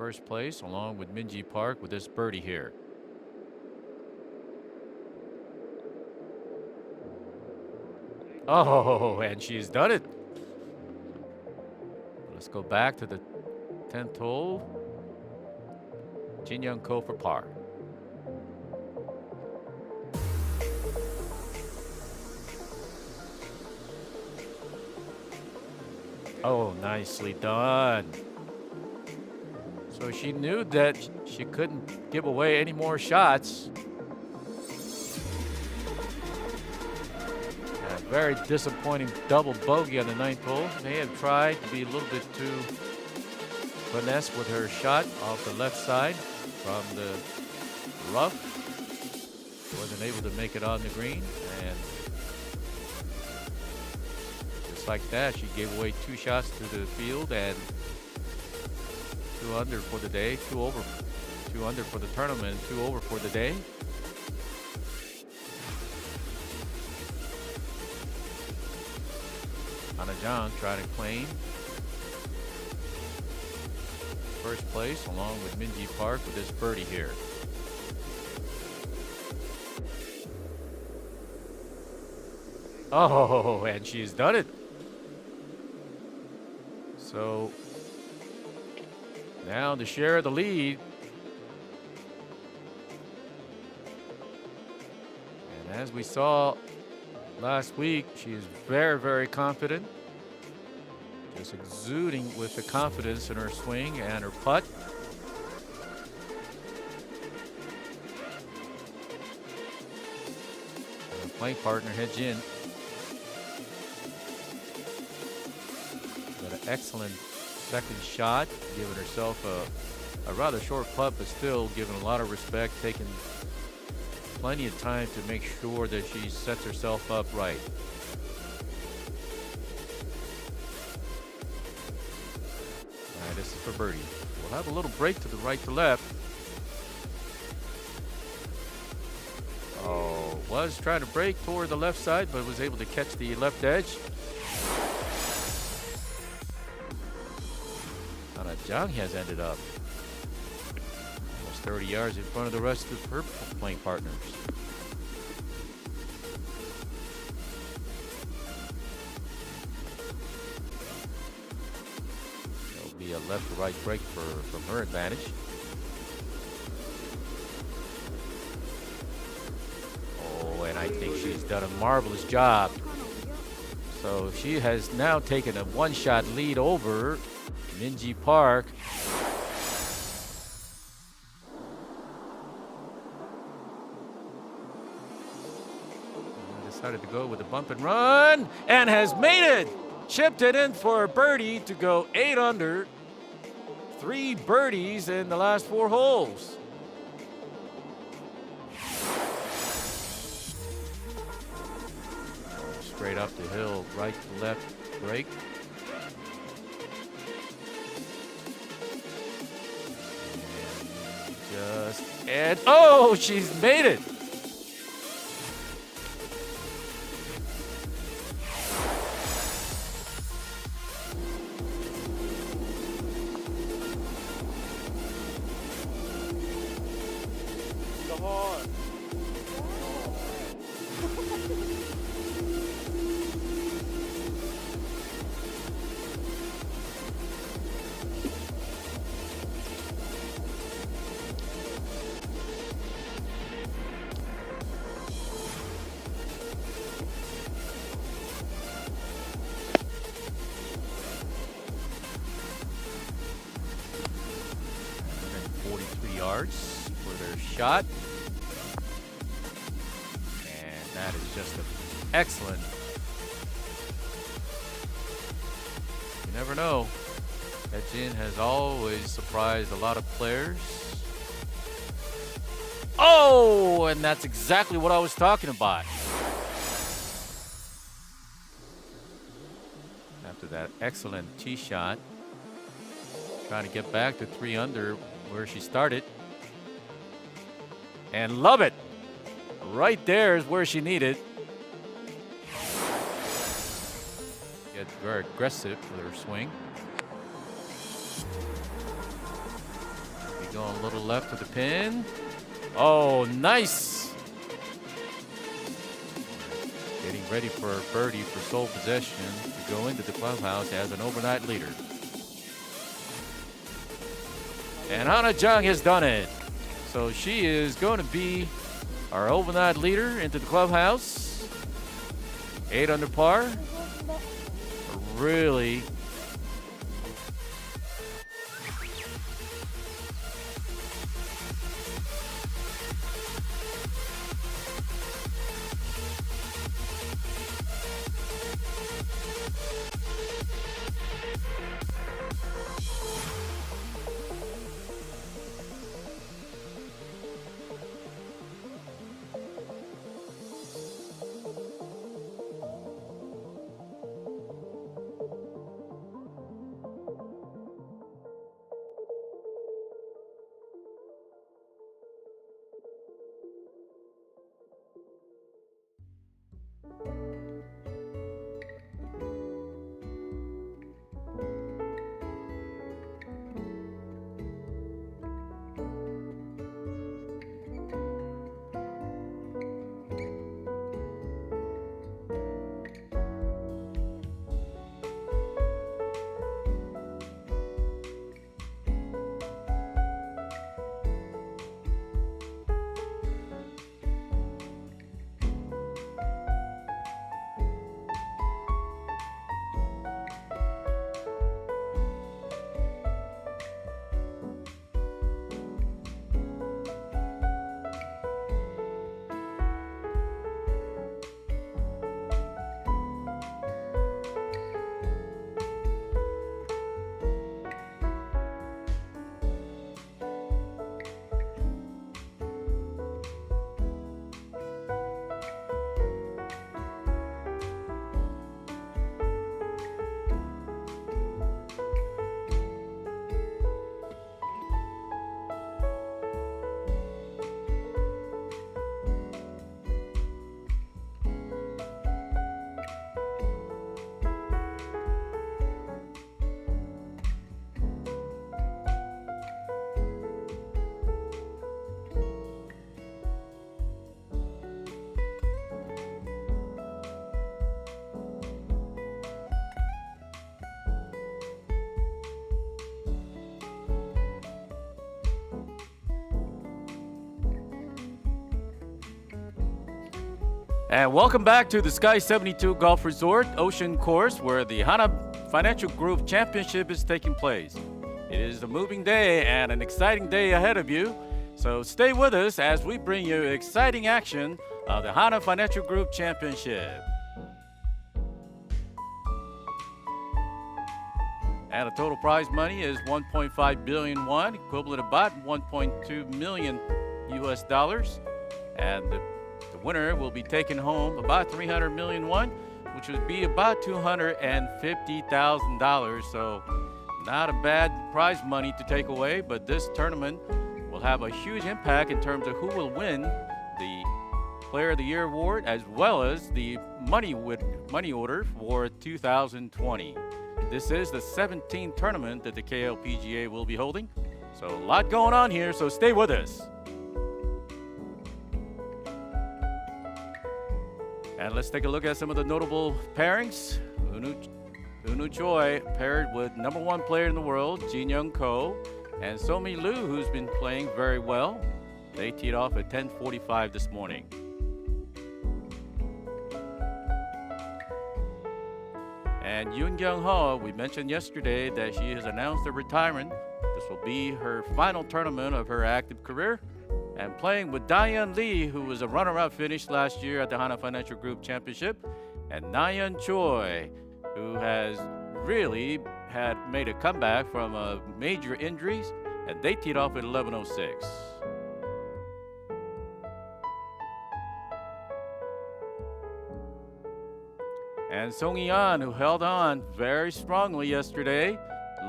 first place along with Minji Park with this birdie here. Oh, and she's done it. Let's go back to the 10th hole. Jin Young Ko for par. Oh, nicely done. So she knew that she couldn't give away any more shots. A very disappointing double bogey on the 9th hole. May have tried to be a little bit too finesse with her shot off the left side from the rough. Wasn't able to make it on the green, and just like that, she gave away 2 shots to the field and 2 under for the day, 2 over, 2 under for the tournament, 2 over for the day. Hana Jang trying to claim first place along with Minji Park with this birdie here. Oh, and she's done it. So now to share the lead. And as we saw last week, she is very, very confident. Just exuding with the confidence in her swing and her putt. And her playing partner, Hye-jin. Got an excellent second shot, giving herself a rather short putt, but still giving a lot of respect, taking plenty of time to make sure that she sets herself up right. All right, this is for birdie. We'll have a little break to the right to left. Oh, was trying to break toward the left side, but was able to catch the left edge. Hana Jang has ended up almost 30 yards in front of the rest of her playing partners. There'll be a left to right break from her advantage. Oh, and I think she's done a marvelous job. So she has now taken a 1-shot lead over Minji Park. Decided to go with a bump and run and has made it. Chipped it in for a birdie to go 8 under. 3 birdies in the last 4 holes. Straight up the hill, right to left break. And oh, she's made it. Yards for their shot, and that is just an excellent. You never know. Hye-jin has always surprised a lot of players. Oh, and that's exactly what I was talking about. After that excellent tee shot, trying to get back to 3 under where she started. And love it. Right there is where she needed. Gets very aggressive with her swing. going a little left to the pin. Oh, nice. Getting ready for a birdie for sole possession to go into the clubhouse as an overnight leader. And Hana Jung has done it. So she is going to be our overnight leader into the clubhouse. 8 under par. Really And welcome back to the Sky 72 Golf Resort Ocean Course, where the Hana Financial Group Championship is taking place. It is a moving day and an exciting day ahead of you. So stay with us as we bring you exciting action of the Hana Financial Group Championship. And the total prize money is 1.5 billion won, equivalent about 1.2 million US dollars. And the winner will be taking home about 300 million won, which would be about $250,000. So not a bad prize money to take away, but this tournament will have a huge impact in terms of who will win the Player of the Year award, as well as the money order for 2020. This is the 17th tournament that the KLPGA will be holding. So a lot going on here, so stay with us. And let's take a look at some of the notable pairings. Unu Choi paired with #1 player in the world, Jin Young Ko, and Somi Liu, who's been playing very well. They teed off at 10:45 this morning. And Yoon Kyung Ho, we mentioned yesterday that she has announced her retirement. This will be her final tournament of her active career. And playing with Daeyeon Lee, who was a runner-up finish last year at the Hana Financial Group Championship, and Nayeon Choi, who has really made a comeback from major injuries, and they teed off at 11:06. And Song Hee-an, who held on very strongly yesterday,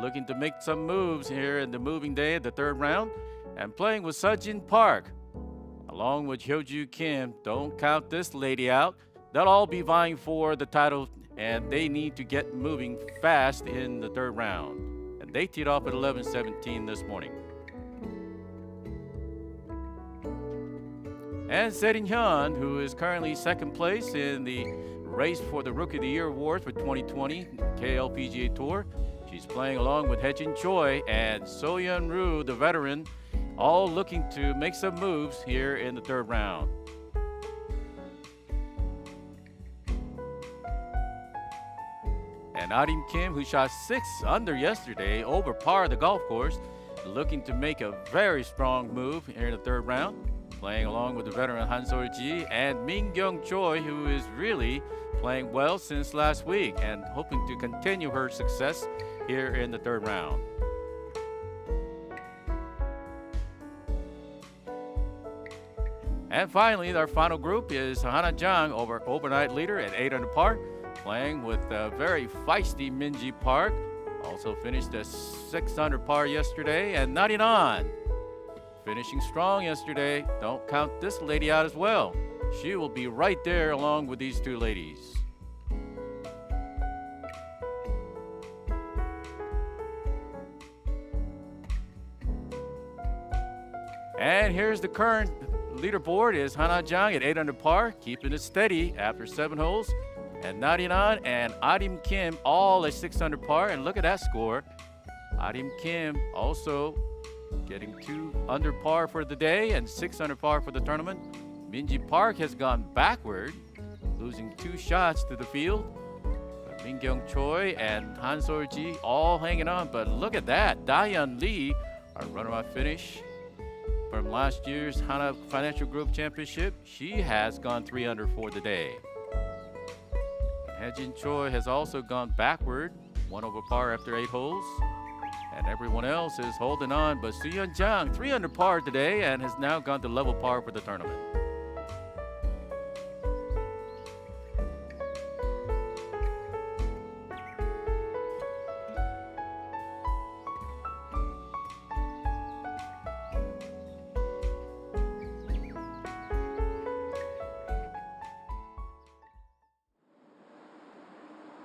looking to make some moves here in the moving day at the third round. And playing with Sejin Park, along with Hyo-Joo Kim. Don't count this lady out. They'll all be vying for the title, and they need to get moving fast in the third round. And they teed off at 11:17 this morning. And Serin Hyun, who is currently second place in the race for the Rookie of the Year award for 2020 KLPGA Tour. She's playing along with Haejin Choi and So-yeon Roo, the veteran, all looking to make some moves here in the third round. And Arim Kim, who shot 6 under yesterday over par the golf course, looking to make a very strong move here in the third round, playing along with the veteran Han Sol-ji and Min-kyung Choi, who is really playing well since last week and hoping to continue her success here in the third round. And finally, our final group is Hana Jang, overnight leader at 8 under par, playing with a very feisty Minji Park. Also finished a 6 under par yesterday, and Narinan finishing strong yesterday. Don't count this lady out as well. She will be right there along with these two ladies. And here's the current leaderboard is Hana Jang at 8 under par, keeping it steady after 7 holes. And Narinan and Arim Kim all at 6 under par. And look at that score. Arim Kim also getting 2 under par for the day and 6 under par for the tournament. Minji Park has gone backward, losing 2 shots to the field. But Min-kyung Choi and Han Sol-ji all hanging on. But look at that. Daeyeon Lee, our runner-up finish from last year's Hana Financial Group Championship. She has gone 3 under for the day. Haejin Choi has also gone backward, 1 over par after 8 holes. And everyone else is holding on. But Soo-yeon Jang, 3 under par today and has now gone to level par for the tournament.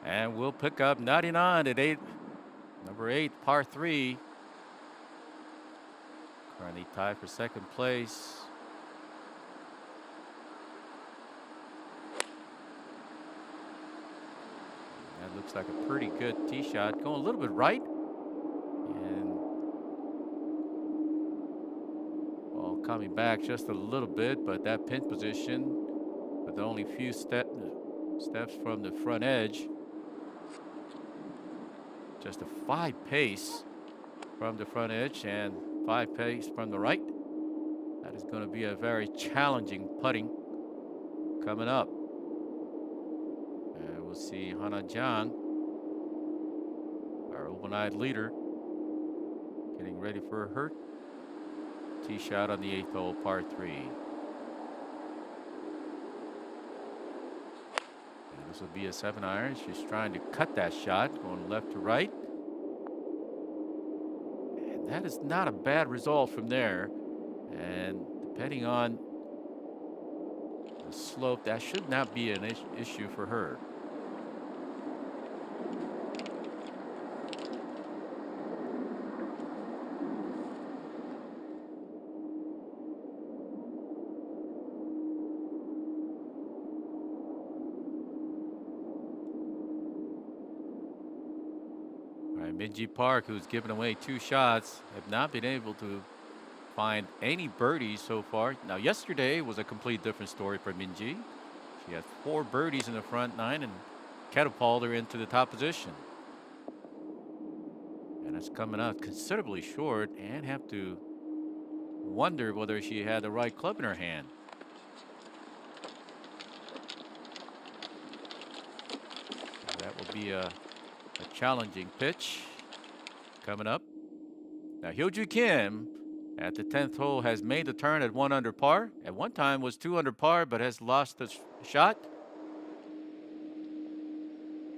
And we'll pick up 99 at 8. Number 8, par 3. Currently tied for second place. That looks like a pretty good tee shot. Going a little bit right. And well, coming back just a little bit, but that pin position with only a few steps from the front edge. Just a 5 pace from the front edge and 5 pace from the right. That is going to be a very challenging putting coming up. And we'll see Hana Jang, our overnight leader, getting ready for her tee shot on the 8th hole, par 3. This will be a 7-iron. She's trying to cut that shot, going left to right. And that is not a bad result from there. And depending on the slope, that should not be an issue for her. Minji Park, who's given away 2 shots, have not been able to find any birdies so far. Now, yesterday was a complete different story for Minji. She had 4 birdies in the front 9 and catapulted her into the top position. And it's coming out considerably short and have to wonder whether she had the right club in her hand. That will be a challenging pitch coming up. Now, Hyo-joo Kim at the 10th hole has made the turn at 1 under par. At one time was 2 under par, but has lost the shot.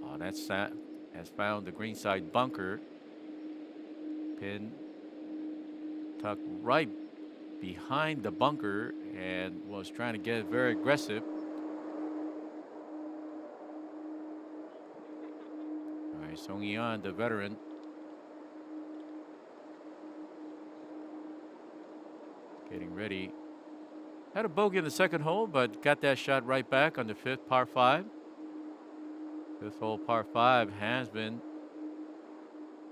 Oh, that's has found the greenside bunker. Pin tucked right behind the bunker and was trying to get very aggressive. Song Hee-yeon, the veteran, getting ready. Had a bogey in the second hole, but got that shot right back on the fifth par 5. Fifth hole par 5 has been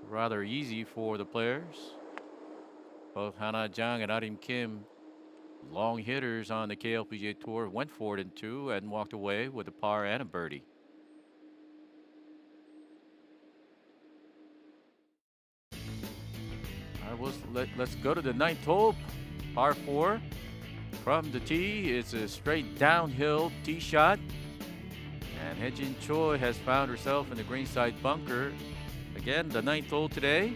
rather easy for the players. Both Hana Jang and Arim Kim, long hitters on the KLPGA Tour, went for it in 2 and walked away with a par and a birdie. All right, let's go to the 9th hole, par 4. From the tee, it's a straight downhill tee shot. And Hye-Jin Choi has found herself in the greenside bunker. Again, the 9th hole today.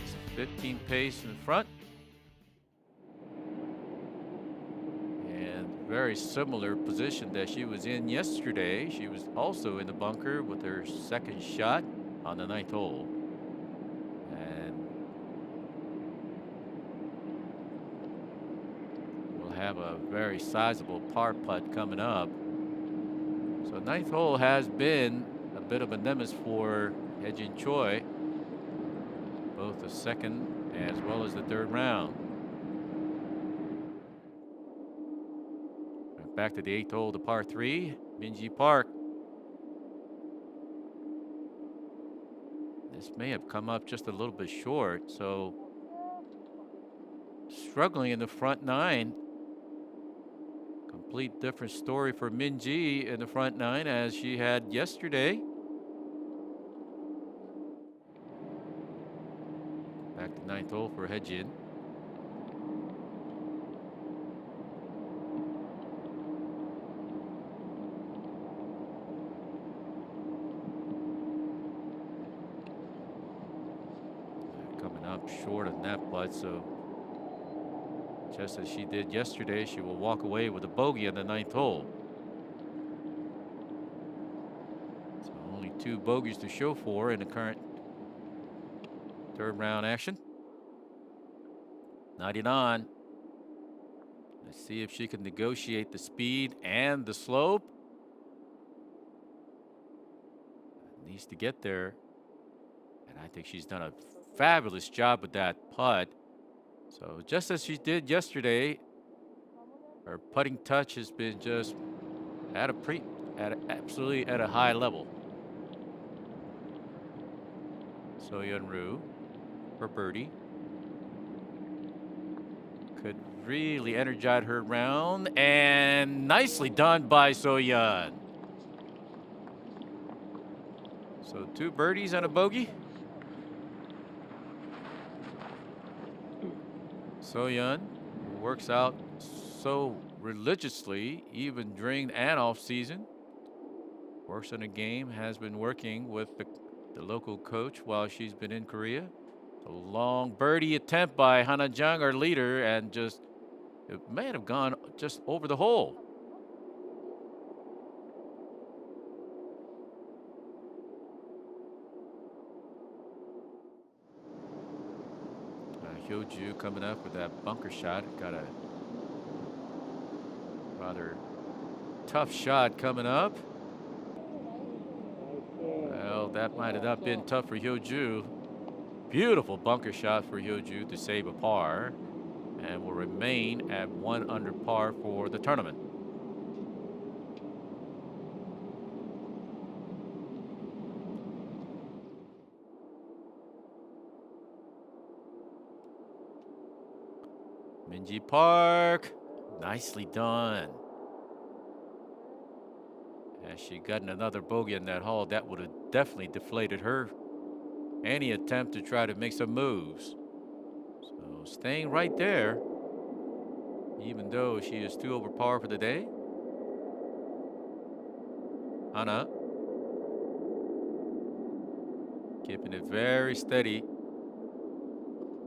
It's 15 pace in front. And very similar position that she was in yesterday. She was also in the bunker with her second shot on the 9th hole. And we'll have a very sizable par putt coming up. So 9th hole has been a bit of a nemesis for Hye-Jin Choi, both the second as well as the third round. Back to the 8th hole, the par 3, Minji Park. This may have come up just a little bit short, so struggling in the front 9. Complete different story for Minji in the front 9 as she had yesterday. Back to 9th hole for Hye-Jin. Coming up short of that putt, so just as she did yesterday, she will walk away with a bogey on the 9th hole. So only 2 bogeys to show for in the current third round action. 99. Let's see if she can negotiate the speed and the slope. Needs to get there. And I think she's done a fabulous job with that putt. So just as she did yesterday, her putting touch has been just absolutely at a high level. So Yeon-Ryu, her birdie, could really energize her round, and nicely done by So-Yeon. So 2 birdies and a bogey. So-Yeon works out so religiously, even during and off season. Works on a game, has been working with the local coach while she's been in Korea. A long birdie attempt by Hana Jang, our leader, and just it may have gone just over the hole. Hyo-Ju coming up with that bunker shot. Got a rather tough shot coming up. Well, that might have not been tough for Hyo-Ju. Beautiful bunker shot for Hyo-Ju to save a par, and will remain at 1 under par for the tournament. Minji Park, nicely done. As she gotten another bogey in that hole, that would have definitely deflated her any attempt to try to make some moves. So staying right there, even though she is 2 over par for the day. Hana keeping it very steady.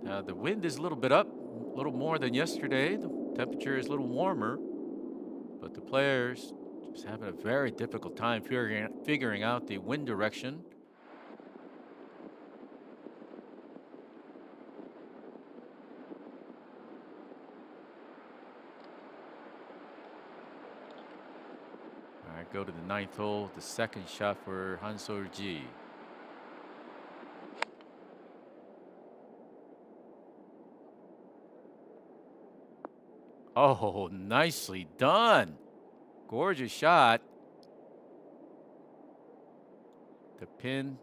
Now the wind is a little bit up, a little more than yesterday. The temperature is a little warmer, but the players just having a very difficult time figuring out the wind direction. All right, go to the 9th hole, the second shot for Han Sol-ji. Oh, nicely done. Gorgeous shot. The pin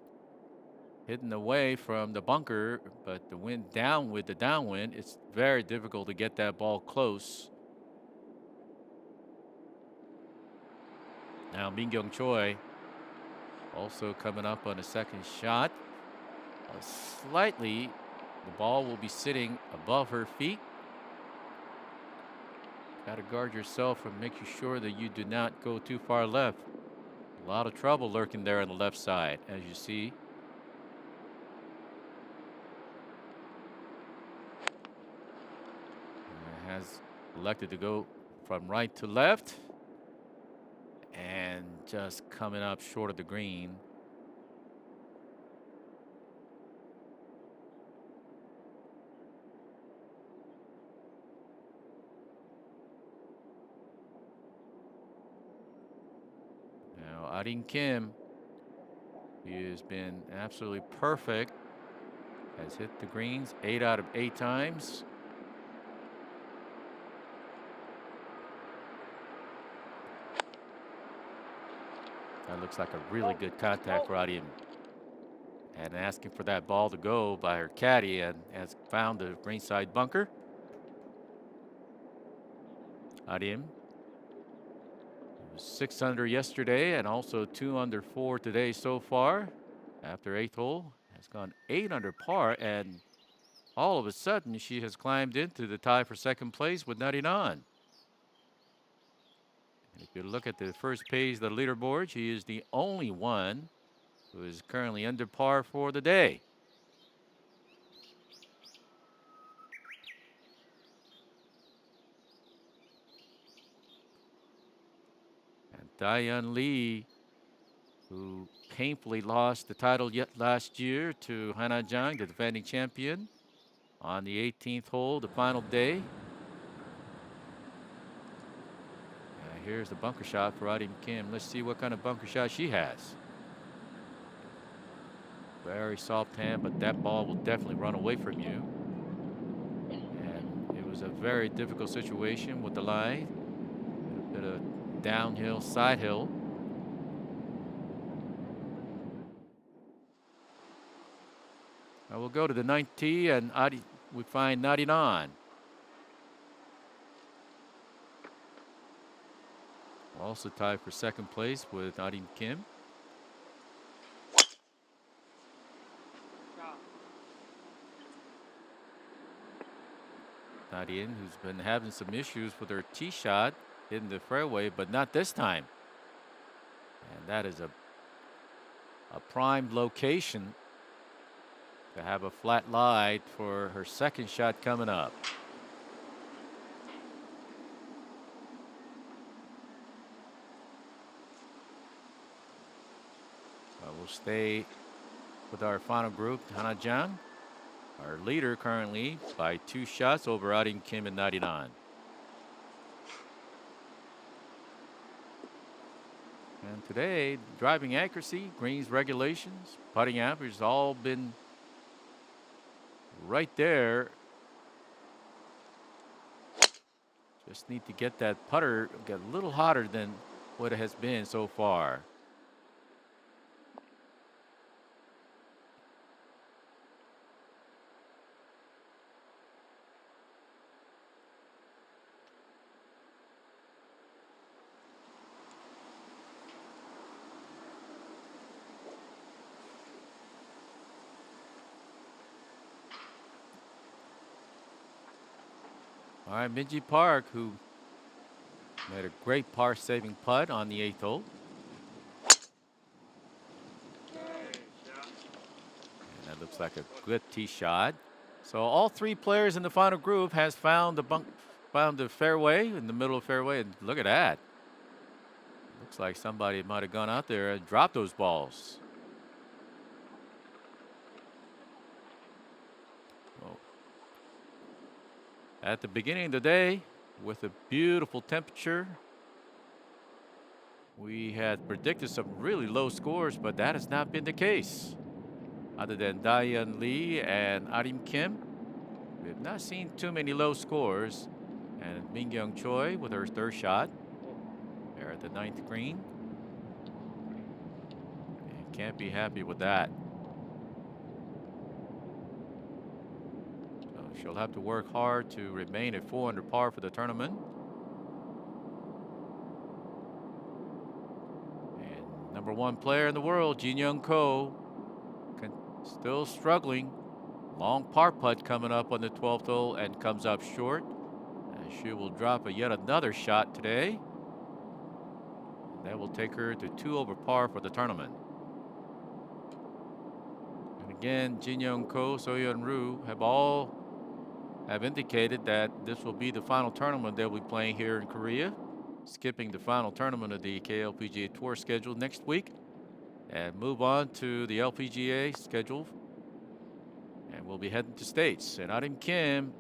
hidden away from the bunker, but the wind down with the downwind, it's very difficult to get that ball close. Now Min Kyung Choi also coming up on a second shot. Slightly, the ball will be sitting above her feet. Got to guard yourself from making sure that you do not go too far left. A lot of trouble lurking there on the left side, as you see. Has elected to go from right to left. And just coming up short of the green. Now, Arin Kim, he has been absolutely perfect. Has hit the greens 8 out of 8 times. That looks like a really good contact for Arin. And asking for that ball to go by her caddy, and has found the greenside bunker. Arin was 6 under yesterday and also 2 under 4 today so far. After 8th hole, has gone 8 under par, and all of a sudden she has climbed into the tie for second place with 99. If you look at the first page of the leaderboard, she is the only one who is currently under par for the day. And Diane Lee, who painfully lost the title yet last year to Hana Jang, the defending champion, on the 18th hole, the final day. Here's the bunker shot for Arin Kim. Let's see what kind of bunker shot she has. Very soft hand, but that ball will definitely run away from you. And it was a very difficult situation with the line. A bit of downhill, side hill. Now we'll go to the 9th tee, and we find 99. Also tied for second place with Arin Kim. Arin, who's been having some issues with her tee shot in the fairway, but not this time. And that is a primed location to have a flat lie for her second shot coming up. We'll stay with our final group, Hana Jang, our leader currently by 2 shots over Arin Kim in 99. And today, driving accuracy, greens regulations, putting average has all been right there. Just need to get that putter get a little hotter than what it has been so far. All right, Minji Park, who made a great par-saving putt on the 8th hole. And that looks like a good tee shot. So all 3 players in the final group has found the fairway in the middle of the fairway, and look at that. Looks like somebody might have gone out there and dropped those balls. At the beginning of the day, with a beautiful temperature, we had predicted some really low scores, but that has not been the case. Other than Diane Lee and Arin Kim, we have not seen too many low scores. And Mingyung Choi with her third shot. There at the ninth green. And can't be happy with that. So she'll have to work hard to remain at 4 under par for the tournament. And number 1 player in the world, Jin Young Ko, still struggling. Long par putt coming up on the 12th hole and comes up short. And she will drop yet another shot today. That will take her to 2 over par for the tournament. And again, Jin Young Ko, So Yeon Ryu have indicated that this will be the final tournament they'll be playing here in Korea, skipping the final tournament of the KLPGA Tour schedule next week and move on to the LPGA schedule. And we'll be heading to States. And Arim Kim,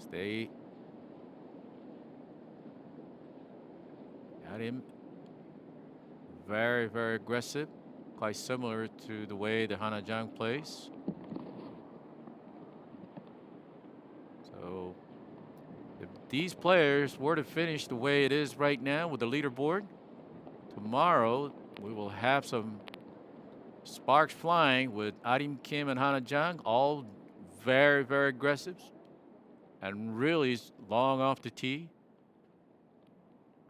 stay. Arim, very, very aggressive, quite similar to the way the Hana Jang plays. So if these players were to finish the way it is right now with the leaderboard, tomorrow we will have some sparks flying with Arim Kim and Hana Jang, all very, very aggressive and really long off the tee.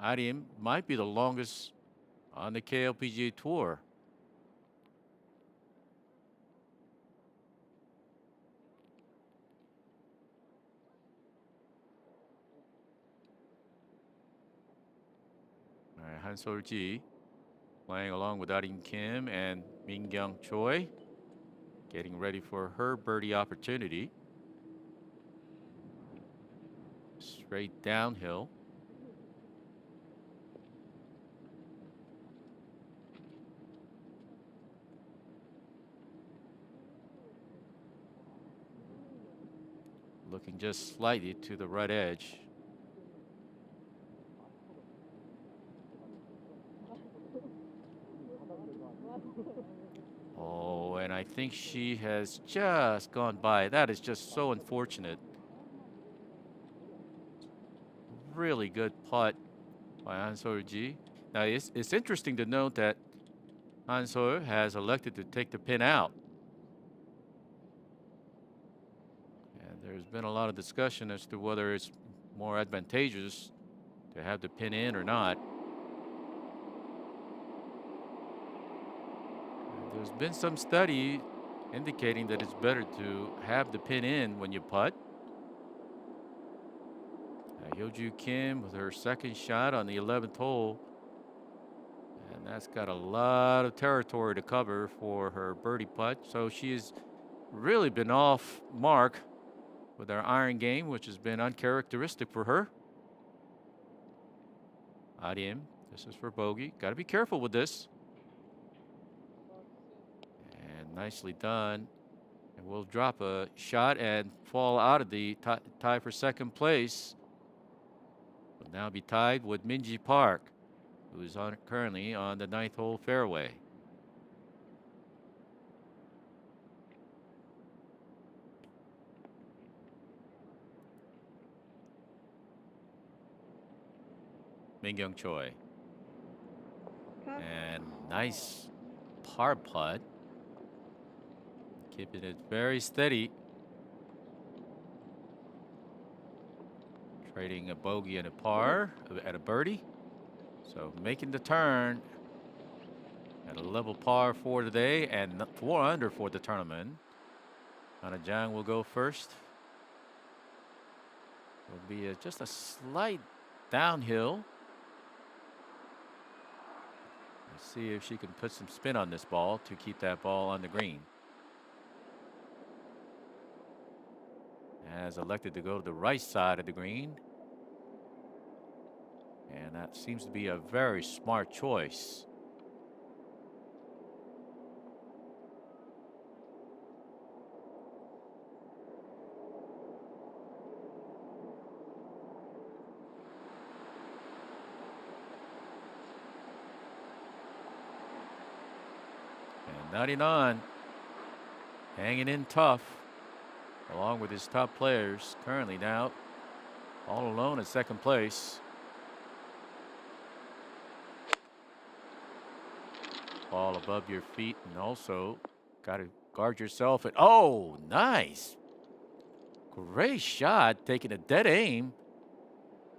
Arim might be the longest on the KLPGA Tour. All right, Han Sol-ji playing along with Arim Kim and Mingyung Choi, getting ready for her birdie opportunity. Straight downhill. Looking just slightly to the right edge. Oh, and I think she has just gone by. That is just so unfortunate. Really good putt by Han Sol-ji. Now it's interesting to note that Han Sol has elected to take the pin out. And there's been a lot of discussion as to whether it's more advantageous to have the pin in or not. There's been some study indicating that it's better to have the pin in when you putt. Hyo-Joo Kim with her second shot on the 11th hole. And that's got a lot of territory to cover for her birdie putt. So she's really been off mark with her iron game, which has been uncharacteristic for her. Arim, this is for bogey. Got to be careful with this. And nicely done. And we'll drop a shot and fall out of the tie for second place. Will now be tied with Minji Park, who is currently on the 9th hole fairway. Mingyung Choi. And nice par putt. Keeping it very steady. Trading a bogey and a par at a birdie. So making the turn at a level par for today and 4 under for the tournament. Hana Jang will go first. Will be just a slight downhill. Let's see if she can put some spin on this ball to keep that ball on the green. Has elected to go to the right side of the green. And that seems to be a very smart choice. And 99, hanging in tough. along with his top players, currently now all alone at second place. Ball above your feet, and also got to guard yourself. And oh, nice. Great shot, taking a dead aim.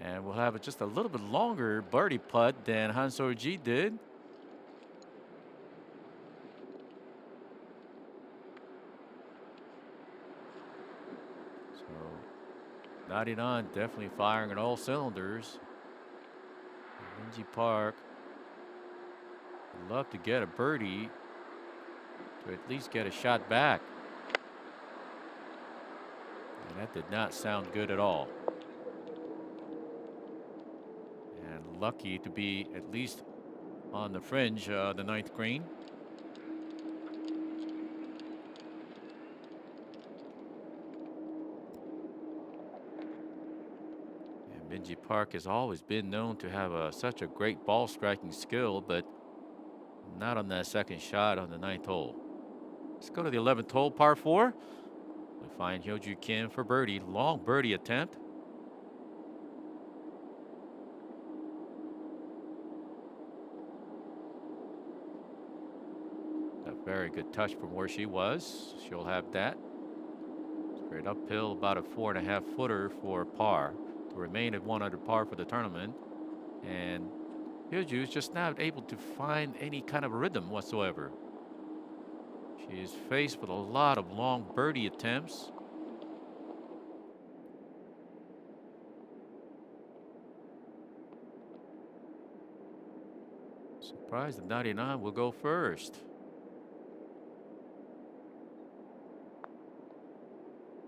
And we'll have just a little bit longer birdie putt than Han So-ji did. So 99 definitely firing on all cylinders. Minji Park would love to get a birdie to at least get a shot back. And that did not sound good at all. And lucky to be at least on the fringe of the ninth green. And Minji Park has always been known to have such a great ball striking skill, but not on that second shot on the ninth hole. Let's go to the 11th hole, par 4. We find Hyo-Joo Kim for birdie. Long birdie attempt. A very good touch from where she was. She'll have that. Straight uphill, about a 4.5 footer for par to remain at 1 under par for the tournament. And Hyo-Joo is just not able to find any kind of rhythm whatsoever. She is faced with a lot of long birdie attempts. Surprised that 99 will go first.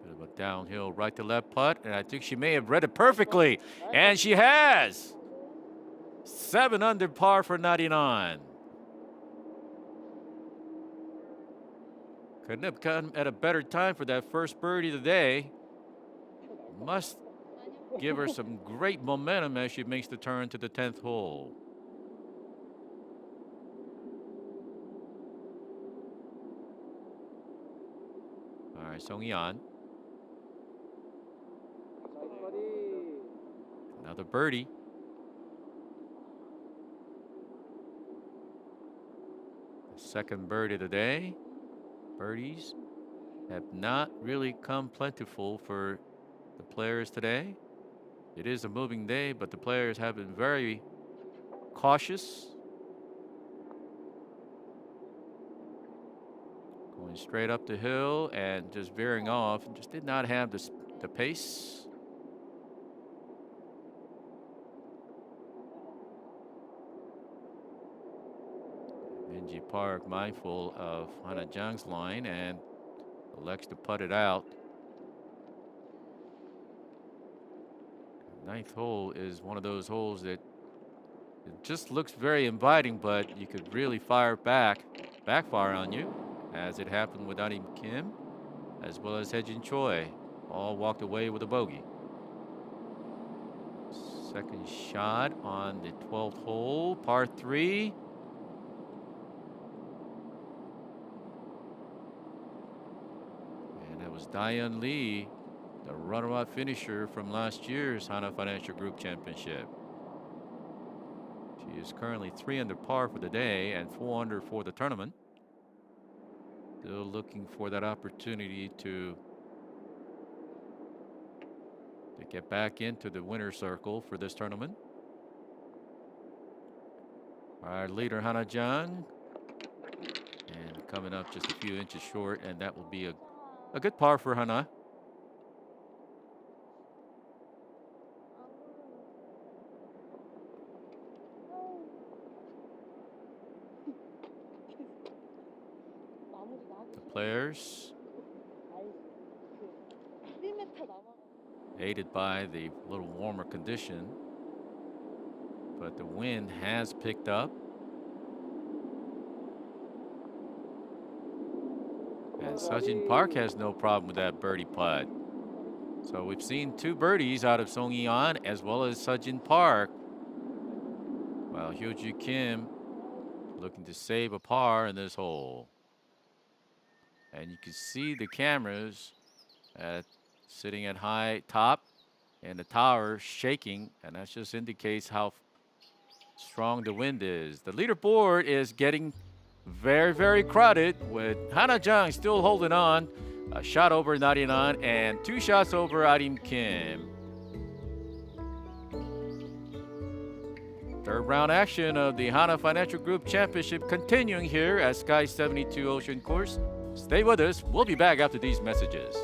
Bit of a downhill right to left putt, and I think she may have read it perfectly. And she has. 7 under par for 99. Couldn't have come at a better time for that first birdie of the day. Must give her some great momentum as she makes the turn to the 10th hole. All right, Song Hee-an. Another birdie. The second birdie of the day. Birdies have not really come plentiful for the players today. It is a moving day, but the players have been very cautious. Going straight up the hill and just veering off, and just did not have the pace. Minji Park mindful of Hana Jang's line and elects to putt it out. Ninth hole is one of those holes that it just looks very inviting, but you could really backfire on you, as it happened with Anim Kim, as well as Hejin Choi. All walked away with a bogey. Second shot on the 12th hole, par 3. Was Diane Lee, the runner-up finisher from last year's Hana Financial Group Championship. She is currently 3 under par for the day and 4 under for the tournament. Still looking for that opportunity to get back into the winner's circle for this tournament. Our leader, Hana Jang, and coming up just a few inches short, and that will be a good par for Hana. The players, aided by the little warmer condition, but the wind has picked up. And Sejin Park has no problem with that birdie putt. So we've seen 2 birdies out of Song Hee-an as well as Sejin Park. While Hyo-Joo Kim looking to save a par in this hole. And you can see the cameras sitting at high top, and the tower shaking, and that just indicates how strong the wind is. The leaderboard is getting very, very crowded with Hana Jung still holding on. A shot over 99 and 2 shots over Arim Kim. Third round action of the Hana Financial Group Championship continuing here at Sky 72 Ocean Course. Stay with us. We'll be back after these messages.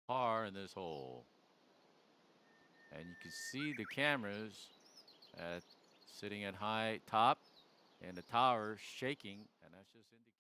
Par in this hole, and you can see the cameras sitting at high top, and the tower shaking, and that just indicates.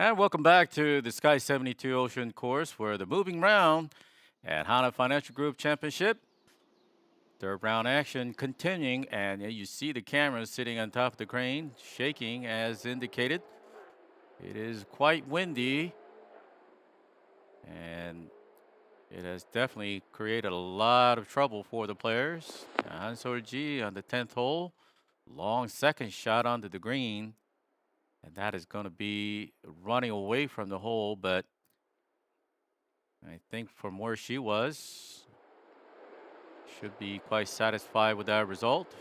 And welcome back to the Sky 72 Ocean Course, where the moving round at Hana Financial Group Championship. Third round action continuing, and you see the cameras sitting on top of the crane, shaking as indicated. It is quite windy, and it has definitely created a lot of trouble for the players. Han Sol-ji on the 10th hole, long second shot onto the green. And that is going to be running away from the hole, but I think from where she was, should be quite satisfied with that result.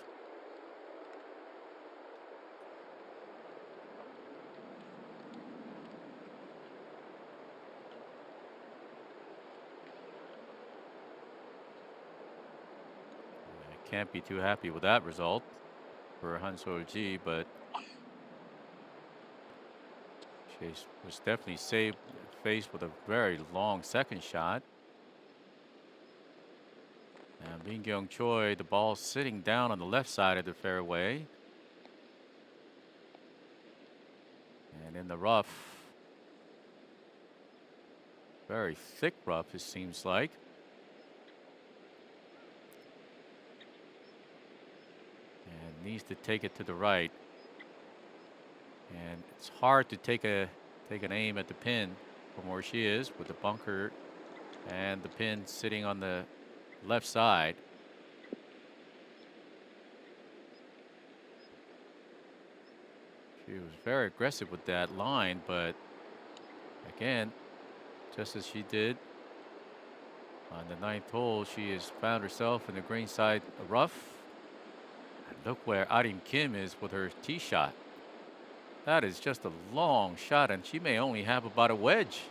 I can't be too happy with that result for Han Sol-ji, but she was definitely faced with a very long second shot. And Min Kyung Choi, the ball sitting down on the left side of the fairway. And in the rough. Very thick rough, it seems like. And needs to take it to the right. And it's hard to take an aim at the pin from where she is with the bunker and the pin sitting on the left side. She was very aggressive with that line, but again, just as she did on the 9th hole, she has found herself in the green side rough. And look where Arim Kim is with her tee shot. That is just a long shot, and she may only have about a wedge.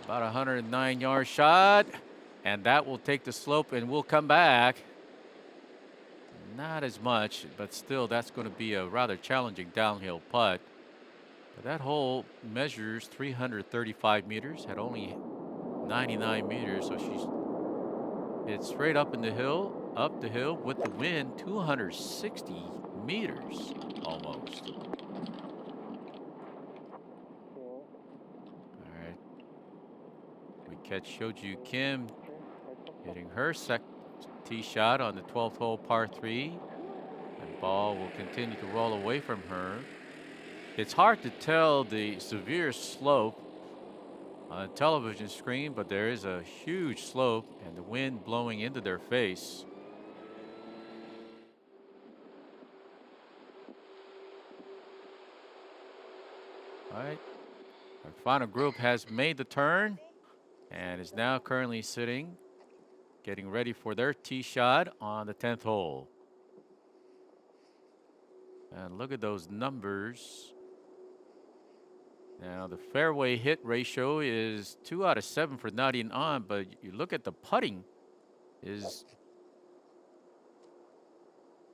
About a 109-yard shot, and that will take the slope and will come back. Not as much, but still that's going to be a rather challenging downhill putt. But that hole measures 335 meters, had only 99 meters, so it's straight up the hill with the wind, 260 meters almost. All right. We catch Shoju Kim hitting her second tee shot on the 12th hole par 3. And ball will continue to roll away from her. It's hard to tell the severe slope on a television screen, but there is a huge slope and the wind blowing into their face. All right. Our final group has made the turn and is now currently sitting, getting ready for their tee shot on the 10th hole. And look at those numbers. Now the fairway hit ratio is 2 out of 7 for Nadine An, but you look at the putting is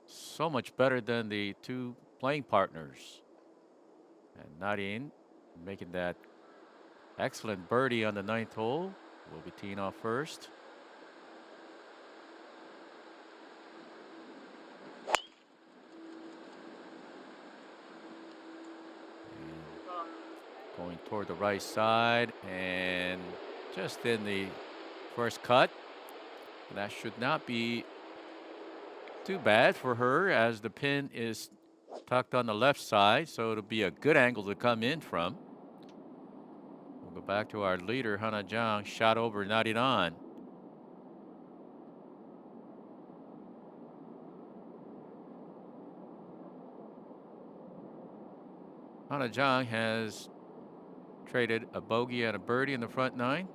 so much better than the two playing partners. And Nadine making that excellent birdie on the 9th hole. Will be teeing off first. Going toward the right side and just in the first cut. That should not be too bad for her as the pin is tucked on the left side, so it'll be a good angle to come in from. We'll go back to our leader, Hana Jang, shot over Nadine An. Hana Jang has traded a bogey and a birdie in the front 9.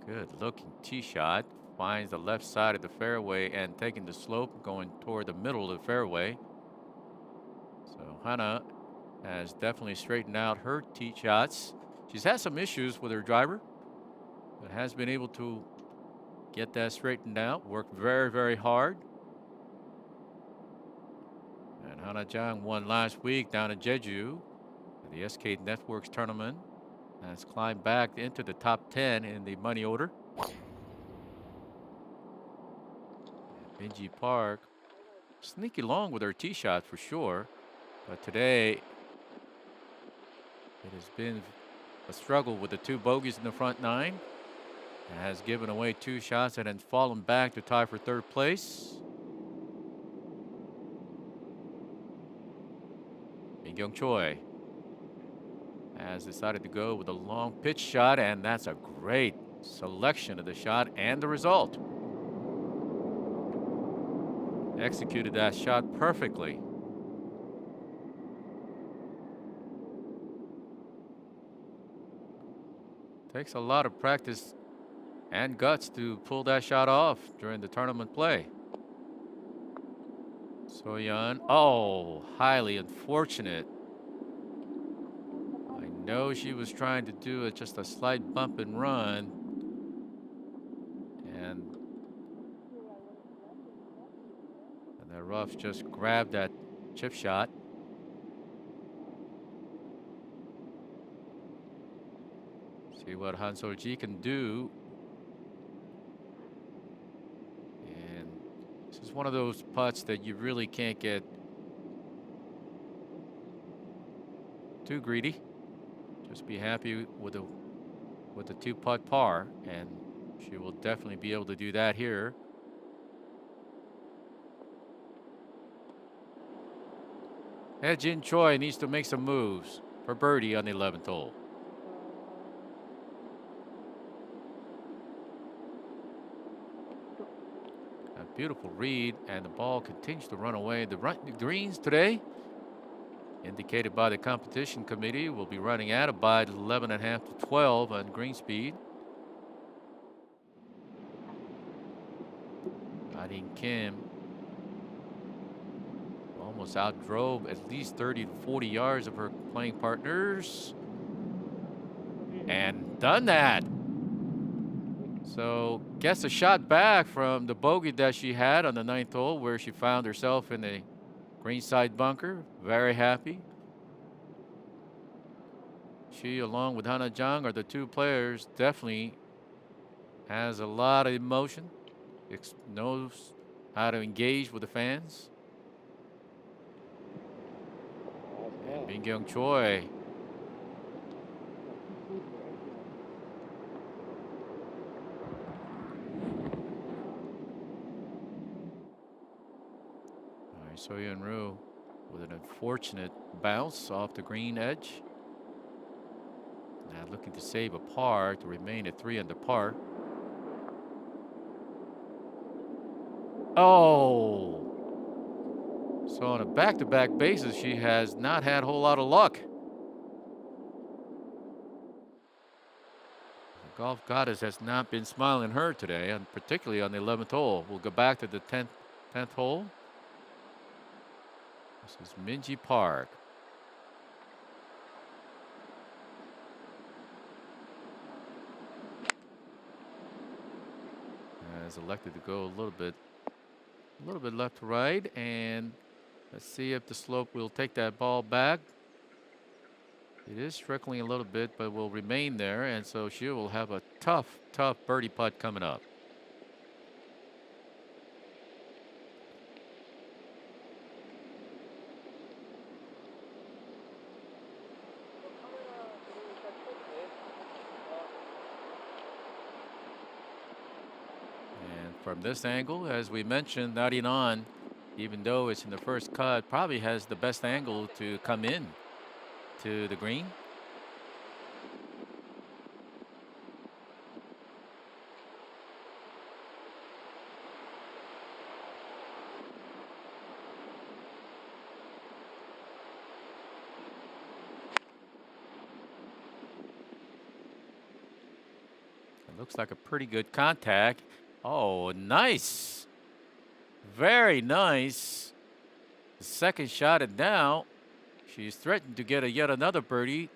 Good looking tee shot. Finds the left side of the fairway and taking the slope, going toward the middle of the fairway. So Hana has definitely straightened out her tee shots. She's had some issues with her driver, but has been able to get that straightened out. Worked very, very hard. And Hana Jang won last week down in Jeju at the SK Networks tournament. Has climbed back into the top 10 in the money order. Binji Park, sneaky long with her tee shot for sure, but today it has been a struggle with the two bogeys in the front 9. And has given away 2 shots and then fallen back to tie for 3rd place. Min Kyung Choi has decided to go with a long pitch shot, and that's a great selection of the shot and the result. Executed that shot perfectly. Takes a lot of practice and guts to pull that shot off during the tournament play. Soyeon, oh, highly unfortunate. I know she was trying to do it, just a slight bump and run. And the rough just grabbed that chip shot. See what Han Sol-ji can do. It's one of those putts that you really can't get too greedy. Just be happy with the 2-putt par, and she will definitely be able to do that here. Jin Choi needs to make some moves for birdie on the 11th hole. A beautiful read, and the ball continues to run away. The greens today, indicated by the competition committee, will be running at about 11.5 to 12 on green speed. Arin Kim almost outdrove at least 30 to 40 yards of her playing partners, and done that. So gets a shot back from the bogey that she had on the 9th hole, where she found herself in a greenside bunker. Very happy. She, along with Hana Jang, are the two players. Definitely has a lot of emotion. Knows how to engage with the fans. And Min Kyung Choi. All right, So Yeon Roo with an unfortunate bounce off the green edge. Now looking to save a par to remain at 3 under par. Oh! So on a back-to-back basis, she has not had a whole lot of luck. The golf goddess has not been smiling her today, and particularly on the 11th hole. We'll go back to the 10th hole. This is Minji Park. Has elected to go a little bit left to right, and let's see if the slope will take that ball back. It is trickling a little bit, but will remain there, and so she will have a tough birdie putt coming up. From this angle, as we mentioned, Narinan, even though it's in the first cut, probably has the best angle to come in to the green. It looks like a pretty good contact. Oh, nice. Very nice. The second shot, and now she's threatened to get yet another birdie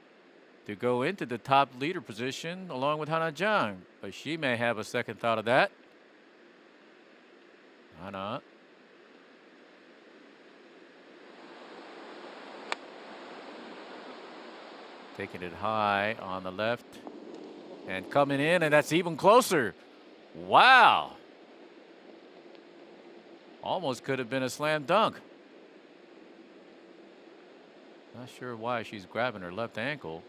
to go into the top leader position along with Hana Jang. But she may have a second thought of that. Hana. Taking it high on the left. And coming in, and that's even closer. Wow. Almost could have been a slam dunk. Not sure why she's grabbing her left ankle.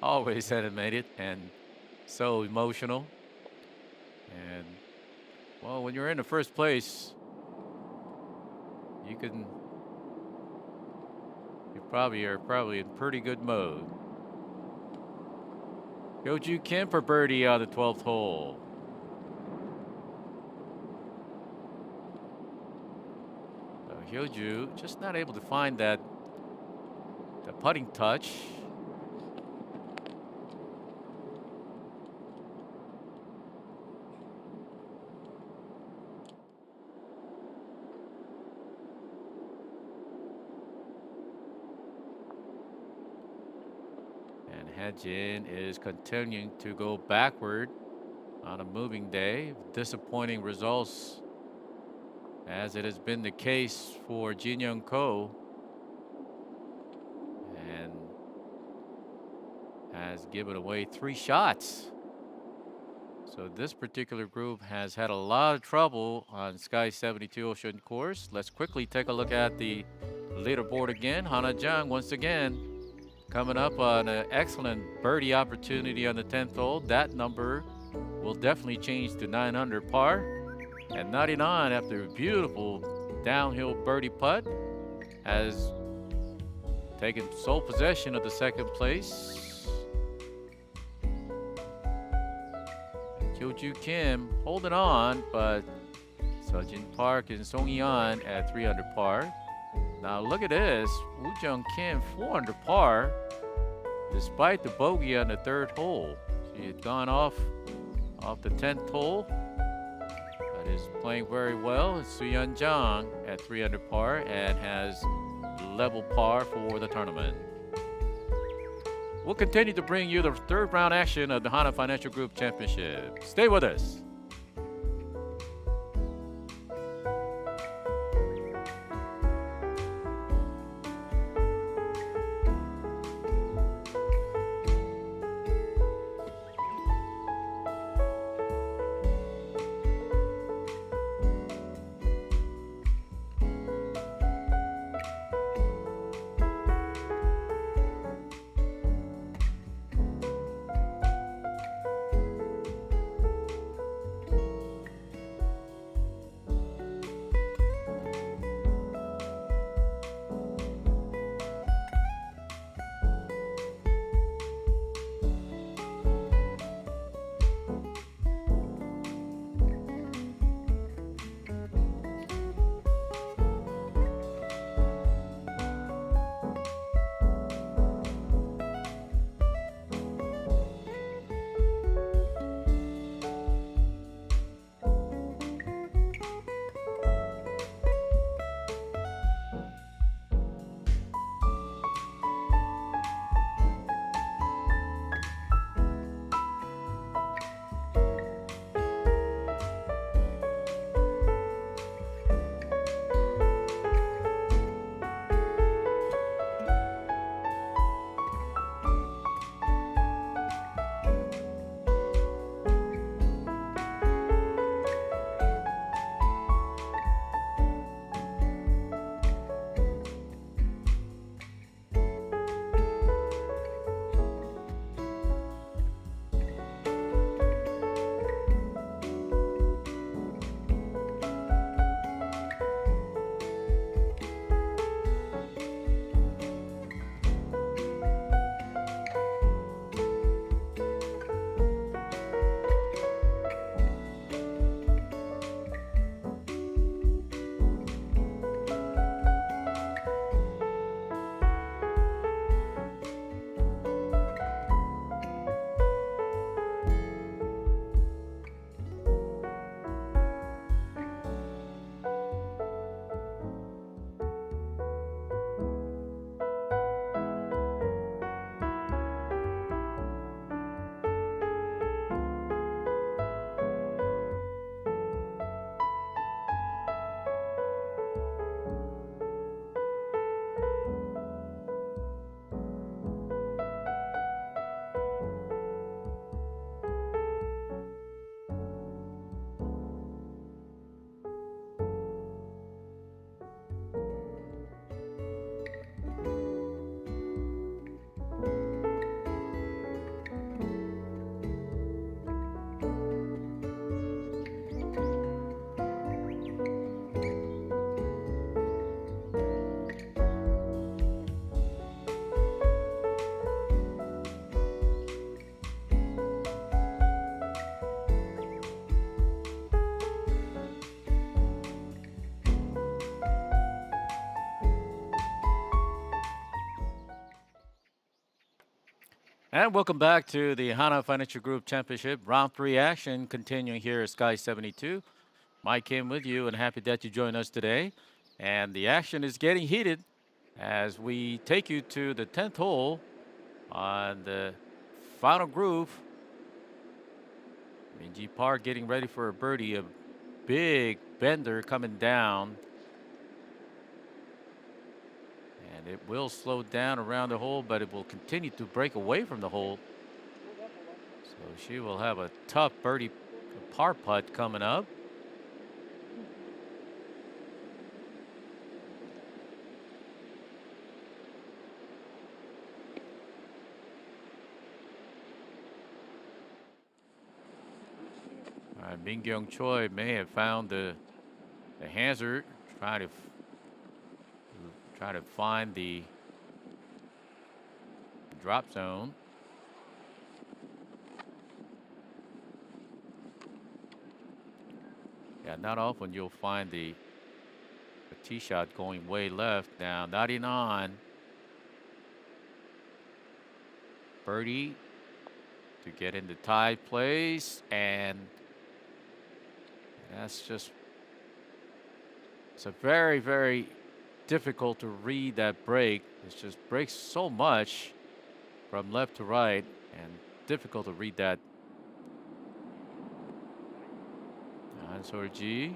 Always animated and so emotional. And, well, when you're in the first place, you are probably in pretty good mode. Hyoju Kim for birdie on the 12th hole. So Hyoju just not able to find the putting touch. Jin is continuing to go backward on a moving day. Disappointing results, as it has been the case for Jin Young Ko. And has given away 3 shots. So this particular group has had a lot of trouble on Sky 72 Ocean course. Let's quickly take a look at the leaderboard again. Hana Jung once again coming up on an excellent birdie opportunity on the 10th hole. That number will definitely change to 9 under par. And 99 after a beautiful downhill birdie putt has taken sole possession of the second place. Kyoju Kim holding on, but Sejin Park and Song Hee-an at 3 under par. Now look at this, Woo Jung Kim 4 under par, despite the bogey on the 3rd hole. She had gone off the 10th hole, but is playing very well. Soo-yeon Jang at 3 under par and has level par for the tournament. We'll continue to bring you the 3rd round action of the Hana Financial Group Championship. Stay with us. And welcome back to the Hana Financial Group Championship Round 3 action continuing here at Sky 72. Mike Kim with you and happy that you joined us today. And the action is getting heated as we take you to the 10th hole on the final groove. Minji Park getting ready for a birdie, a big bender coming down. And it will slow down around the hole, but it will continue to break away from the hole she will have a tough birdie par putt coming up. Min Kyung Choi may have found the hazard, try to find the drop zone. Yeah, not often you'll find the tee shot going way left. Now, 99. Birdie to get into tied place, and that's just, it's a very, very difficult to read that break. It just breaks so much from left to right, and difficult to read that. Han Sol-ji.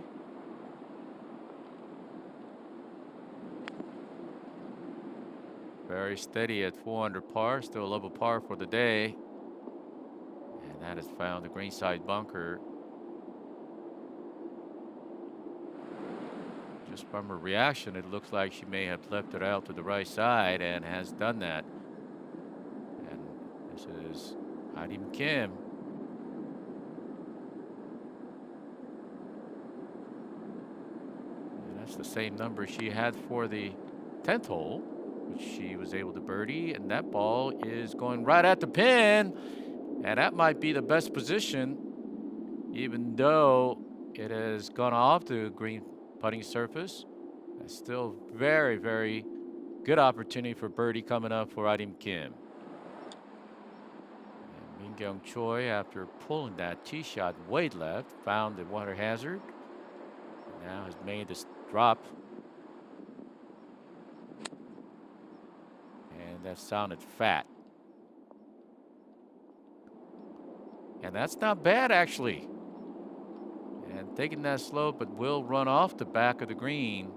Very steady at 4 under par, still a level par for the day. And that has found the greenside bunker. Just from her reaction, it looks like she may have left it out to the right side and has done that. And this is Ha-Rim Kim. And that's the same number she had for the 10th hole, which she was able to birdie. And that ball is going right at the pin. And that might be the best position, even though it has gone off the green putting surface. That's still very, very good opportunity for birdie coming up for Ha-Rim Kim. And Min Kyung Choi, after pulling that tee shot way left, found the water hazard. Now has made this drop. And that sounded fat. And that's not bad, actually. And taking that slope, but will run off the back of the green.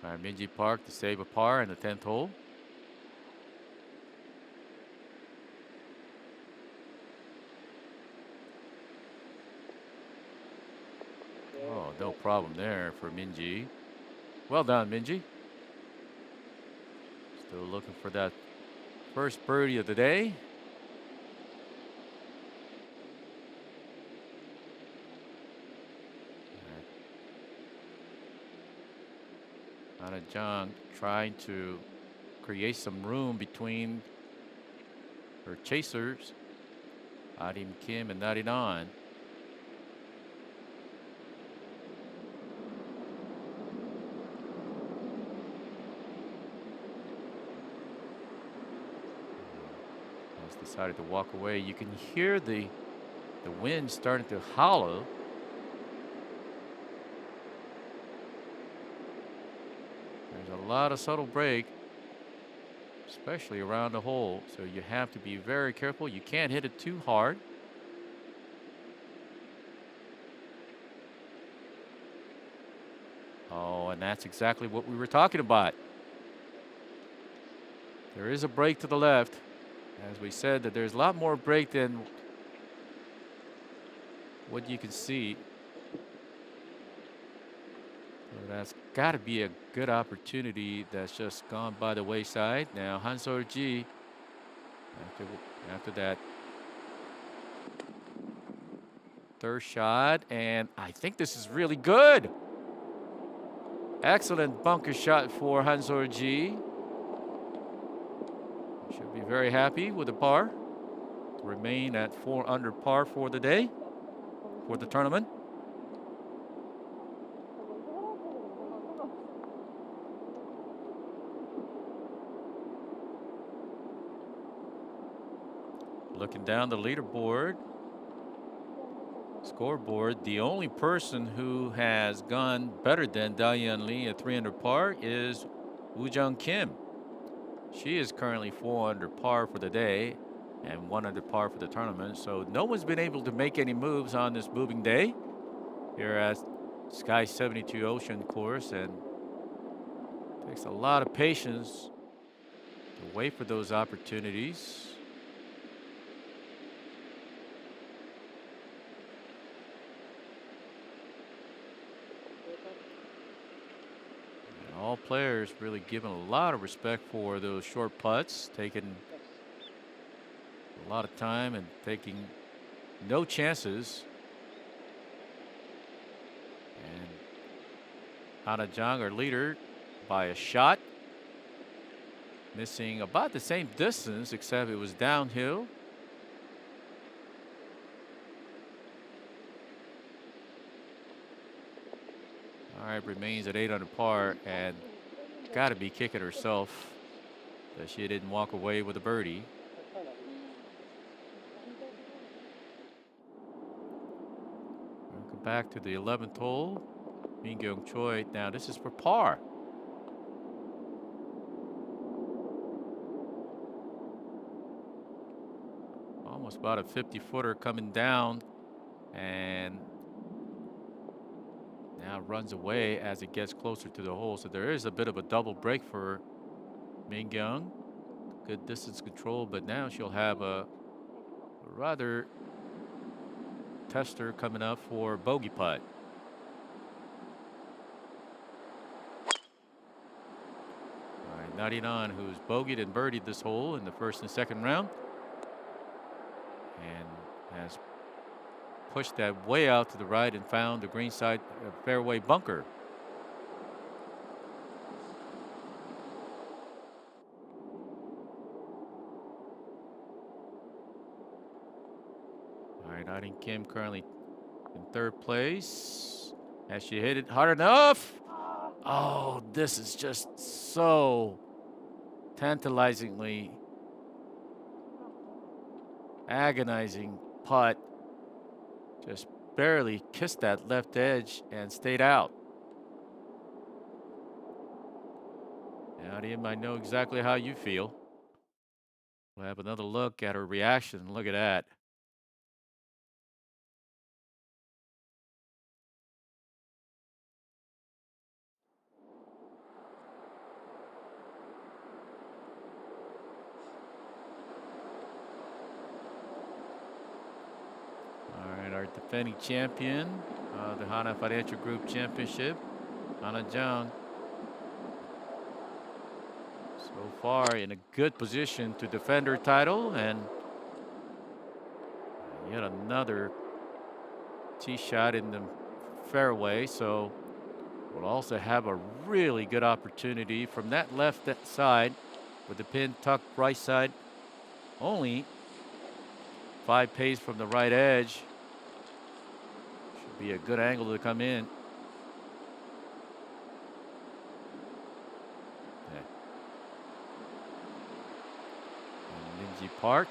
All right, Minji Park to save a par in the 10th hole. Oh, no problem there for Minji. Well done, Minji. Still looking for that first birdie of the day. Anna Jung trying to create some room between her chasers, Ha-Rim Kim and 99. Decided to walk away. You can hear the wind starting to howl. There's a lot of subtle break, especially around the hole, so you have to be very careful. You can't hit it too hard. Oh, and that's exactly what we were talking about. There is a break to the left. As we said, that there's a lot more break than what you can see. So that's got to be a good opportunity that's just gone by the wayside. Now Han Sol-ji, after that third shot, and I think this is really good. Excellent bunker shot for Han Sol-ji. Should be very happy with the par to remain at 4 under par for the day, for the tournament. Looking down the leaderboard, scoreboard, the only person who has gone better than Da-Yeon Lee at 3 under par is Woo Jung Kim. She is currently 4 under par for the day. and 1 under par for the tournament. So no one's been able to make any moves on this moving day here at Sky 72 Ocean course, and it takes a lot of patience to wait for those opportunities. And all players really given a lot of respect for those short putts, taking a lot of time and taking no chances. And Hana Jung, our leader, by a shot, missing about the same distance, except it was downhill. All right, remains at 8 under par, and got to be kicking herself that she didn't walk away with a birdie. We'll go back to the 11th hole. Min Kyung Choi. Now this is for par. Almost about a 50-footer coming down, and now runs away as it gets closer to the hole. So there is a bit of a double break for Min Kyung. Good distance control, but now she'll have a rather tester coming up for bogey putt. All right, Narinan, who's bogeyed and birdied this hole in the first and second round, and has pushed that way out to the right and found the green side fairway bunker. All right, Arin Kim currently in 3rd place. Has she hit it hard enough? Oh, this is just so tantalizingly agonizing putt. Just barely kissed that left edge and stayed out. Now, Ian, I know exactly how you feel. We'll have another look at her reaction. Look at that. Our defending champion, the Hana Financial Group Championship, Hana Jung. So far in a good position to defend her title, and yet another tee shot in the fairway. So we'll also have a really good opportunity from that left side with the pin tucked right side, only 5 pace from the right edge. Be a good angle to come in. Yeah. And Linji Park.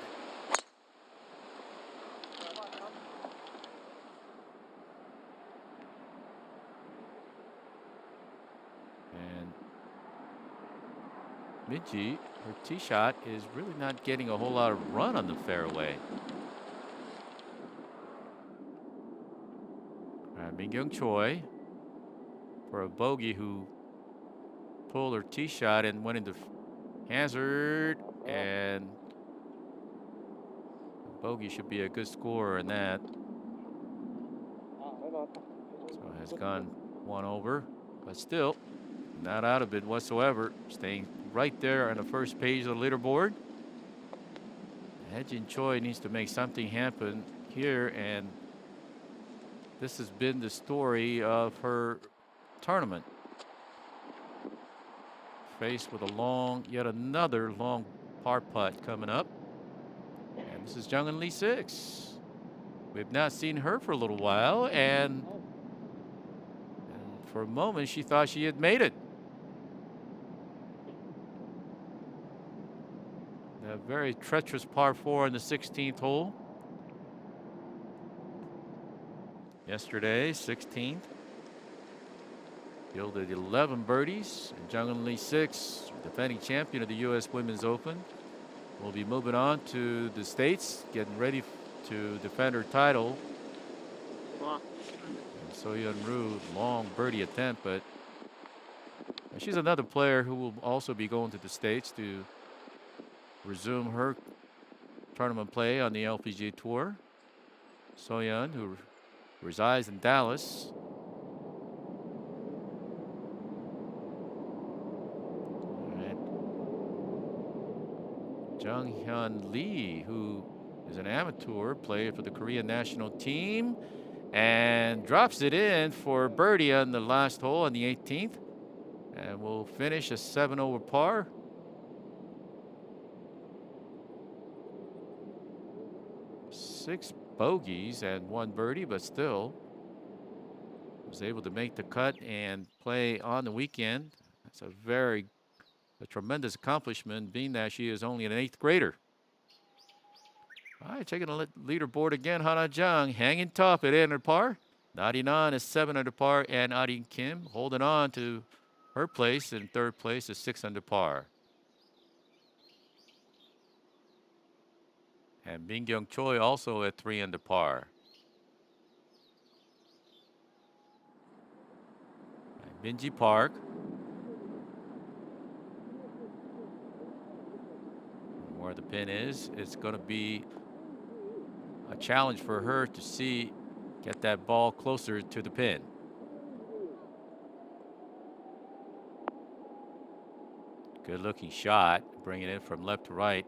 And Minji, her tee shot is really not getting a whole lot of run on the fairway. Min Kyung Choi for a bogey who pulled her tee shot and went into hazard, and bogey should be a good score in that. So has gone 1 over, but still not out of it whatsoever, staying right there on the first page of the leaderboard. Hye-jin Choi needs to make something happen here, and this has been the story of her tournament. Faced with a yet another long par putt coming up. And this is Jung Lee 6. We've not seen her for a little while, and for a moment she thought she had made it. A very treacherous par 4 in the 16th hole. Yesterday, 16th, yielded 11 birdies, and Jung Lee 6, defending champion of the U.S. Women's Open, will be moving on to the States, getting ready to defend her title. And So-Yeon Ryu, long birdie attempt, but she's another player who will also be going to the States to resume her tournament play on the LPGA Tour. So-Yeon, who resides in Dallas. Jung-hyun Lee, who is an amateur player for the Korean national team, and drops it in for birdie on the last hole on the 18th, and will finish a 7 over par. Six bogeys and one birdie, but still was able to make the cut and play on the weekend. That's a tremendous accomplishment, being that she is only an 8th grader. All right, checking the leaderboard again. Hana Jung hanging top at 8 under par. 99 is 7 under par, and Arin Kim holding on to her place in 3rd place is 6 under par. And Min-kyung Choi also at 3 under par. And Minji Park. Where the pin is, it's going to be a challenge for her to get that ball closer to the pin. Good looking shot, bringing it from left to right.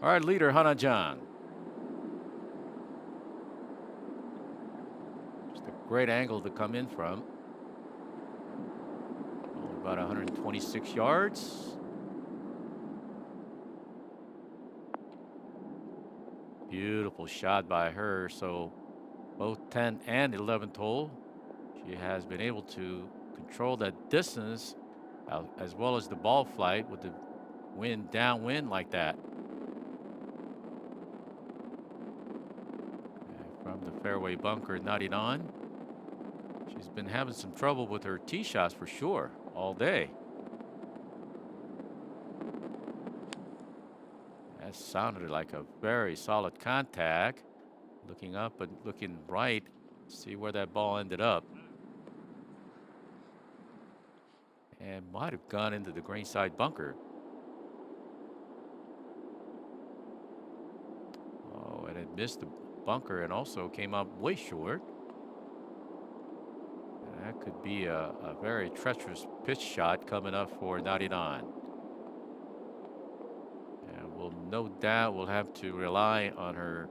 All right, leader Hana Jung. Just a great angle to come in from. Only about 126 yards. Beautiful shot by her. So both 10th and 11th hole, she has been able to control that distance as well as the ball flight with the wind downwind like that. From the fairway bunker, 99. She's been having some trouble with her tee shots for sure all day. That sounded like a very solid contact. Looking up and looking right, see where that ball ended up. And might have gone into the greenside bunker. Oh, and it missed the bunker and also came up way short. And that could be a very treacherous pitch shot coming up for 99. And we'll no doubt will have to rely on her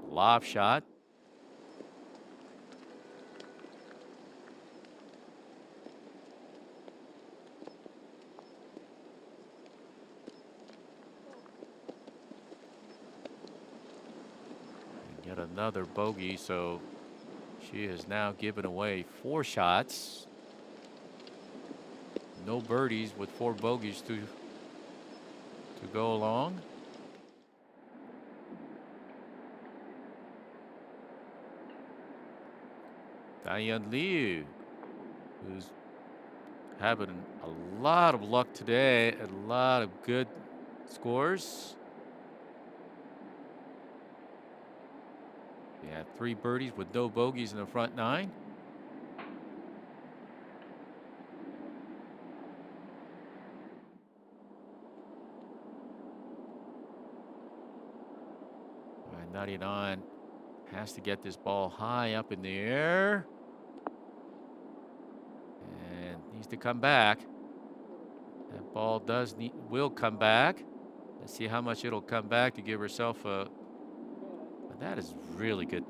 lob shot. Yet another bogey, so she has now given away 4 shots. No birdies with 4 bogeys to go along. Diane Liu, who's having a lot of luck today, a lot of good scores. Yeah, 3 birdies with no bogeys in the front 9. All right, 99 has to get this ball high up in the air. And needs to come back. That ball will come back. Let's see how much it'll come back to give herself a. That is really good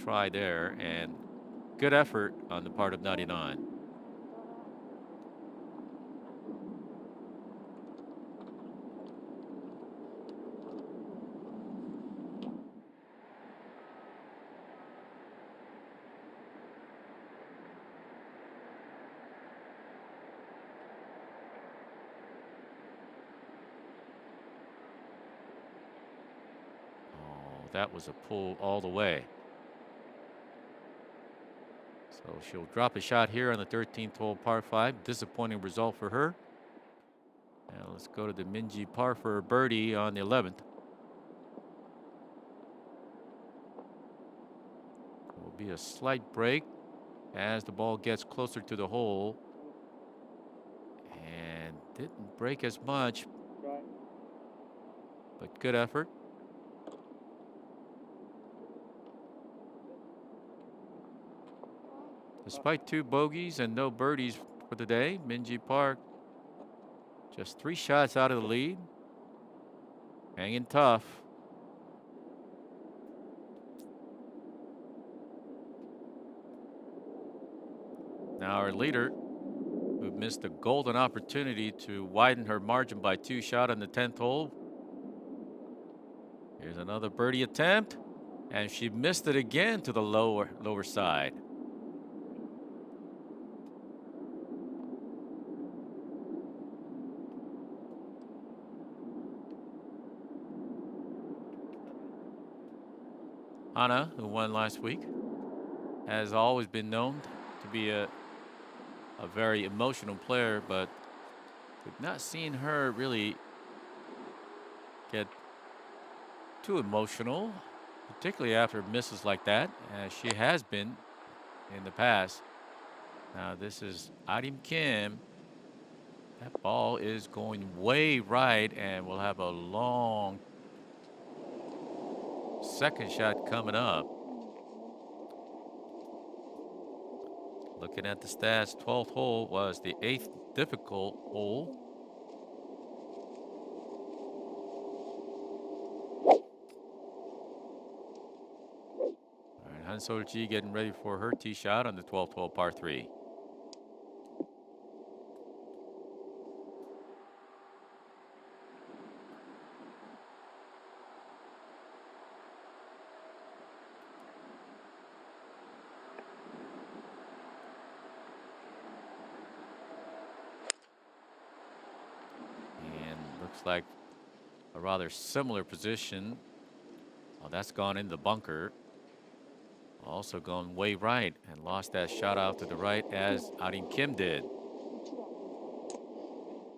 try there and good effort on the part of 99. that was a pull all the way. So she'll drop a shot here on the 13th hole, par 5. Disappointing result for her. Now let's go to the Minji par for a birdie on the 11th. Will be a slight break as the ball gets closer to the hole. And didn't break as much, but good effort. Despite 2 bogeys and no birdies for the day, Minji Park just 3 shots out of the lead. Hanging tough. Now our leader, who missed a golden opportunity to widen her margin by 2 shots on the 10th hole. Here's another birdie attempt, and she missed it again to the lower side. Hana, who won last week, has always been known to be a very emotional player, but we've not seen her really get too emotional, particularly after misses like that, as she has been in the past. Now this is Arim Kim. That ball is going way right, and we'll have a long second shot coming up. Looking at the stats, 12th hole was the 8th difficult hole. All right, Han Sol-ji getting ready for her tee shot on the 12th hole, par 3. Like a rather similar position. Oh, that's gone in the bunker. Also gone way right and lost that shot out to the right as Arim Kim did.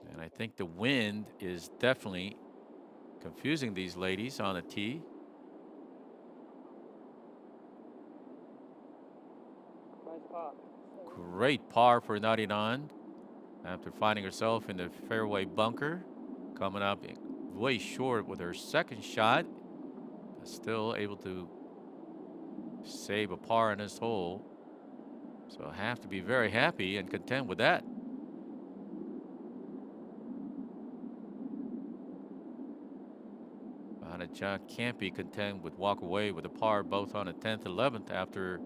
And I think the wind is definitely confusing these ladies on the tee. Great par for Narinan after finding herself in the fairway bunker. Coming up way short with her second shot, but still able to save a par in this hole. So have to be very happy and content with that. John can't be content with walk away with a par both on the 10th and 11th after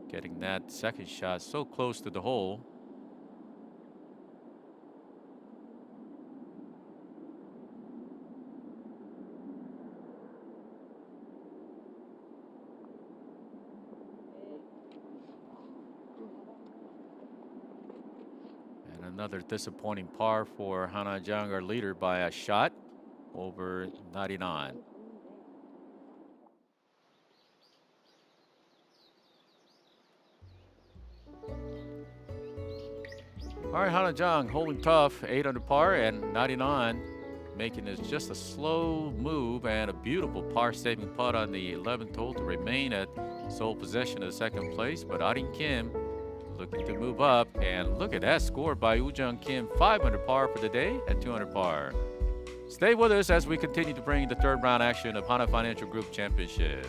getting that second shot so close to the hole. Another disappointing par for Hana Jang, our leader, by a shot over 99. All right, Hana Jang holding tough, 8 under par, and 99 making this just a slow move and a beautiful par-saving putt on the 11th hole to remain at sole possession of second place. But Arim Kim looking to move up, and look at that score by Woo-jung Kim, 5 under par for the day at 2 under par. Stay with us as we continue to bring the third round action of Hana Financial Group Championship.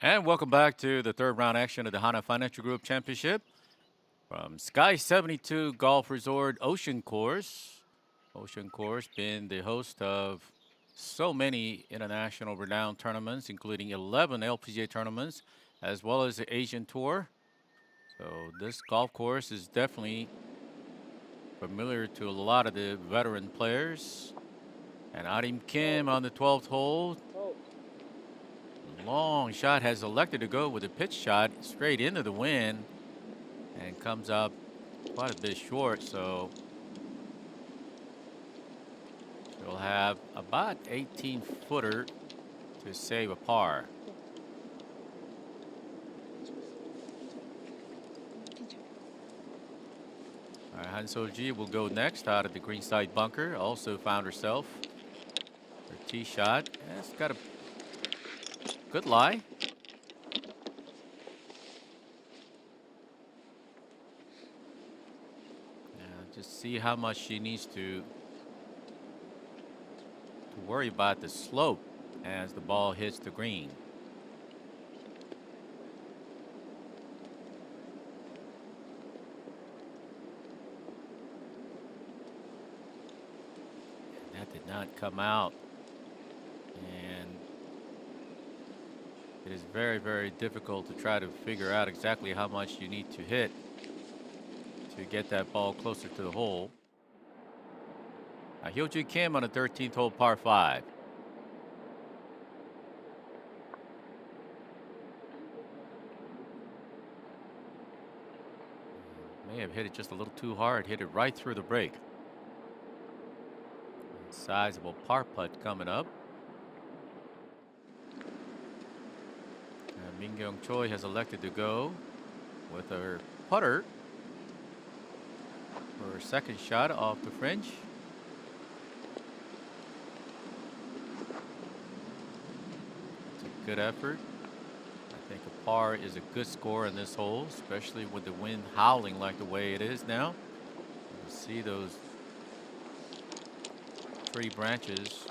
And welcome back to the third round action of the Hana Financial Group Championship from Sky 72 Golf Resort Ocean Course. Ocean Course being the host of so many international renowned tournaments, including 11 LPGA tournaments, as well as the Asian Tour. So this golf course is definitely familiar to a lot of the veteran players. And Arim Kim on the 12th hole. Long shot, has elected to go with a pitch shot straight into the wind and comes up quite a bit short, so she'll have about 18-footer to save a par. All right, Han So-ji will go next out of the greenside bunker. Also found herself her tee shot. It's got a good lie. Just see how much she needs to worry about the slope as the ball hits the green. And that did not come out. And it is very, very difficult to try to figure out exactly how much you need to hit to get that ball closer to the hole. Hyo-Joo Kim on the 13th hole, par 5. May have hit it just a little too hard, hit it right through the break. Sizable par putt coming up. Min Kyung Choi has elected to go with her putter for her second shot off the fringe. It's a good effort. I think a par is a good score in this hole, especially with the wind howling like the way it is now. You can see those tree branches.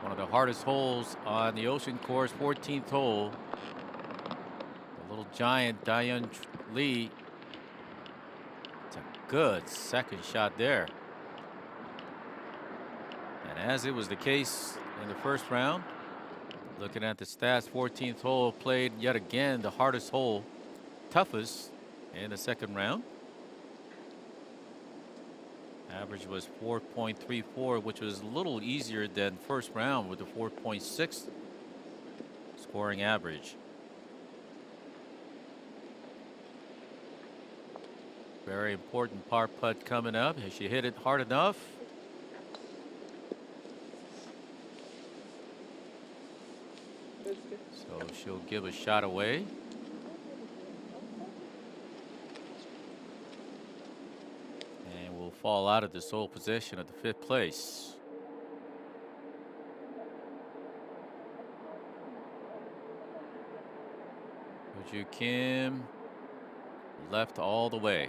One of the hardest holes on the Ocean Course, 14th hole. The little giant Daeun Lee. It's a good second shot there. And as it was the case in the first round, looking at the stats, 14th hole played yet again the hardest hole, toughest in the second round. Average was 4.34, which was a little easier than first round with the 4.6 scoring average. Very important par putt coming up. Has she hit it hard enough? So she'll give a shot away. Fall out of the sole position of the 5th place. Hyo-Joo Kim left all the way.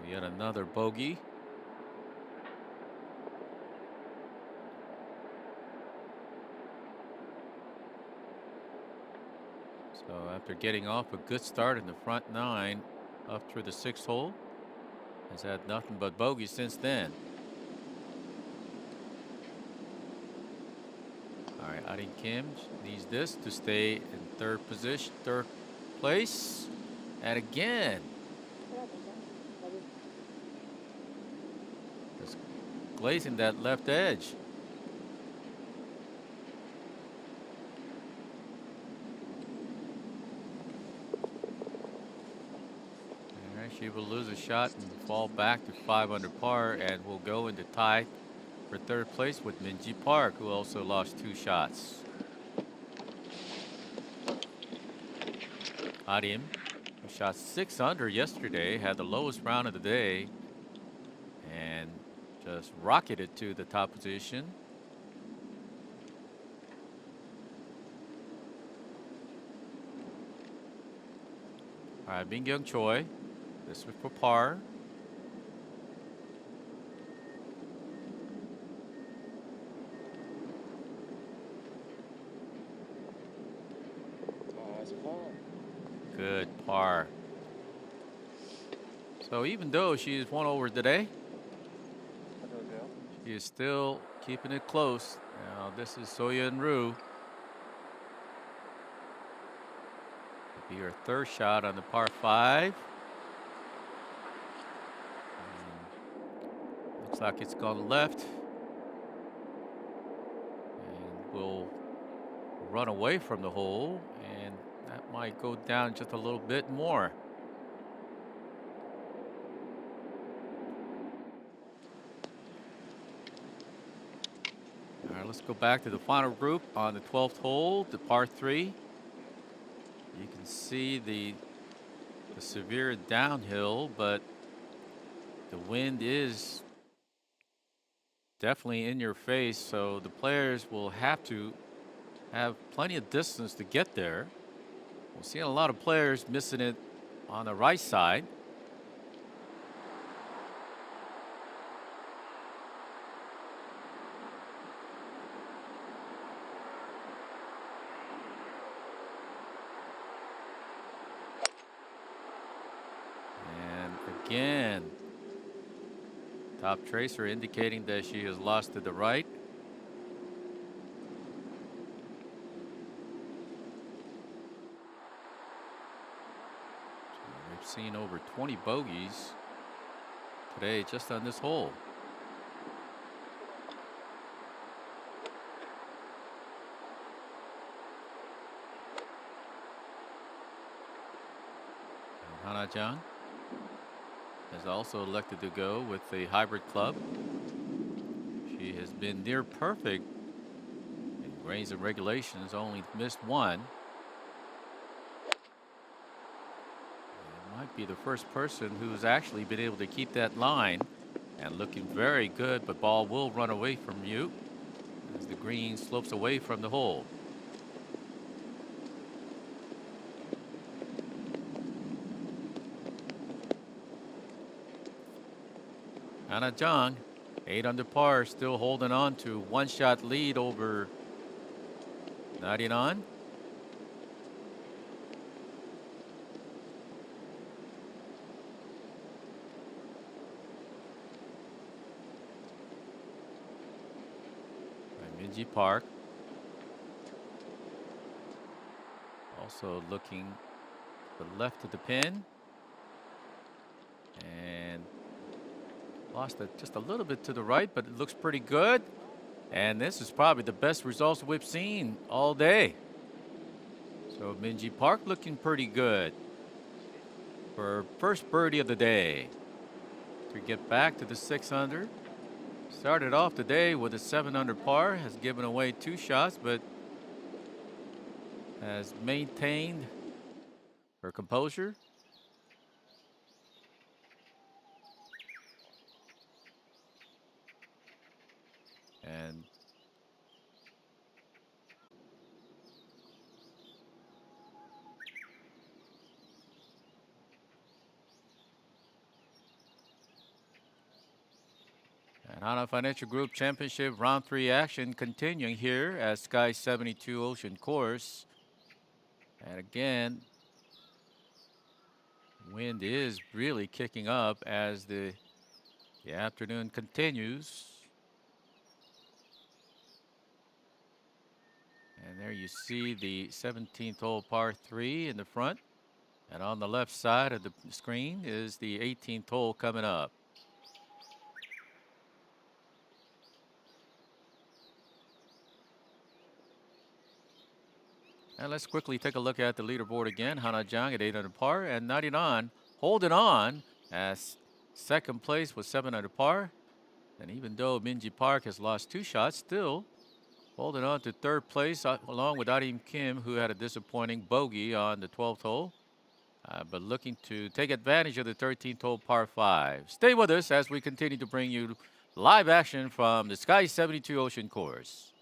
Yet another bogey. So after getting off a good start in the front 9 up through the 6th hole, has had nothing but bogeys since then. All right, Arim Kim needs this to stay in third place. And again, just glazing that left edge. She will lose a shot and fall back to 5 under par and will go into tie for third place with Minji Park, who also lost 2 shots. Arim, who shot 6 under yesterday, had the lowest round of the day and just rocketed to the top position. All right, Min-kyung Choi. This was for par. Good par. So even though she is 1 over today, she is still keeping it close. Now this is Soyeon Roo. Be her third shot on the par 5. Looks like it's gone left. And will run away from the hole, and that might go down just a little bit more. All right, let's go back to the final group on the 12th hole, the par 3. You can see the severe downhill, but the wind is definitely in your face, so the players will have to have plenty of distance to get there. We're seeing a lot of players missing it on the right side. Again, top tracer indicating that she is lost to the right. So we've seen over 20 bogeys today just on this hole. And Hana Jang has also elected to go with the hybrid club. She has been near perfect in greens and regulations, only missed one. And might be the first person who's actually been able to keep that line, and looking very good, but ball will run away from you as the green slopes away from the hole. Hana Jang, 8 under par, still holding on to 1-shot lead over Narinan. Minji Park also looking to the left of the pin, and lost it just a little bit to the right, but it looks pretty good. And this is probably the best results we've seen all day. So Minji Park looking pretty good for her first birdie of the day to get back to the 6 under. Started off the day with a 7 under par, has given away 2 shots, but has maintained her composure. And Hana Financial Group Championship Round 3 action continuing here at Sky 72 Ocean Course. And again, wind is really kicking up as the afternoon continues. And there you see the 17th hole par 3 in the front. And on the left side of the screen is the 18th hole coming up. And let's quickly take a look at the leaderboard again. Hana Jang at 8 under par, and Narinan holding on as second place with 7 under par. And even though Minji Park has lost 2 shots, still holding on to third place along with Arim Kim, who had a disappointing bogey on the 12th hole. But looking to take advantage of the 13th hole par 5. Stay with us as we continue to bring you live action from the Sky 72 Ocean Course.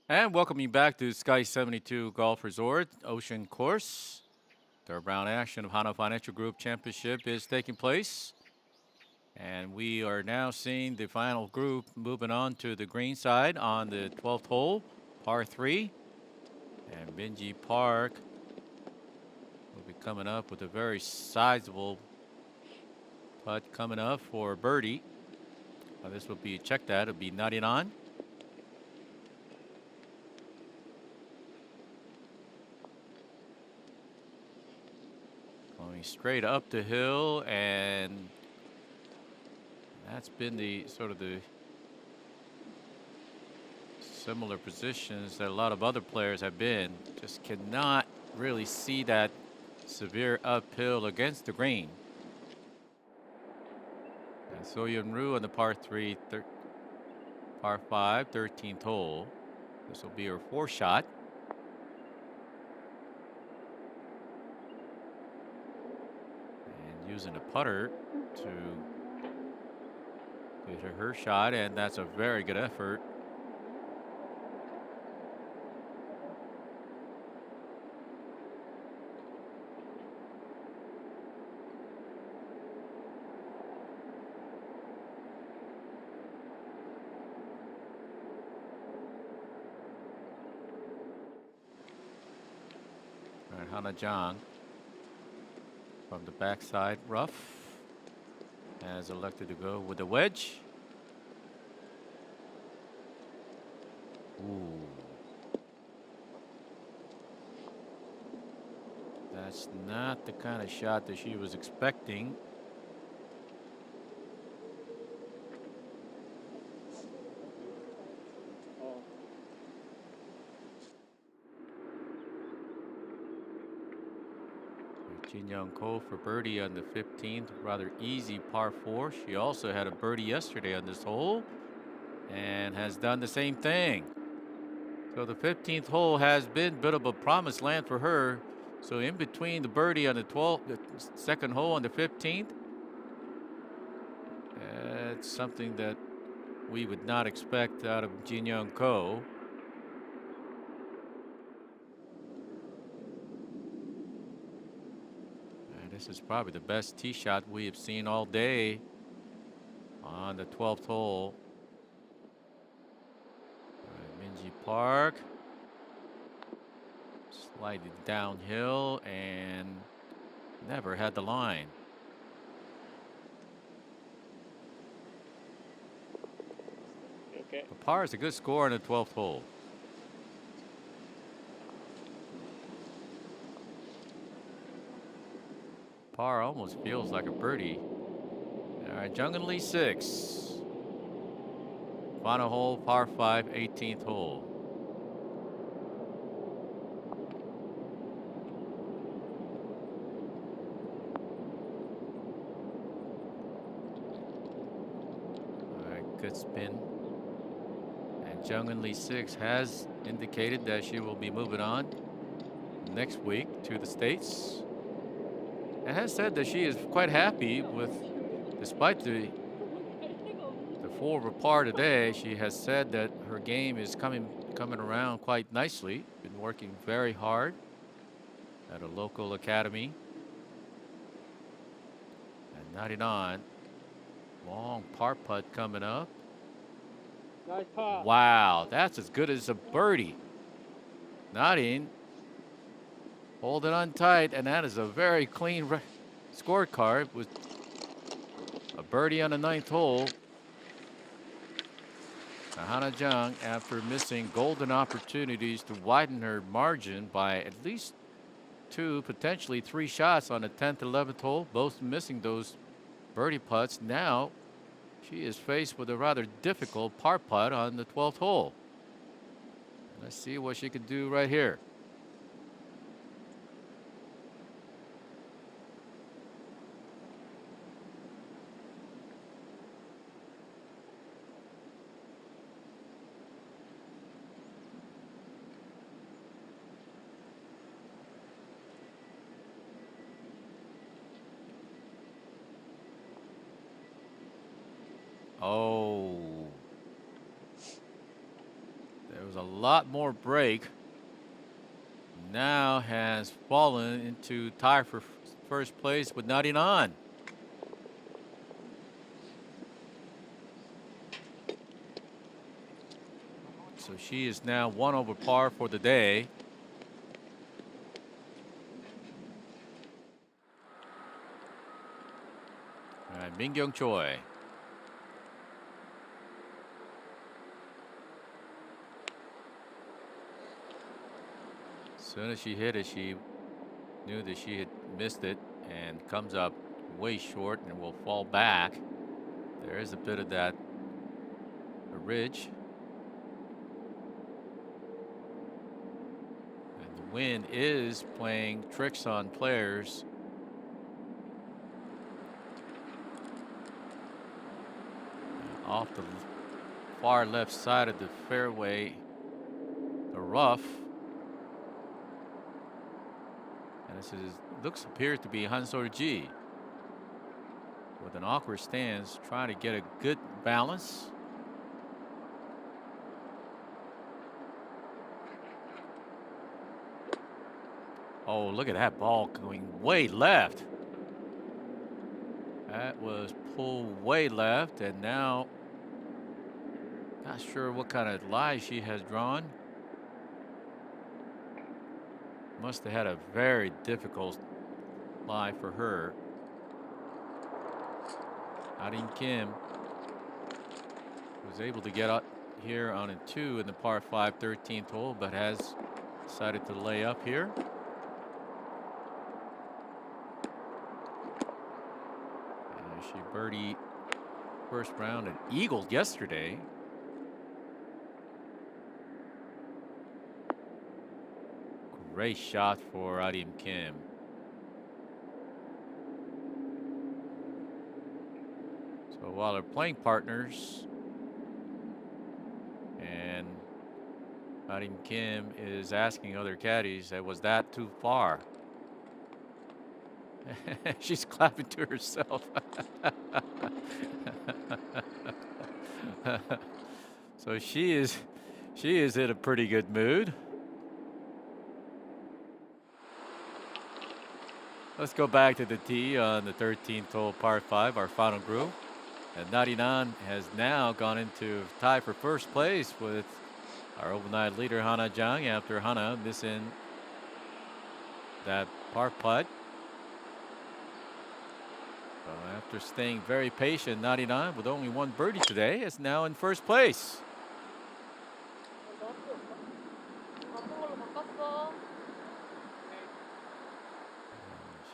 And welcome you back to Sky 72 Golf Resort Ocean Course. Third round action of Hana Financial Group Championship is taking place. And we are now seeing the final group moving on to the green side on the 12th hole, par 3. And Minji Park will be coming up with a very sizable putt coming up for birdie. This will be, check that, it'll be 99. Going straight up the hill, and that's been the sort of the similar positions that a lot of other players have been. Just cannot really see that severe uphill against the green. And So Yun-Ru on the par 3, par 5, 13th hole. This will be her 4th shot. And using a putter to get her shot, and that's a very good effort. All right, Hana Jang from the backside rough has elected to go with the wedge. Ooh. That's not the kind of shot that she was expecting. Jin Young Ko for birdie on the 15th, rather easy par 4. She also had a birdie yesterday on this hole and has done the same thing. So the 15th hole has been a bit of a promised land for her. So in between the birdie on the 12th, the second hole on the 15th, it's something that we would not expect out of Jin Young Ko. This is probably the best tee shot we have seen all day on the 12th hole. Minji Park. Slightly downhill and never had the line. Okay. The par is a good score on the 12th hole. Par almost feels like a birdie. All right, Jung and Lee 6. Final hole, par 5, 18th hole. All right, good spin. And Jung and Lee 6 has indicated that she will be moving on next week to the States. And has said that she is quite happy with, despite the 4 over par today, she has said that her game is coming around quite nicely. Been working very hard at a local academy. And 99, long par putt coming up. Nice par. Wow, that's as good as a birdie. Not in. Hold it on tight, and that is a very clean scorecard with a birdie on the 9th hole. Hana Jang, after missing golden opportunities to widen her margin by at least 2, potentially 3 shots on the 10th, 11th hole, both missing those birdie putts. Now she is faced with a rather difficult par putt on the 12th hole. Let's see what she can do right here. Oh, there was a lot more break. Now has fallen into tie for first place with 99. So she is now 1 over par for the day. All right, Mingyong Choi. As soon as she hit it, she knew that she had missed it and comes up way short and will fall back. There is a bit of that ridge. And the wind is playing tricks on players. Off the far left side of the fairway, the rough. And this appears to be Han Sol-ji with an awkward stance, trying to get a good balance. Oh, look at that ball going way left. That was pulled way left, and now not sure what kind of lie she has drawn. Must have had a very difficult lie for her. Arin Kim was able to get up here on a 2 in the par 5 13th hole, but has decided to lay up here. And she birdied first round and eagled yesterday. Great shot for Arim Kim. So while they're playing partners, and Arim Kim is asking other caddies, was that too far? She's clapping to herself. So she is in a pretty good mood. Let's go back to the tee on the 13th hole par 5, our final group. And Narinan has now gone into tie for first place with our overnight leader Hana Jang after Hana missing that par putt. So after staying very patient, Narinan with only 1 birdie today is now in first place.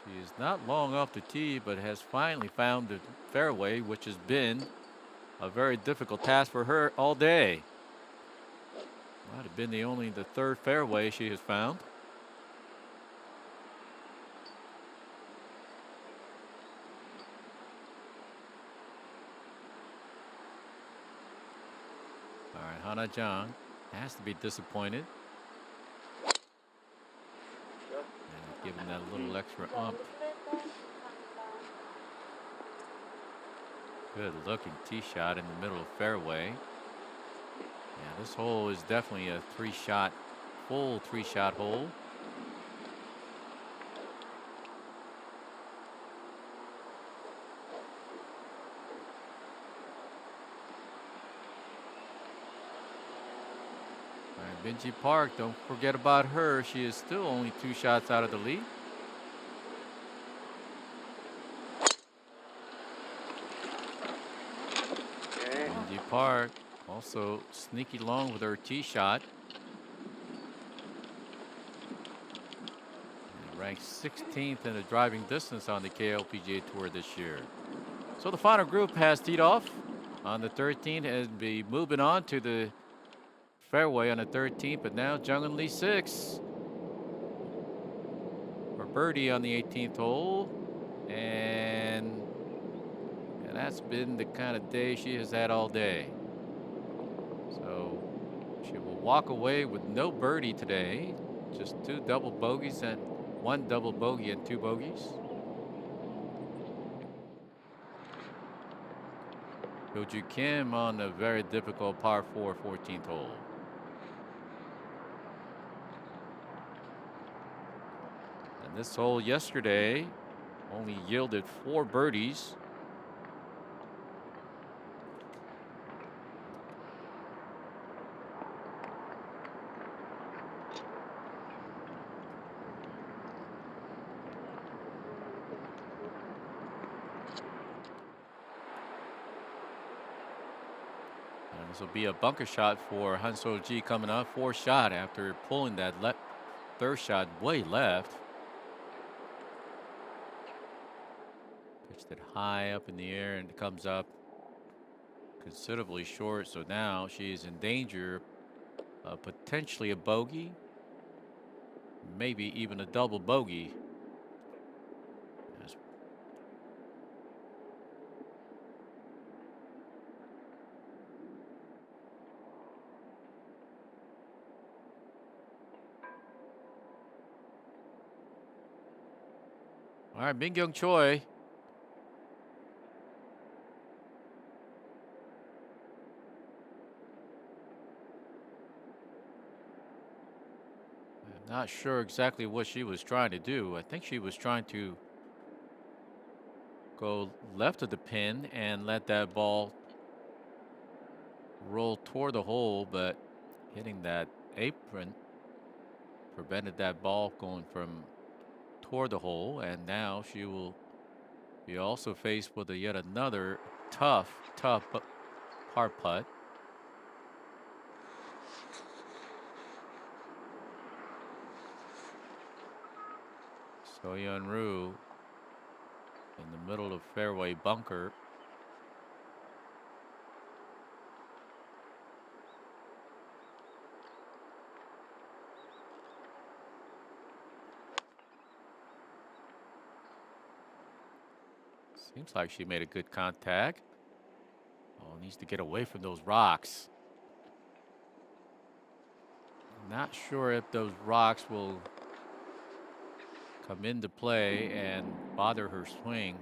She is not long off the tee, but has finally found the fairway, which has been a very difficult task for her all day. Might have been the third fairway she has found. All right, Hana Jang has to be disappointed. Giving that a little extra ump. Good looking tee shot in the middle of fairway. Yeah, this hole is definitely a full three shot hole. Benji Park, don't forget about her. She is still only 2 shots out of the lead. Benji Park also sneaky long with her tee shot. And ranked 16th in the driving distance on the KLPGA Tour this year. So the final group has teed off on the 13th and be moving on to the fairway on the 13th, but now Jung-in Lee 6 for birdie on the 18th hole, and that's been the kind of day she has had all day. So she will walk away with no birdie today, just 2 double bogeys and 1 double bogey and 2 bogeys. Hyo-Joo Kim on a very difficult par 4 14th hole. And this hole yesterday only yielded 4 birdies. And this will be a bunker shot for Han So-ji coming up. 4 shot after pulling that third shot way left. Pitched it high up in the air and it comes up considerably short. So now she's in danger of potentially a bogey, maybe even a double bogey. All right, Min-kyung Choi. I'm not sure exactly what she was trying to do. I think she was trying to go left of the pin and let that ball roll toward the hole, but hitting that apron prevented that ball going from toward the hole, and now she will be also faced with yet another tough par putt. So Yeon-Roo in the middle of fairway bunker. Seems like she made a good contact. Oh, needs to get away from those rocks. Not sure if those rocks will come into play and bother her swing.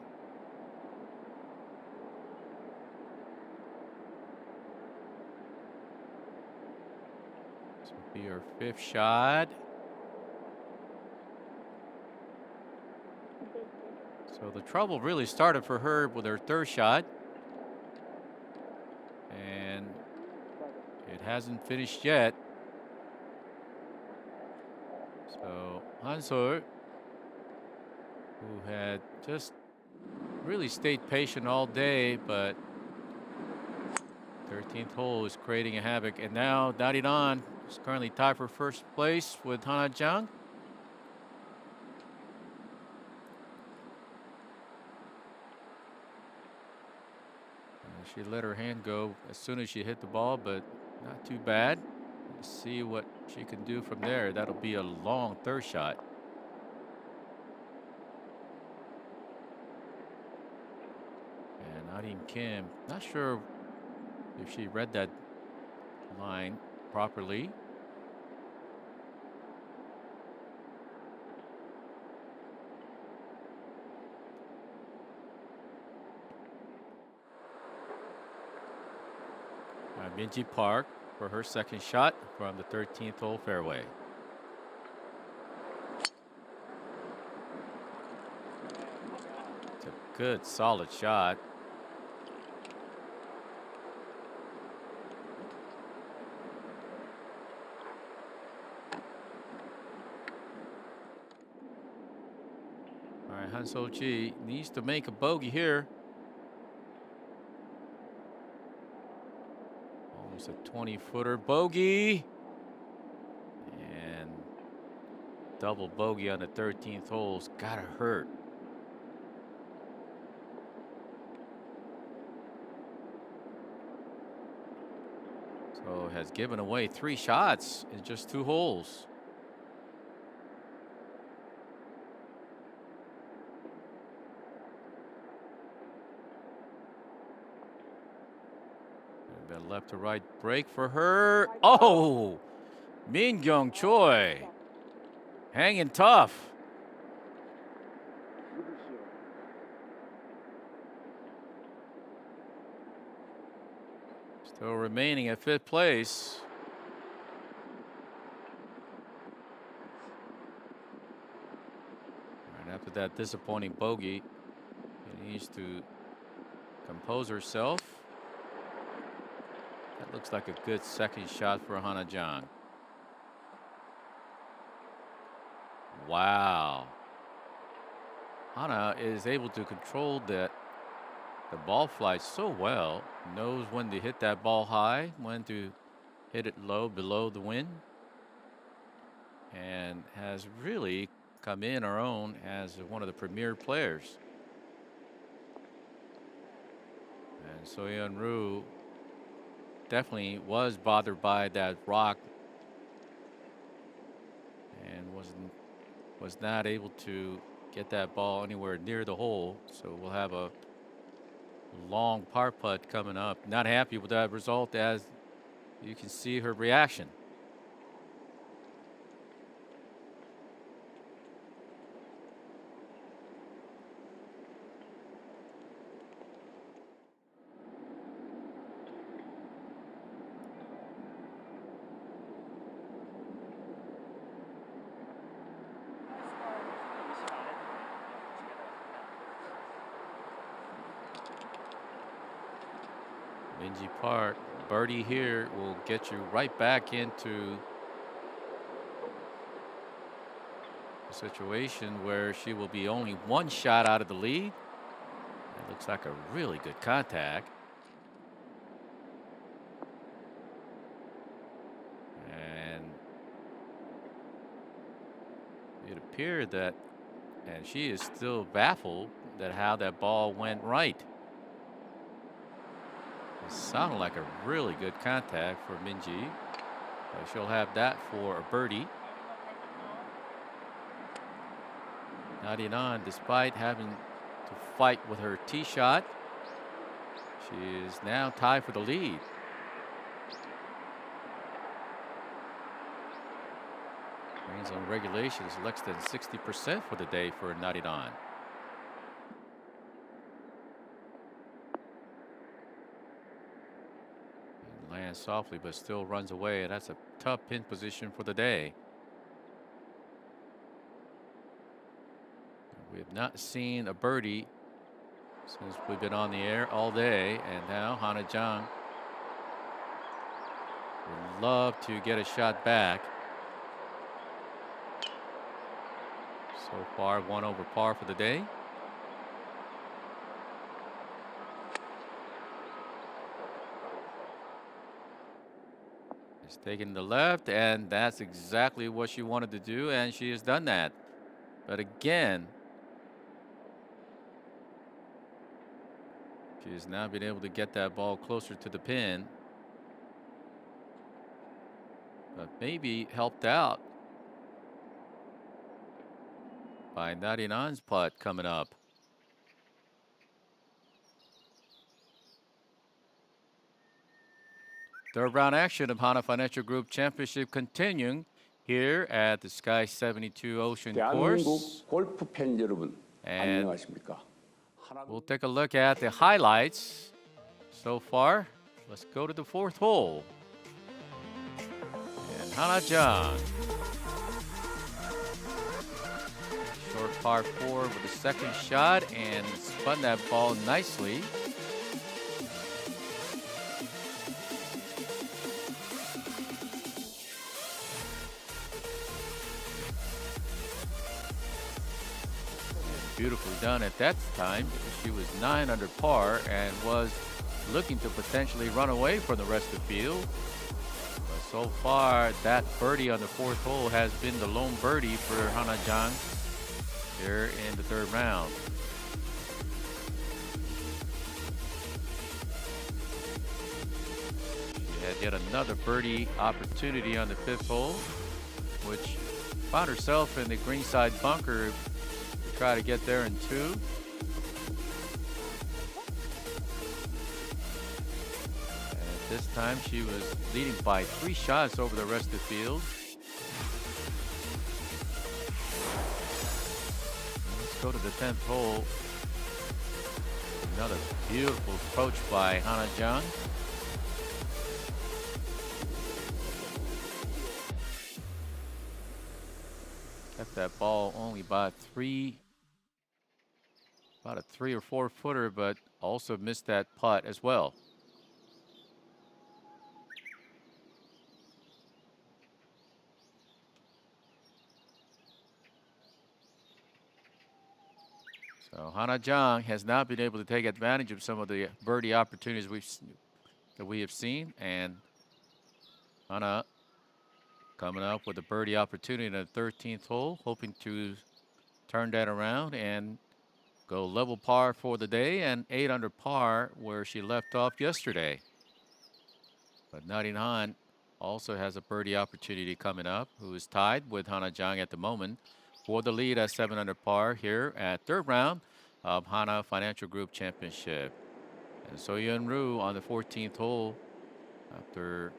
This will be her 5th shot. So the trouble really started for her with her 3rd shot. And it hasn't finished yet. So Han-Sol, who had just really stayed patient all day, but 13th hole is creating a havoc. And now Dariran is currently tied for 1st place with Hana Jang. She let her hand go as soon as she hit the ball, but not too bad. Let's see what she can do from there. That'll be a long 3rd shot. And Arim Kim, not sure if she read that line properly. Minji Park for her 2nd shot from the 13th hole fairway. It's a good, solid shot. All right, Han So-ji needs to make a bogey here. Almost a 20-footer bogey. And double bogey on the 13th hole's gotta hurt. So has given away 3 shots in just 2 holes. And left to right break for her. Oh, Min-kyung Choi hanging tough. Still remaining at 5th place. that disappointing bogey. She needs to compose herself. That looks like a good second shot for Hana Jang. Wow. Hana is able to control the ball flight so well. Knows when to hit that ball high, when to hit it low below the wind. And has really come in her own as one of the premier players. And So-Yeon Ryu definitely was bothered by that rock and was not able to get that ball anywhere near the hole. So we'll have a long par putt coming up. Not happy with that result, as you can see her reaction. Minji Park, birdie here will get you right back into a situation where she will be only one shot out of the lead. It looks like a really good contact. And it appeared that, and she is still baffled that how that ball went right. It sounded like a really good contact for Minji. She'll have that for a birdie. 99, despite having to fight with her tee shot, she is now tied for the lead. Range on regulation is less than 60% for the day for 99. Lands softly, but still runs away. And that's a tough pin position for the day. We have not seen a birdie since we've been on the air all day. And now Hana Jang would love to get a shot back. So far, 1 over par for the day. She's taking the left, and that's exactly what she wanted to do, and she has done that. But again, she has now been able to get that ball closer to the pin. But maybe helped out by 99's putt coming up. Third round action of Hana Financial Group Championship continuing here at the Sky 72 Ocean Course. 골프 팬 여러분, And 안녕하십니까? we'll take a look at the highlights so far. Let's go to the fourth hole. And Hana Jang. Short par 4 with the second shot and spun that ball nicely. Beautifully done at that time. She was 9 under par and was looking to potentially run away from the rest of the field. But so far, that birdie on the fourth hole has been the lone birdie for Hana Jang here in the third round. She had yet another birdie opportunity on the fifth hole, which found herself in the greenside bunker. Try to get there in 2. And at this time, she was leading by 3 shots over the rest of the field. Let's go to the 10th hole. Another beautiful approach by Hana Jang. Kept that ball only by 3 about a 3 or 4 footer, but also missed that putt as well. So Hana Jang has not been able to take advantage of some of the birdie opportunities that we have seen, and Hana coming up with a birdie opportunity in the 13th hole, hoping to turn that around and go level par for the day and 8 under par where she left off yesterday. But Narin Han also has a birdie opportunity coming up, who is tied with Hana Jang at the moment for the lead at 7 under par here at third round of Hana Financial Group Championship. And So Yeon Roo on the 14th hole after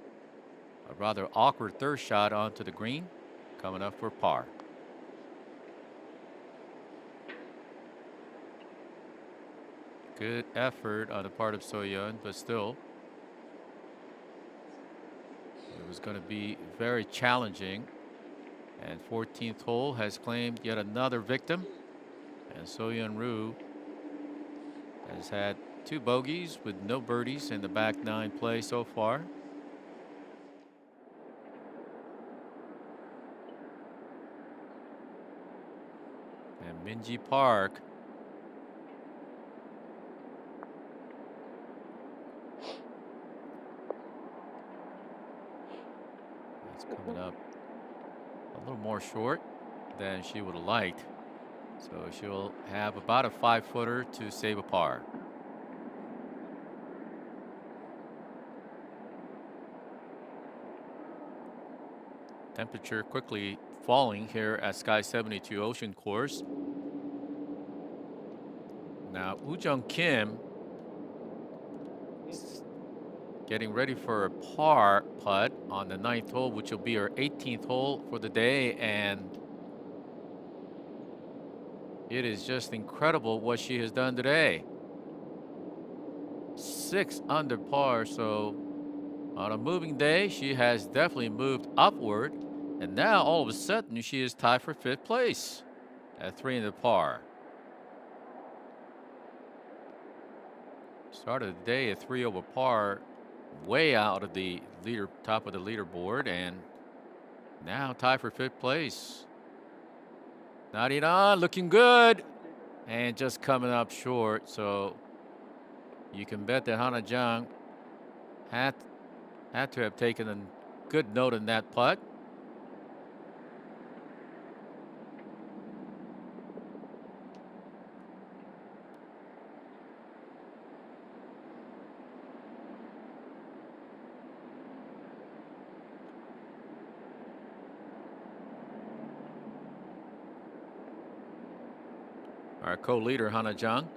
a rather awkward third shot onto the green, coming up for par. Good effort on the part of Soyeon, but still it was going to be very challenging. And 14th hole has claimed yet another victim, and Soyeon Roo has had 2 bogeys with no birdies in the back 9 play so far. And Minji Park is coming up a little more short than she would have liked. So she'll have about a 5 footer to save a par. Temperature quickly falling here at Sky 72 Ocean Course. Now Woo Jung Kim is getting ready for a par putt on the 9th hole, which will be her 18th hole for the day, and it is just incredible what she has done today. 6 under par, so on a moving day she has definitely moved upward, and now all of a sudden she is tied for 5th place at 3 under par. Started the day at 3 over par, way out of the top of the leaderboard, and now tied for 5th place. Narina looking good and just coming up short. So you can bet that Hana Jang had to have taken a good note in that putt. Our co-leader Hana Jang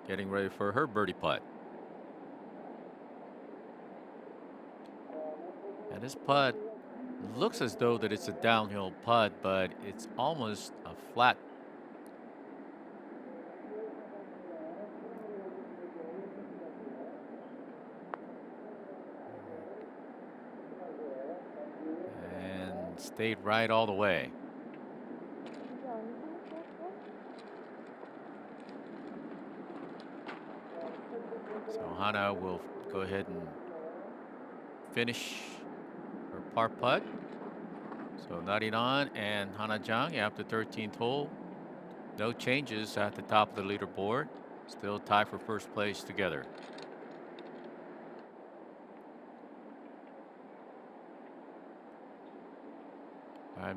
getting ready for her birdie putt. And this putt looks as though that it's a downhill putt, but it's almost a flat. And stayed right all the way. So Hana will go ahead and finish her par putt. So Narinan and Hana Jang after 13th hole. No changes at the top of the leaderboard. Still tied for 1st place together.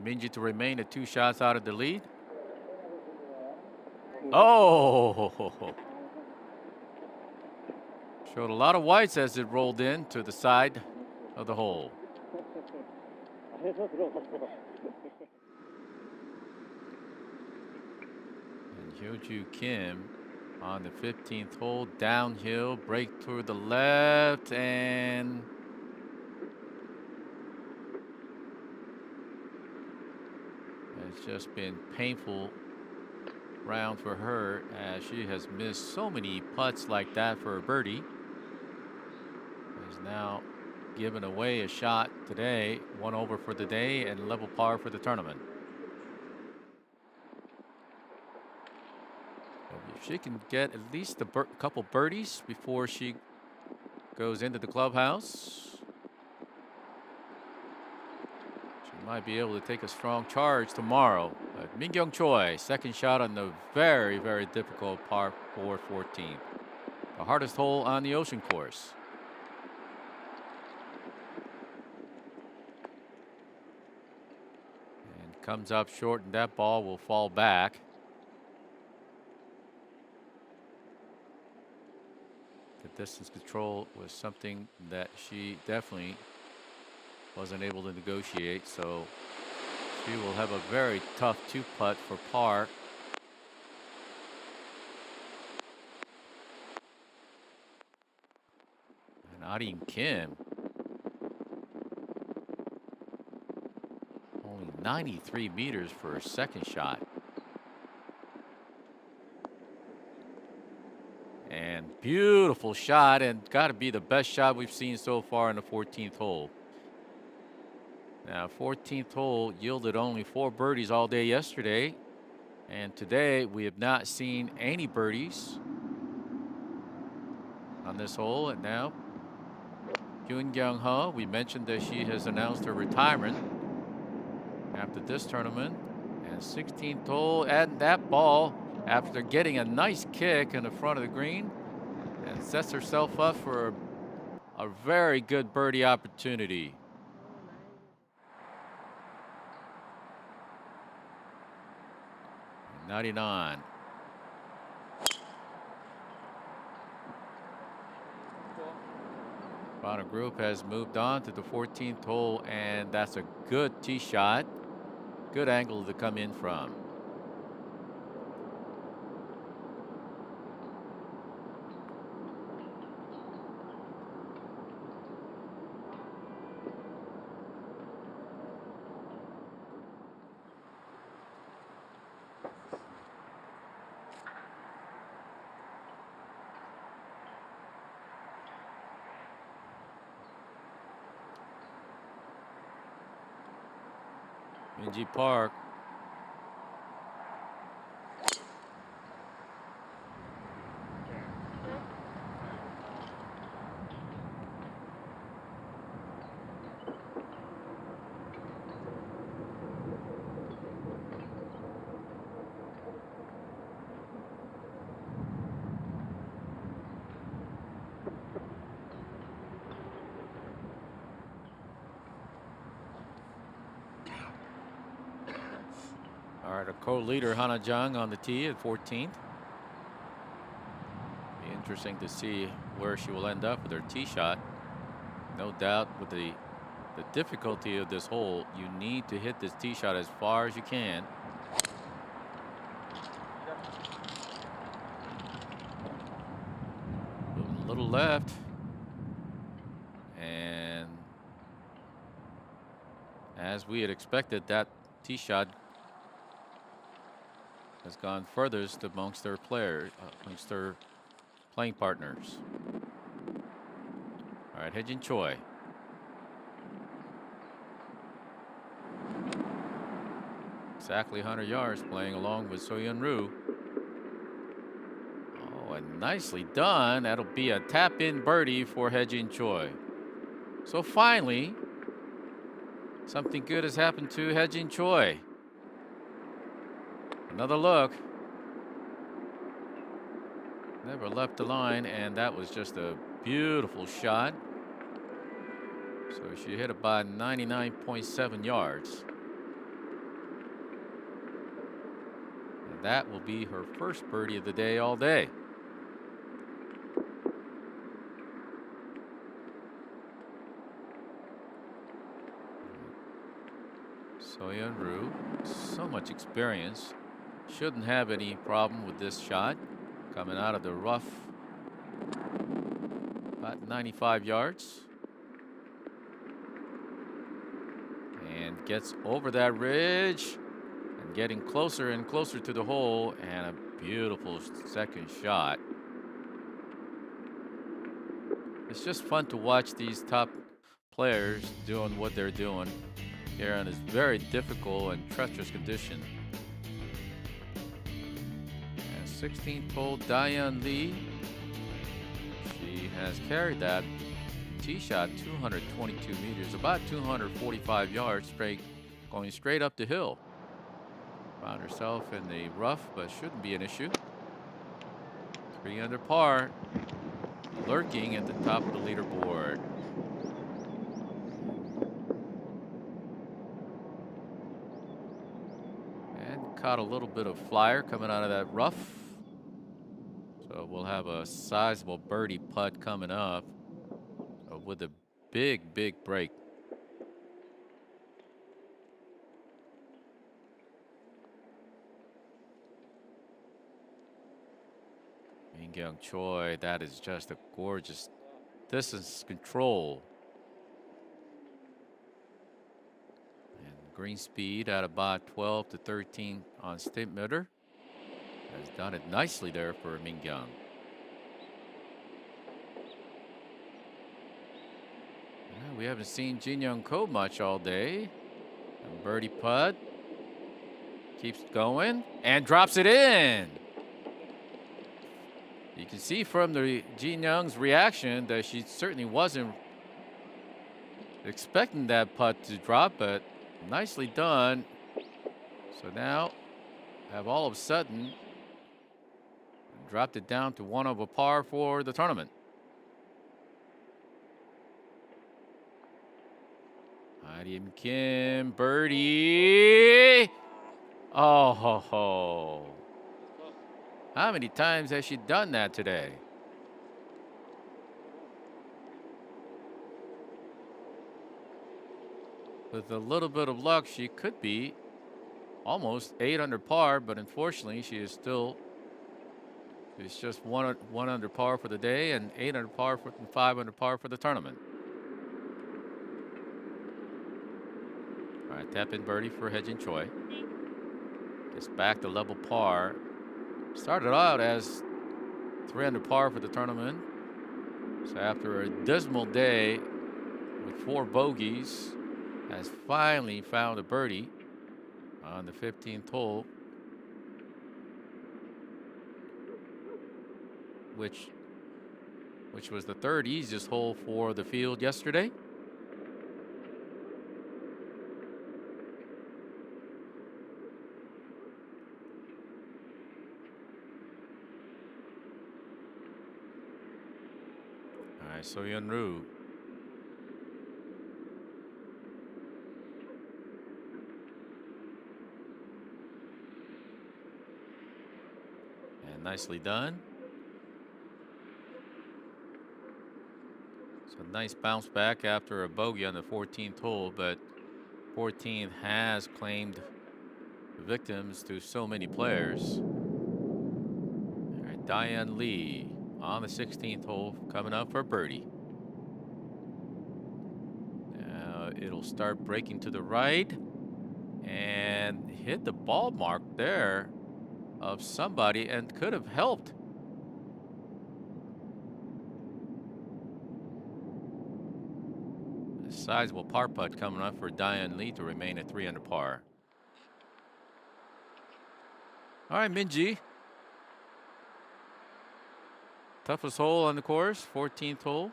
Minji to remain at 2 shots out of the lead. Oh! Showed a lot of whites as it rolled in to the side of the hole. And Hyo-Ju Kim on the 15th hole, downhill, break through the left, and it's just been painful round for her as she has missed so many putts like that for a birdie. Has now given away a shot today, 1 over for the day and level par for the tournament. If she can get at least a couple birdies before she goes into the clubhouse. She might be able to take a strong charge tomorrow. But Min-kyung Choi, second shot on the very, very difficult par 4 14th. The hardest hole on the ocean course. And comes up short, and that ball will fall back. The distance control was something that she definitely wasn't able to negotiate, so she will have a very tough 2-putt for par. And Arin Kim, only 93 meters for her second shot. And beautiful shot, and got to be the best shot we've seen so far in the 14th hole. Now, 14th hole yielded only 4 birdies all day yesterday, and today we have not seen any birdies on this hole. And now, Yoon Kyung-ho, we mentioned that she has announced her retirement after this tournament. And 16th hole, and that ball, after getting a nice kick in the front of the green, and sets herself up for a very good birdie opportunity. '99. Bonner Group has moved on to the 14th hole, and that's a good tee shot. Good angle to come in from. Minji Park. All right, a co-leader Hana Jung on the tee at 14th. Be interesting to see where she will end up with her tee shot. No doubt with the difficulty of this hole, you need to hit this tee shot as far as you can. Moving a little left. And as we had expected, that tee shot has gone furthest amongst their players, amongst their playing partners. All right, Hye-jin Choi. Exactly 100 yards, playing along with So-Yeon Roo. Oh, and nicely done. That'll be a tap-in birdie for Hye-jin Choi. So finally, something good has happened to Hye-jin Choi. Another look. Never left the line, and that was just a beautiful shot. So she hit about 99.7 yards. And that will be her first birdie of the day all day. So-Yeon Roo, so much experience. Shouldn't have any problem with this shot. Coming out of the rough, about 95 yards. And gets over that ridge and getting closer and closer to the hole, and a beautiful second shot. It's just fun to watch these top players doing what they're doing here in this very difficult and treacherous condition. 16th hole, Diane Lee. She has carried that tee shot 222 meters, about 245 yards going straight up the hill. Found herself in the rough, but shouldn't be an issue. 3 under par, lurking at the top of the leaderboard. And caught a little bit of flyer coming out of that rough. So we'll have a sizable birdie putt coming up with a big break. Min-kyung Choi, that is just a gorgeous distance control. And green speed at about 12 to 13 on Stittmeter. Has done it nicely there for Min-kyung. We haven't seen Jin Young Ko much all day. And birdie putt. Keeps going and drops it in. You can see from the Jin Young's reaction that she certainly wasn't expecting that putt to drop, but nicely done. So now have all of a sudden dropped it down to 1 over par for the tournament. Dim Kim, birdie. Oh ho ho. How many times has she done that today? With a little bit of luck, she could be almost 8 under par, but unfortunately, she is still. It's just one under par for the day and 8 under par and 5 under par for the tournament. All right, tap in birdie for Hye-jin Choi. Gets back to level par. Started out as 3 under par for the tournament. So after a dismal day with 4 bogeys, has finally found a birdie on the 15th hole, which was the 3rd easiest hole for the field yesterday. So Yeon-Roo. And nicely done. So nice bounce back after a bogey on the 14th hole, but 14 has claimed victims to so many players. All right, Diane Lee on the 16th hole, coming up for birdie. Now it'll start breaking to the right and hit the ball mark there of somebody and could have helped. A sizable par putt coming up for Diane Lee to remain at 3 under par. All right, Minji. Toughest hole on the course, 14th hole.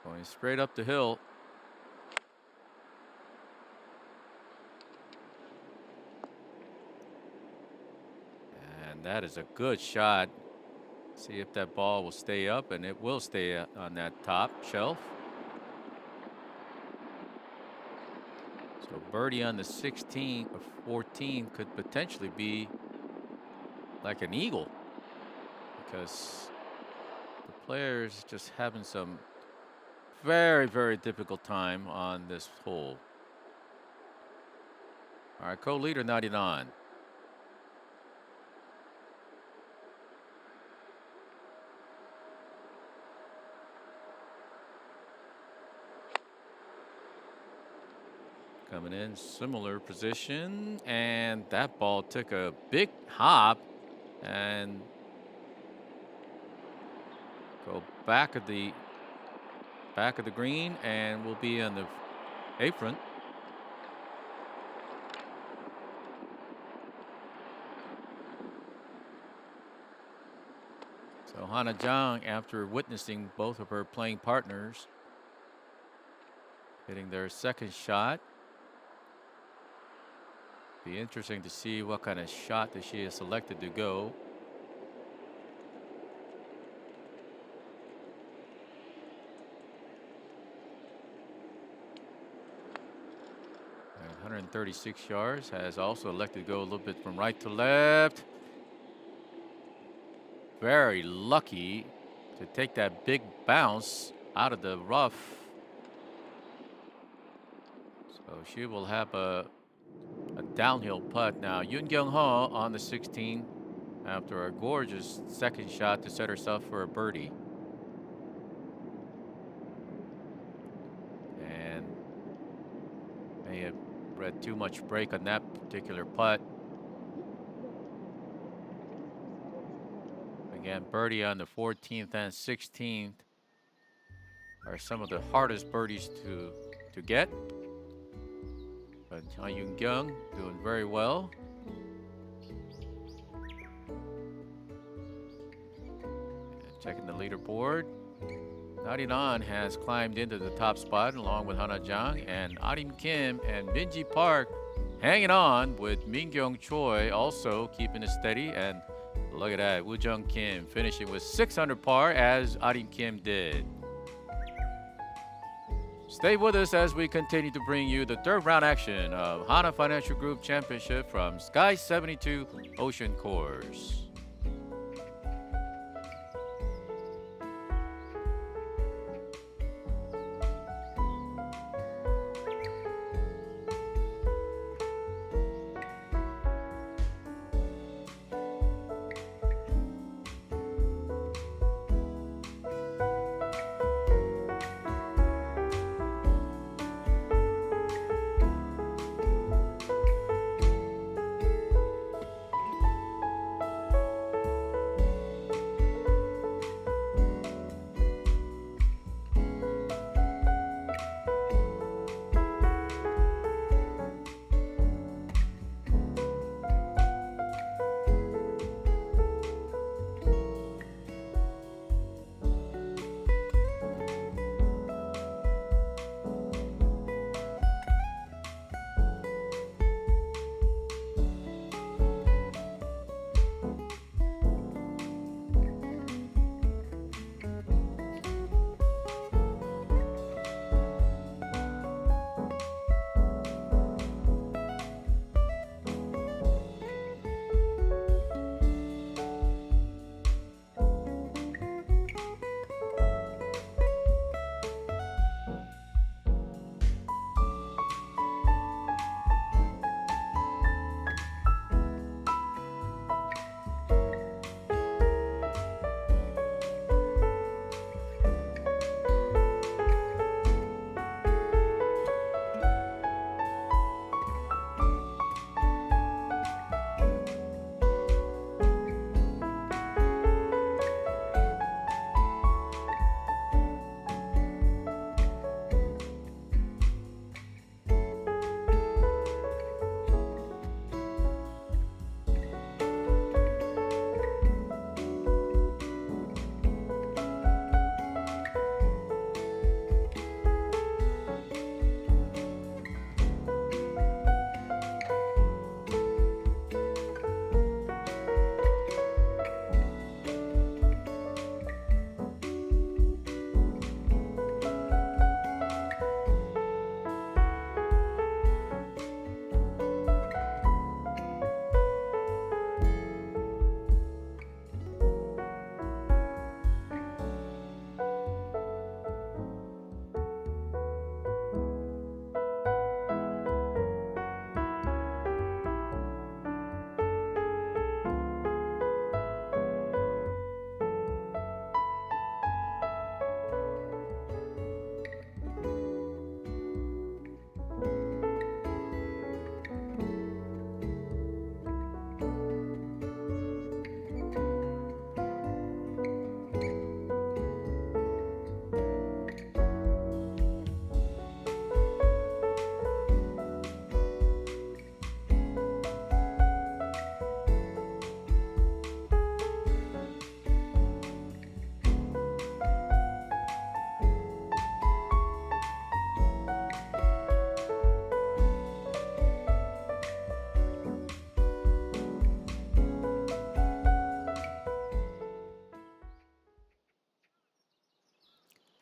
Going straight up the hill. And that is a good shot. See if that ball will stay up, and it will stay on that top shelf. So birdie on the 16 or 14 could potentially be like an eagle, because the players just having some very difficult time on this hole. All right, co-leader 99. Coming in, similar position, and that ball took a big hop and go back of the green, and will be on the apron. So Hana Jang, after witnessing both of her playing partners hitting their second shot, be interesting to see what kind of shot that she has selected to go. And 136 yards, has also elected to go a little bit from right to left. Very lucky to take that big bounce out of the rough. So she will have a downhill putt now. Yoon Kyung-ho on the 16 after a gorgeous second shot to set herself for a birdie. And may have read too much break on that particular putt. Again, birdie on the 14th and 16th are some of the hardest birdies to get. But Ha Yoon-kyung doing very well. And checking the leaderboard. Narinan has climbed into the top spot along with Hana Jang, and Arim Kim and Minji Park hanging on with Min Kyung Choi also keeping it steady. And look at that, Woo Jung Kim finishing with 600 par as Arim Kim did. Stay with us as we continue to bring you the third round action of Hana Financial Group Championship from Sky 72 Ocean Course.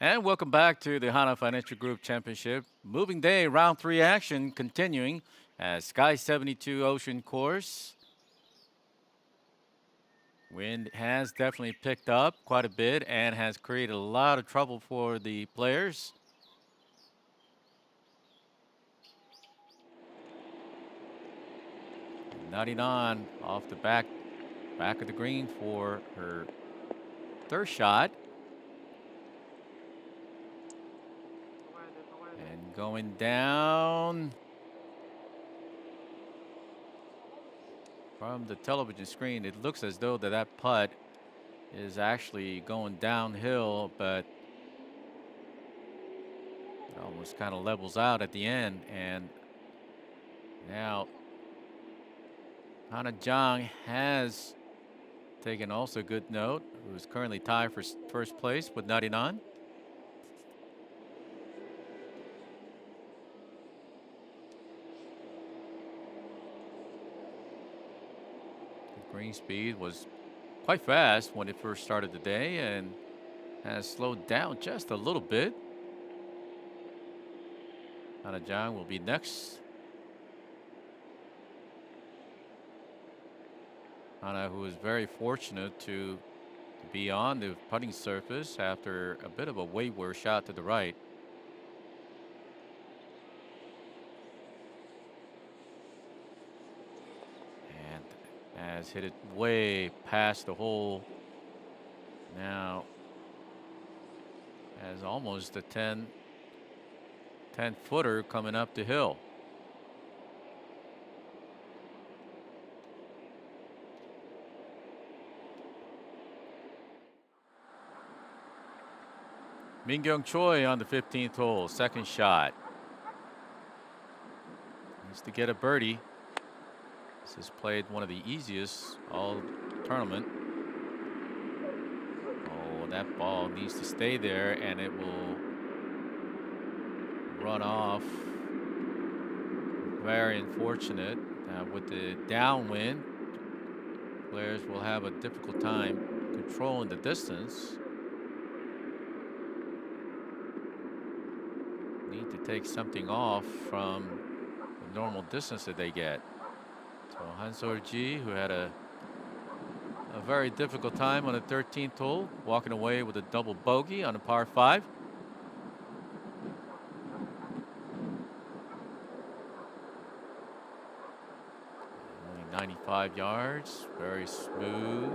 And welcome back to the Hana Financial Group Championship. Moving day, round 3 action continuing at Sky 72 Ocean Course. Wind has definitely picked up quite a bit and has created a lot of trouble for the players. Nutting on off the back of the green for her third shot. And going down from the television screen, it looks as though that putt is actually going downhill, but it almost kind of levels out at the end. And now Hana Jang has taken also good note, who's currently tied for first place with 99. Green speed was quite fast when it first started the day and has slowed down just a little bit. Hana Jang will be next. Hana, who is very fortunate to be on the putting surface after a bit of a wayward shot to the right. Has hit it way past the hole. Now has almost a 10-footer coming up the hill. Mingyong Choi on the 15th hole, second shot. Needs to get a birdie. This has played one of the easiest all tournament. Oh, that ball needs to stay there and it will run off. Very unfortunate. With the downwind, players will have a difficult time controlling the distance. Need to take something off from the normal distance that they get. So Han Sol-ji, who had a very difficult time on the 13th hole, walking away with a double bogey on a par 5. Only 95 yards, very smooth.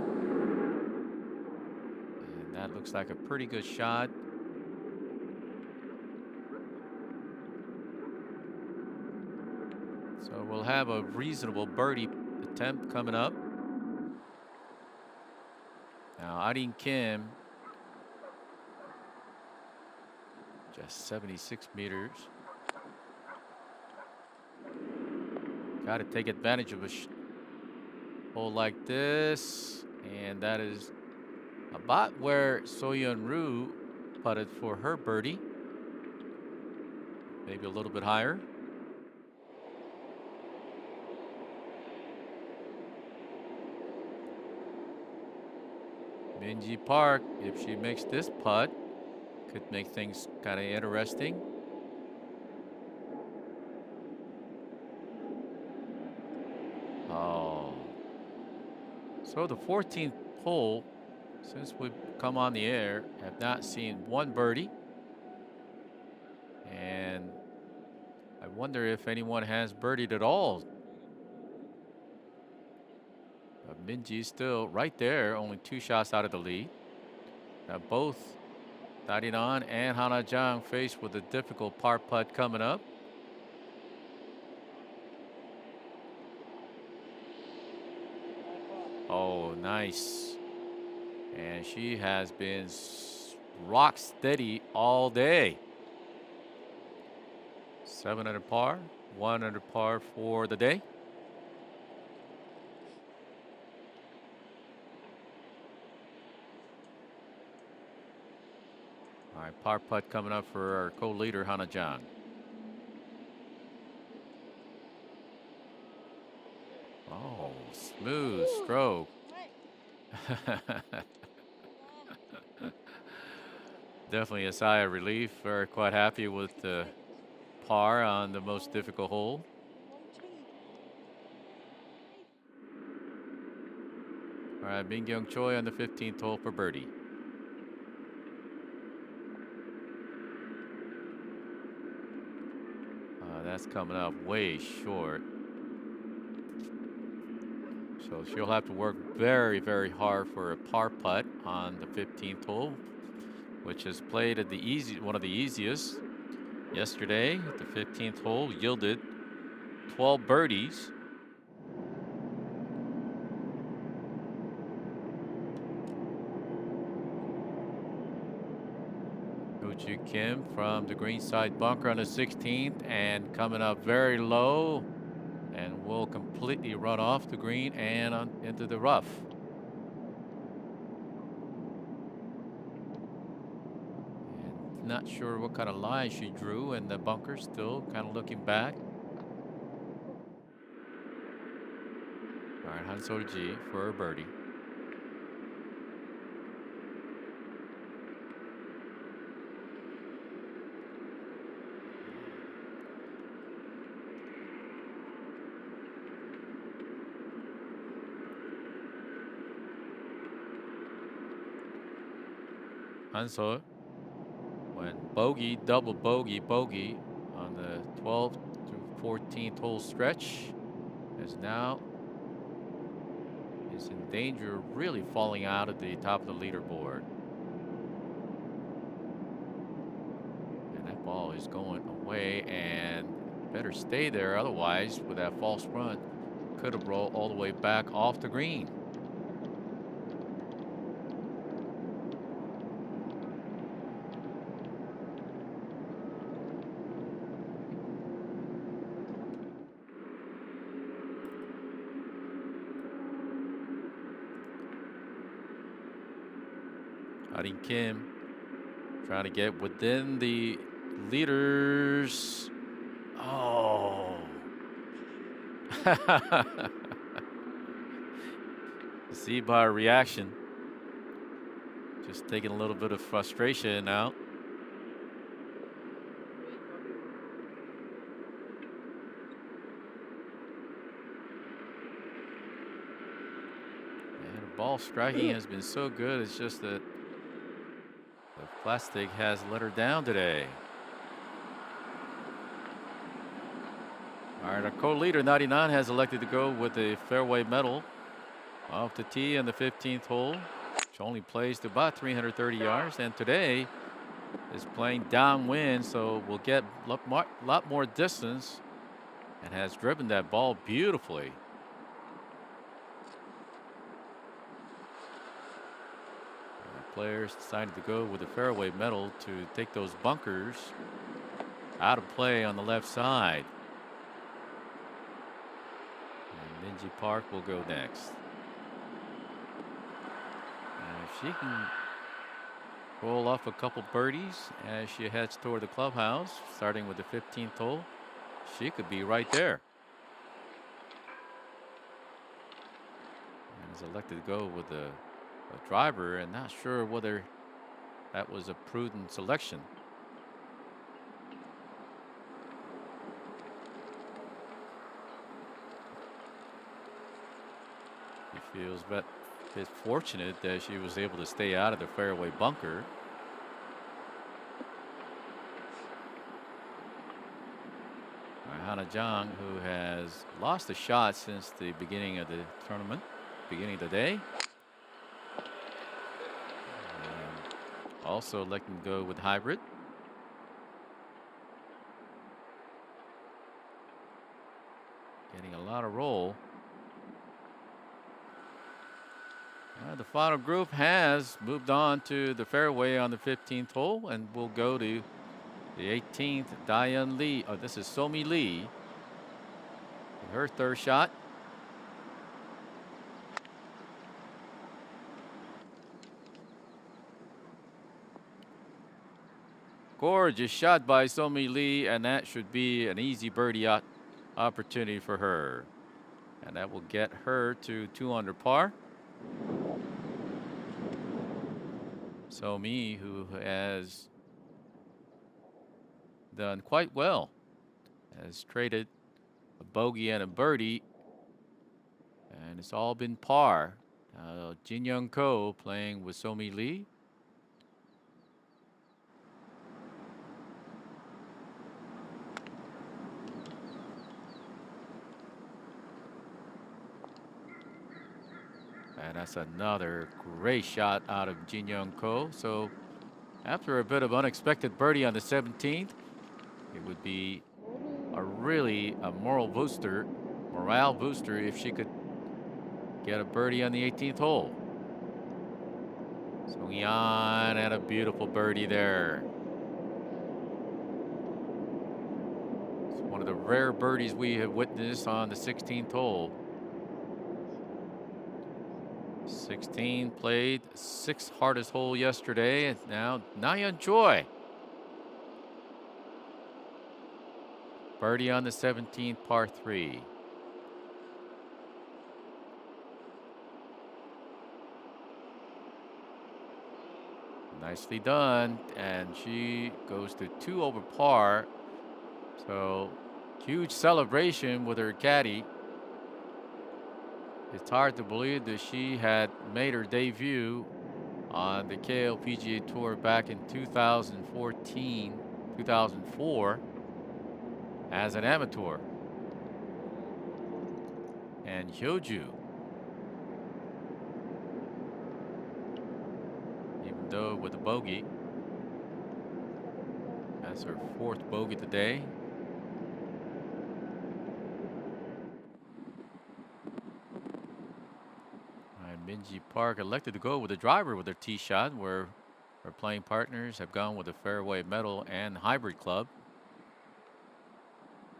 And that looks like a pretty good shot. So we'll have a reasonable birdie attempt coming up. Now Arin Kim, just 76 meters. Got to take advantage of a hole like this. And that is about where So-Yeon Roo putted for her birdie. Maybe a little bit higher. Minji Park, if she makes this putt, could make things kind of interesting. Oh. So the 14th hole, since we've come on the air, have not seen one birdie. And I wonder if anyone has birdied at all. Minji still right there, only 2 shots out of the lead. Now both Darinan and Hana Jang faced with a difficult par putt coming up. Oh, nice. And she has been rock steady all day. 7 under par, 1 under par for the day. All right, par putt coming up for our co-leader, Hana Jang. Oh, smooth stroke. Definitely a sigh of relief. We're quite happy with the par on the most difficult hole. All right, Min-Kyung Choi on the 15th hole for birdie. That's coming up way short. So she'll have to work very, very hard for a par putt on the 15th hole, which is played at one of the easiest. Yesterday, the 15th hole yielded 12 birdies. Joo Kim from the greenside bunker on the 16th and coming up very low and will completely run off the green and into the rough. And not sure what kind of line she drew in the bunker, still kind of looking back. All right, Han Sol-ji for a birdie. Hansol went bogey, double bogey, bogey on the 12th to 14th hole stretch, is now is in danger of really falling out at the top of the leaderboard. And that ball is going away and better stay there, otherwise with that false run could have rolled all the way back off the green. Kim trying to get within the leaders. Oh. See by her reaction. Just taking a little bit of frustration out. And the ball striking has been so good. It's just that the plastic has let her down today. All right, our co-leader 99 has elected to go with the fairway medal off the tee on the 15th hole, which only plays to about 330 yards, and today is playing downwind, so we'll get a lot more distance, and has driven that ball beautifully. Players decided to go with the fairway medal to take those bunkers out of play on the left side. And Minji Park will go next. And if she can roll off a couple birdies as she heads toward the clubhouse, starting with the 15th hole, she could be right there. And is elected to go with the driver, and not sure whether that was a prudent selection. He feels a bit fortunate that she was able to stay out of the fairway bunker. Hana Jang, who has lost a shot since the beginning of the tournament, beginning of the day. Also electing to go with hybrid. Getting a lot of roll. The final group has moved on to the fairway on the 15th hole and will go to the 18th. Diane Lee. Oh, this is Somi Lee. Her third shot. Gorgeous shot by Somi Lee, and that should be an easy birdie opportunity for her. And that will get her to 2 under par. Somi, who has done quite well, has traded a bogey and a birdie, and it's all been par. Jin Young Ko playing with Somi Lee. And that's another great shot out of Jin Young Ko. So after a bit of unexpected birdie on the 17th, it would be a really morale booster if she could get a birdie on the 18th hole. Sung Yan had a beautiful birdie there. It's one of the rare birdies we have witnessed on the 16th hole. 16 played 6th hardest hole yesterday, and now Nayeon Choi. Birdie on the 17th, par 3. Nicely done, and she goes to 2 over par. So huge celebration with her caddy. It's hard to believe that she had made her debut on the KLPGA Tour back in 2014, 2004 as an amateur. And Hyoju, even though with a bogey, that's her 4th bogey today. Minji Park elected to go with the driver with her tee shot, where her playing partners have gone with the fairway metal and hybrid club.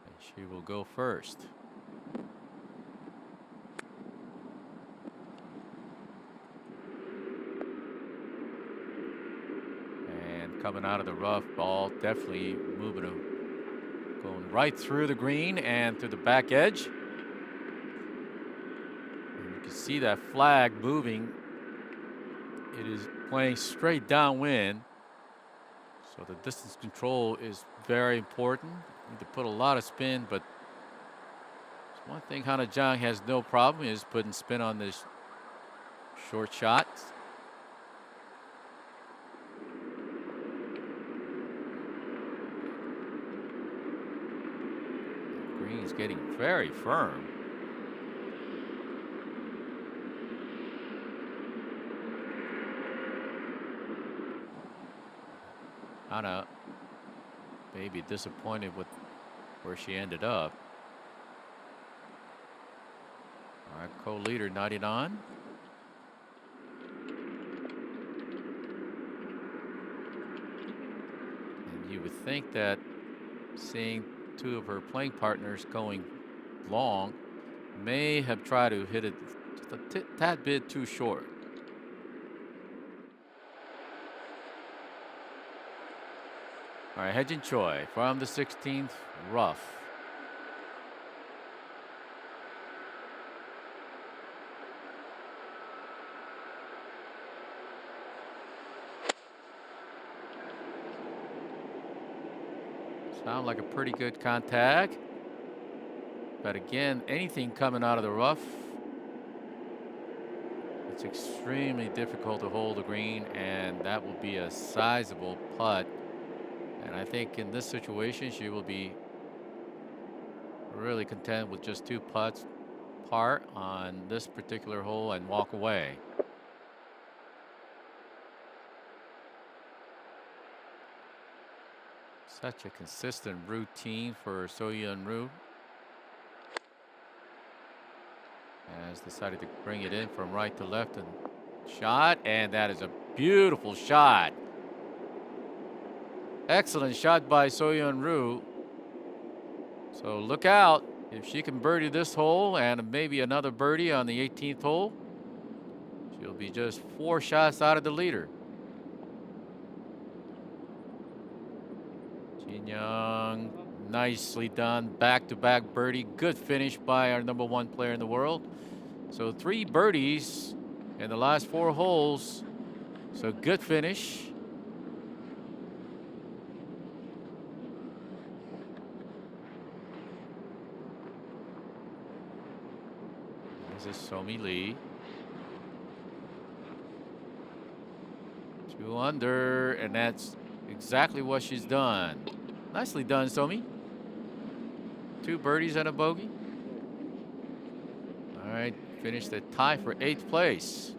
And she will go first. And coming out of the rough, ball definitely moving, going right through the green and to the back edge. See that flag moving. It is playing straight downwind, so the distance control is very important. You need to put a lot of spin, but one thing Hana Jang has no problem is putting spin on this short shots. The green's getting very firm. Hana may be disappointed with where she ended up. All right, co-leader 99. And you would think that seeing 2 of her playing partners going long may have tried to hit it just a tad bit too short. All right, Haejin Choi from the 16th rough. Sound like a pretty good contact. But again, anything coming out of the rough, it's extremely difficult to hold the green, and that will be a sizable putt. And I think in this situation, she will be really content with just 2 putts par on this particular hole and walk away. Such a consistent routine for So-Yeon Ryu. Has decided to bring it in from right to left and shot, and that is a beautiful shot. Excellent shot by So-Yeon Ryu. So look out if she can birdie this hole and maybe another birdie on the 18th hole. She'll be just 4 shots out of the leader. Jin Young, nicely done. Back-to-back birdie. Good finish by our #1 player in the world. So 3 birdies in the last 4 holes So good finish. This is Somi Lee. 2 under, and that's exactly what she's done. Nicely done, Somi. 2 birdies and a bogey. All right, finished the tie for 8th place.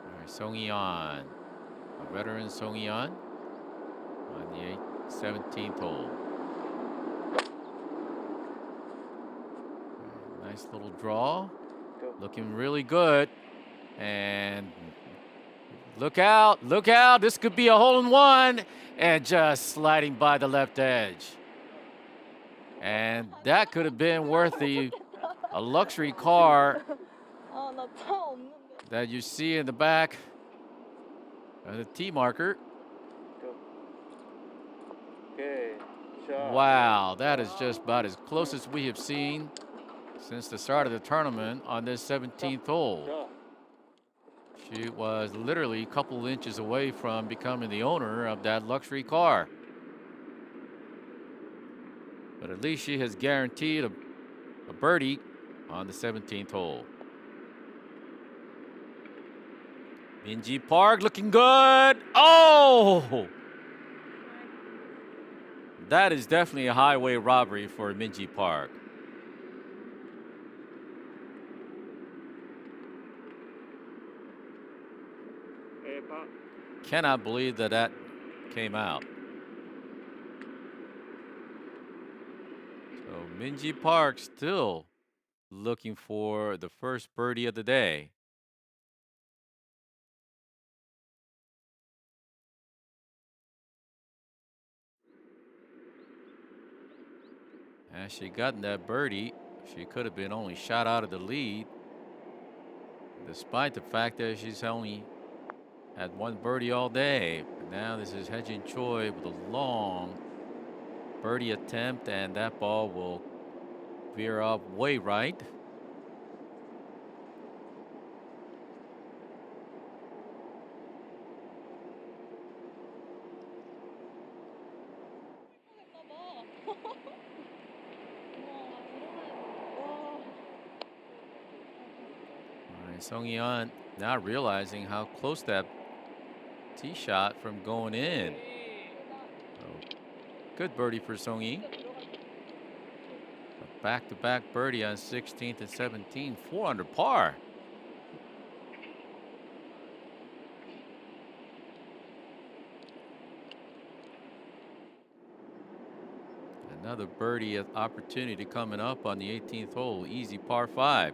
All right, Song Yeon, a veteran Song Yeon on the 17th hole. Nice little draw. Looking really good. And look out, look out. This could be a hole-in-one. And just sliding by the left edge. And that could have been worth a luxury car that you see in the back of the tee marker. Wow, that is just about as close as we have seen since the start of the tournament on this 17th hole. She was literally a couple inches away from becoming the owner of that luxury car. But at least she has guaranteed a birdie on the 17th hole. Minji Park looking good. Oh! That is definitely a highway robbery for Minji Park. Cannot believe that that came out. So Minji Park still looking for the first birdie of the day. Had she gotten that birdie, she could have been only shot out of the lead, despite the fact that she's only had 1 birdie all day. But now this is Hye-Jin Choi with a long birdie attempt, and that ball will veer off way right. All right, Song Yeon now realizing how close that tee shot from going in. So, good birdie for Song Yi. A back-to-back birdie on 16th and 17th, 4 under par. Another birdie opportunity coming up on the 18th hole, easy par 5.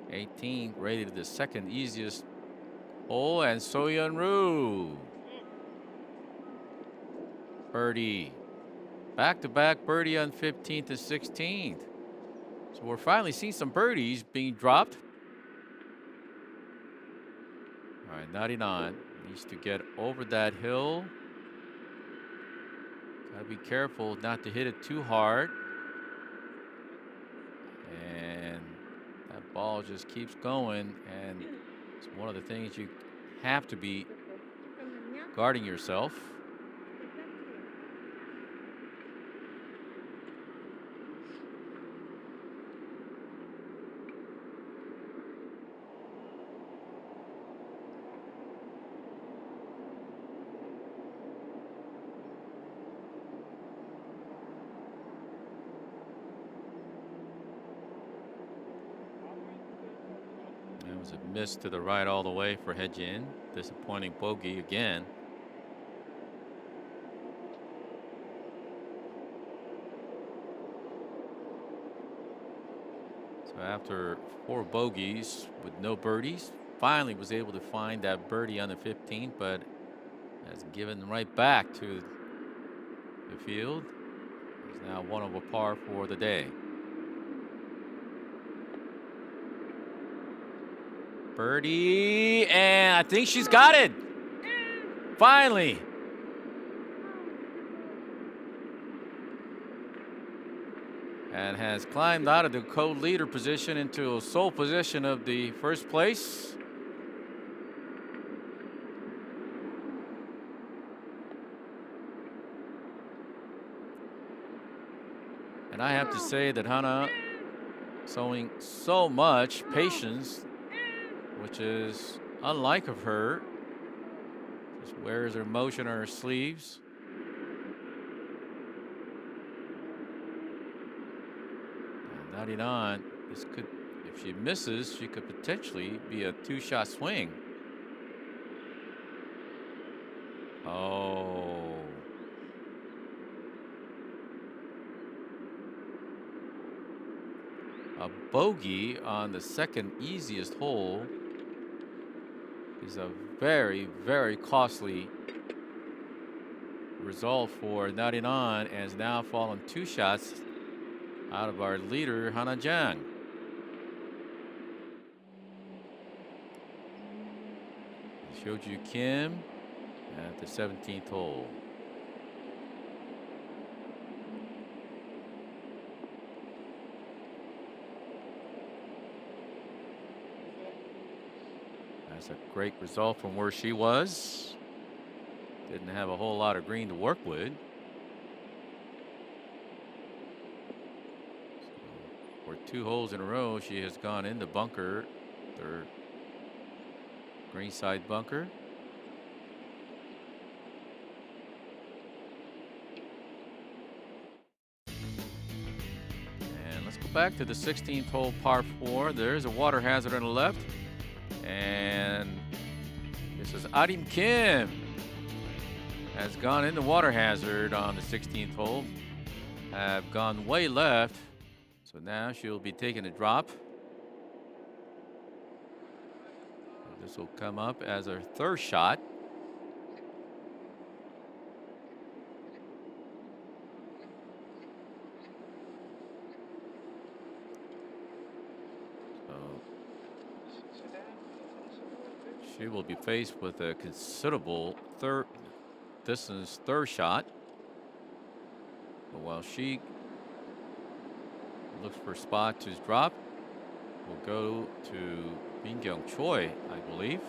18 rated the second easiest hole, and So-Yeon Roo. Birdie. Back-to-back birdie on 15th and 16th. So we're finally seeing some birdies being dropped. All right, 99 needs to get over that hill. Gotta be careful not to hit it too hard. And that ball just keeps going, and it's one of the things you have to be guarding yourself. That was a miss to the right all the way for Hye-Jin. Disappointing bogey again. So after 4 bogeys with no birdies, finally was able to find that birdie on the 15th, but has given right back to the field. It's now 1 over par for the day. Birdie, and I think she's got it. Finally. And has climbed out of the co-leader position into a sole position of the first place. And I have to say that Hana showing so much patience, which is unlike of her. Just wears her emotion on her sleeves. And 99, this could, if she misses, she could potentially be a two-shot swing. Oh. A bogey on the second easiest hole is a very, very costly result for 99, and has now fallen 2 shots out of our leader, Hana Jang. Hyo-Joo Kim at the 17th hole. That's a great result from where she was. Didn't have a whole lot of green to work with. So for 2 holes in a row, she has gone in the bunker, their green side bunker. And let's go back to the 16th hole, par 4. There's a water hazard on the left. And this is Arim Kim. Has gone in the water hazard on the 16th hole. Have gone way left. So now she'll be taking a drop. And this will come up as her 3rd shot. She will be faced with a considerable distance third shot. But while she looks for a spot to drop, we'll go to Min-Kyung Choi, I believe.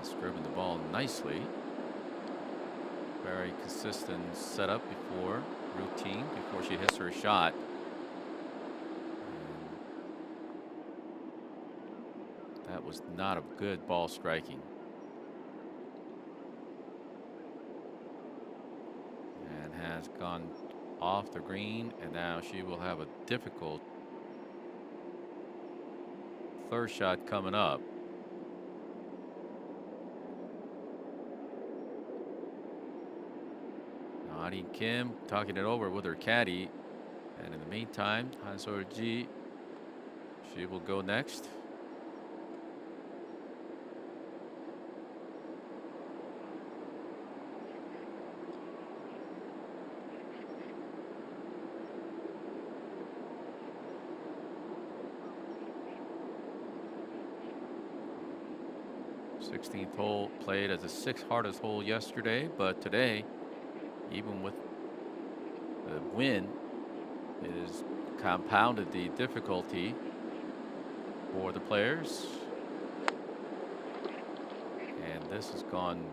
Has driven the ball nicely. Very consistent setup routine before she hits her shot. That was not a good ball striking. And has gone off the green, and now she will have a difficult 3rd shot coming up. Now Arim Kim talking it over with her caddy, and in the meantime, Han Sol-ji, she will go next. Sixteenth hole played as the 6th hardest hole yesterday, but today, even with the wind, it has compounded the difficulty for the players. And this has gone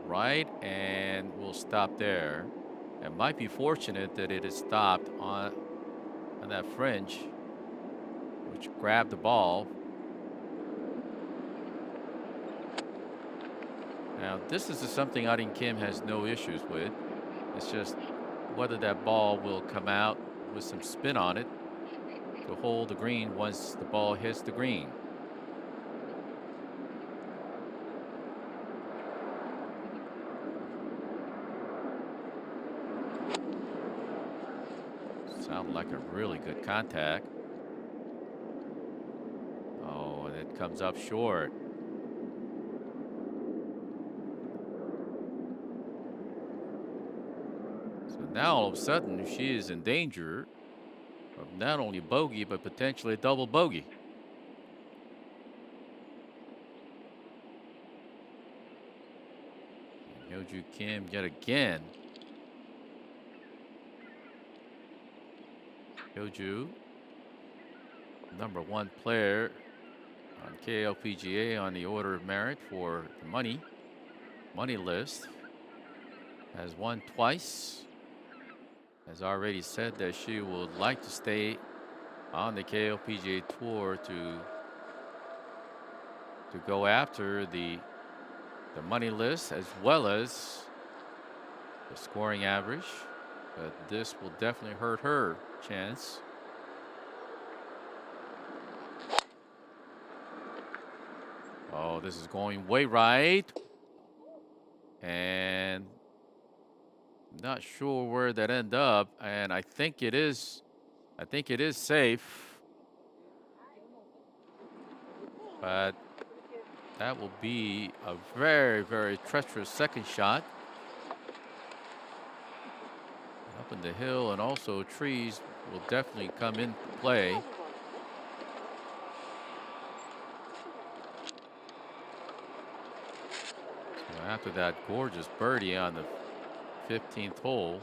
right, and we'll stop there. It might be fortunate that it has stopped on that fringe, which grabbed the ball. Now, this is something Arim Kim has no issues with. It's just whether that ball will come out with some spin on it to hold the green once the ball hits the green. Sounded like a really good contact. Oh, and it comes up short. Now all of a sudden she is in danger of not only bogey but potentially a double bogey. Hyo-Joo Kim yet again. Hyo-Joo, #1 player on KLPGA on the order of merit for the money. money list. Has won twice. Has already said that she would like to stay on the KLPGA Tour to go after the money list as well as the scoring average. But this will definitely hurt her chance. Oh, this is going way right. And not sure where that ended up. And I think it is safe. But that will be a very, very treacherous second shot. Up in the hill, and also trees will definitely come into play. So after that gorgeous birdie on the 15th hole,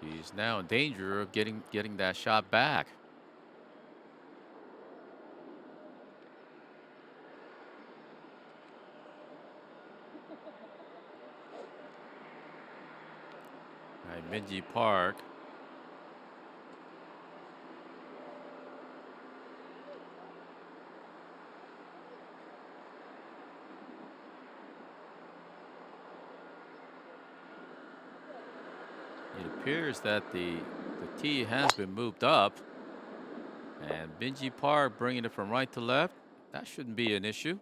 she's now in danger of getting that shot back. Minji Park. It appears that the tee has been moved up, and Minji Park bringing it from right to left. That shouldn't be an issue.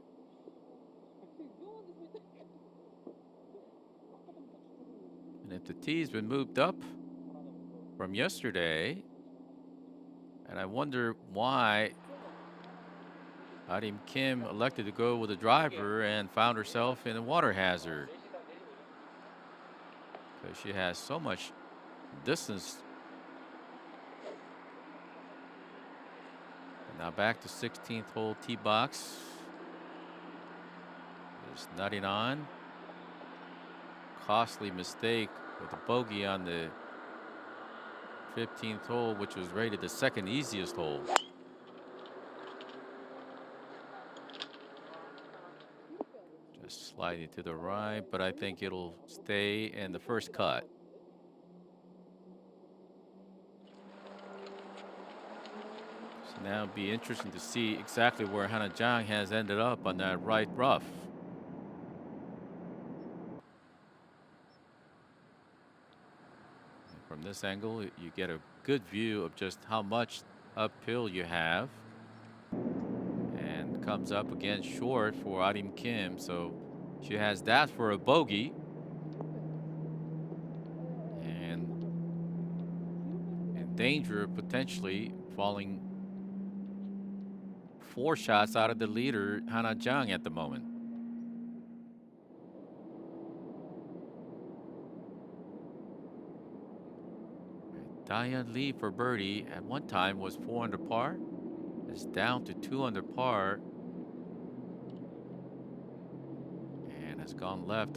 And if the tee's been moved up from yesterday, and I wonder why Arim Kim elected to go with a driver and found herself in a water hazard. Because she has so much distance. And now back to 16th hole tee box. Just nutting on. Costly mistake with a bogey on the 15th hole, which was rated the second easiest hole. Just sliding to the right, but I think it'll stay in the first cut. So now it'll be interesting to see exactly where Hana Jang has ended up on that right rough. From this angle, you get a good view of just how much uphill you have. And comes up again short for Arim Kim. So she has that for a bogey. And in danger of potentially falling 4 shots out of the leader, Hana Jang, at the moment. Diane Lee for birdie at one time was 4 under par. It's down to 2 under par. And has gone left.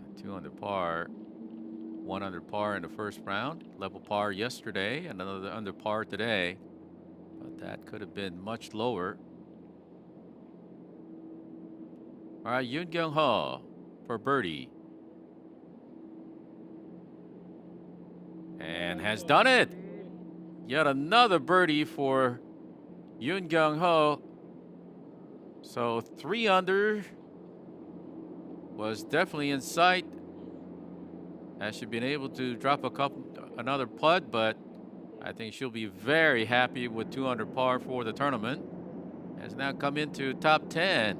And 2 under par. 1 under par in the first round. Level par yesterday and another under par today. But that could have been much lower. All right, Yoon Kyung-ho for birdie. And has done it. Yet another birdie for Yoon Kyung-ho. So 3 under was definitely in sight. Has she been able to drop another putt, but I think she'll be very happy with 2 under par for the tournament. Has now come into top 10.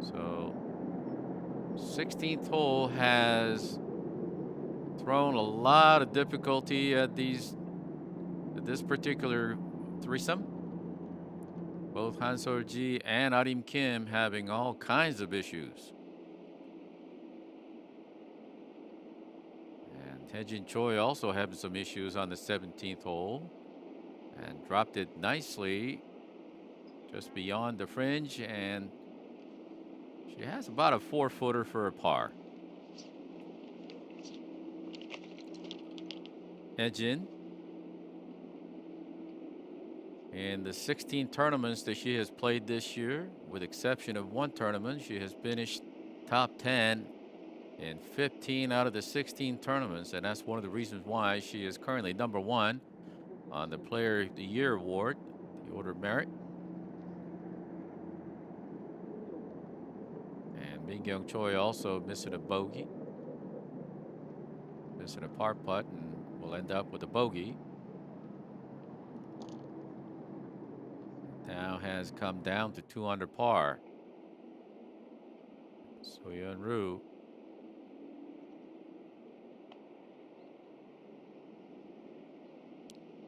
So 16th hole has thrown a lot of difficulty at this particular threesome. Both Han Sol-ji and Arim Kim having all kinds of issues. And Tae-jin Choi also having some issues on the 17th hole. and dropped it nicely just beyond the fringe, and she has about a 4-footer for a par. Ejin, in the 16 tournaments that she has played this year, with exception of one tournament, she has finished top 10 in 15 out of the 16 tournaments, and that's one of the reasons why she is currently number 1 on the Player of the Year award, the Order of Merit. And Min Kyung Choi also missing a bogey, missing a par putt, and will end up with a bogey. Now has come down to 2 under par. So Yeon Ryu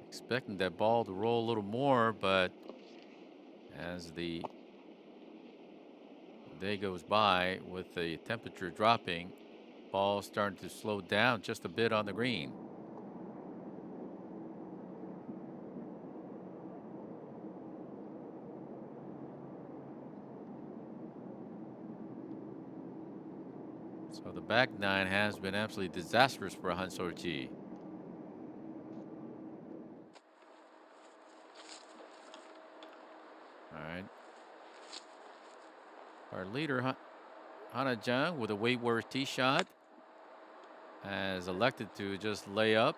expecting that ball to roll a little more, but as the day goes by, with the temperature dropping, ball starting to slow down just a bit on the green. So the back nine has been absolutely disastrous for Han Sol-ji. All right. Our leader, Hana Jung, with a Wayworth tee shot, has elected to just lay up,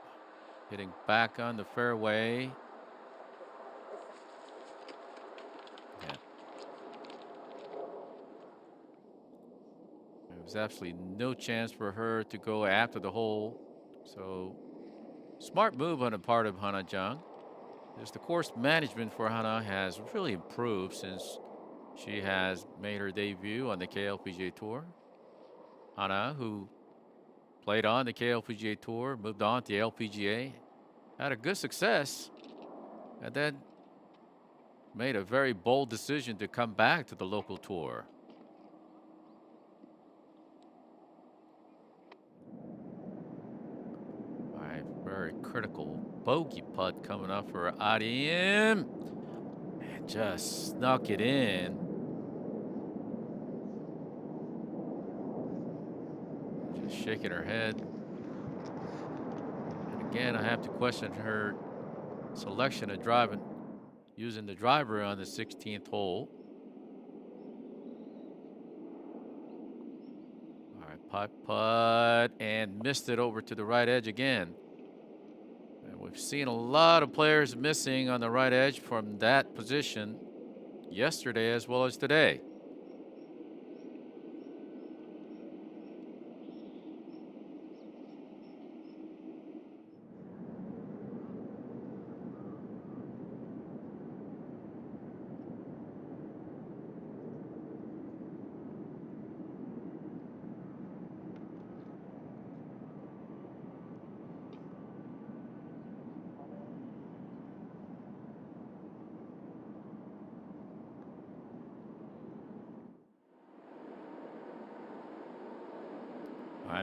hitting back on the fairway. Yeah. There was absolutely no chance for her to go after the hole. So, smart move on the part of Hana Jung. Just the course management for Hana has really improved since she has made her debut on the KLPGA Tour. Hana, who played on the KLPGA Tour, moved on to the LPGA, had a good success, and then made a very bold decision to come back to the local tour. All right, very critical bogey putt coming up for Adim. And just snuck it in. Just shaking her head. And again, I have to question her selection of driving, using the driver on the 16th hole. All right, putt, and missed it over to the right edge again. And we've seen a lot of players missing on the right edge from that position yesterday as well as today.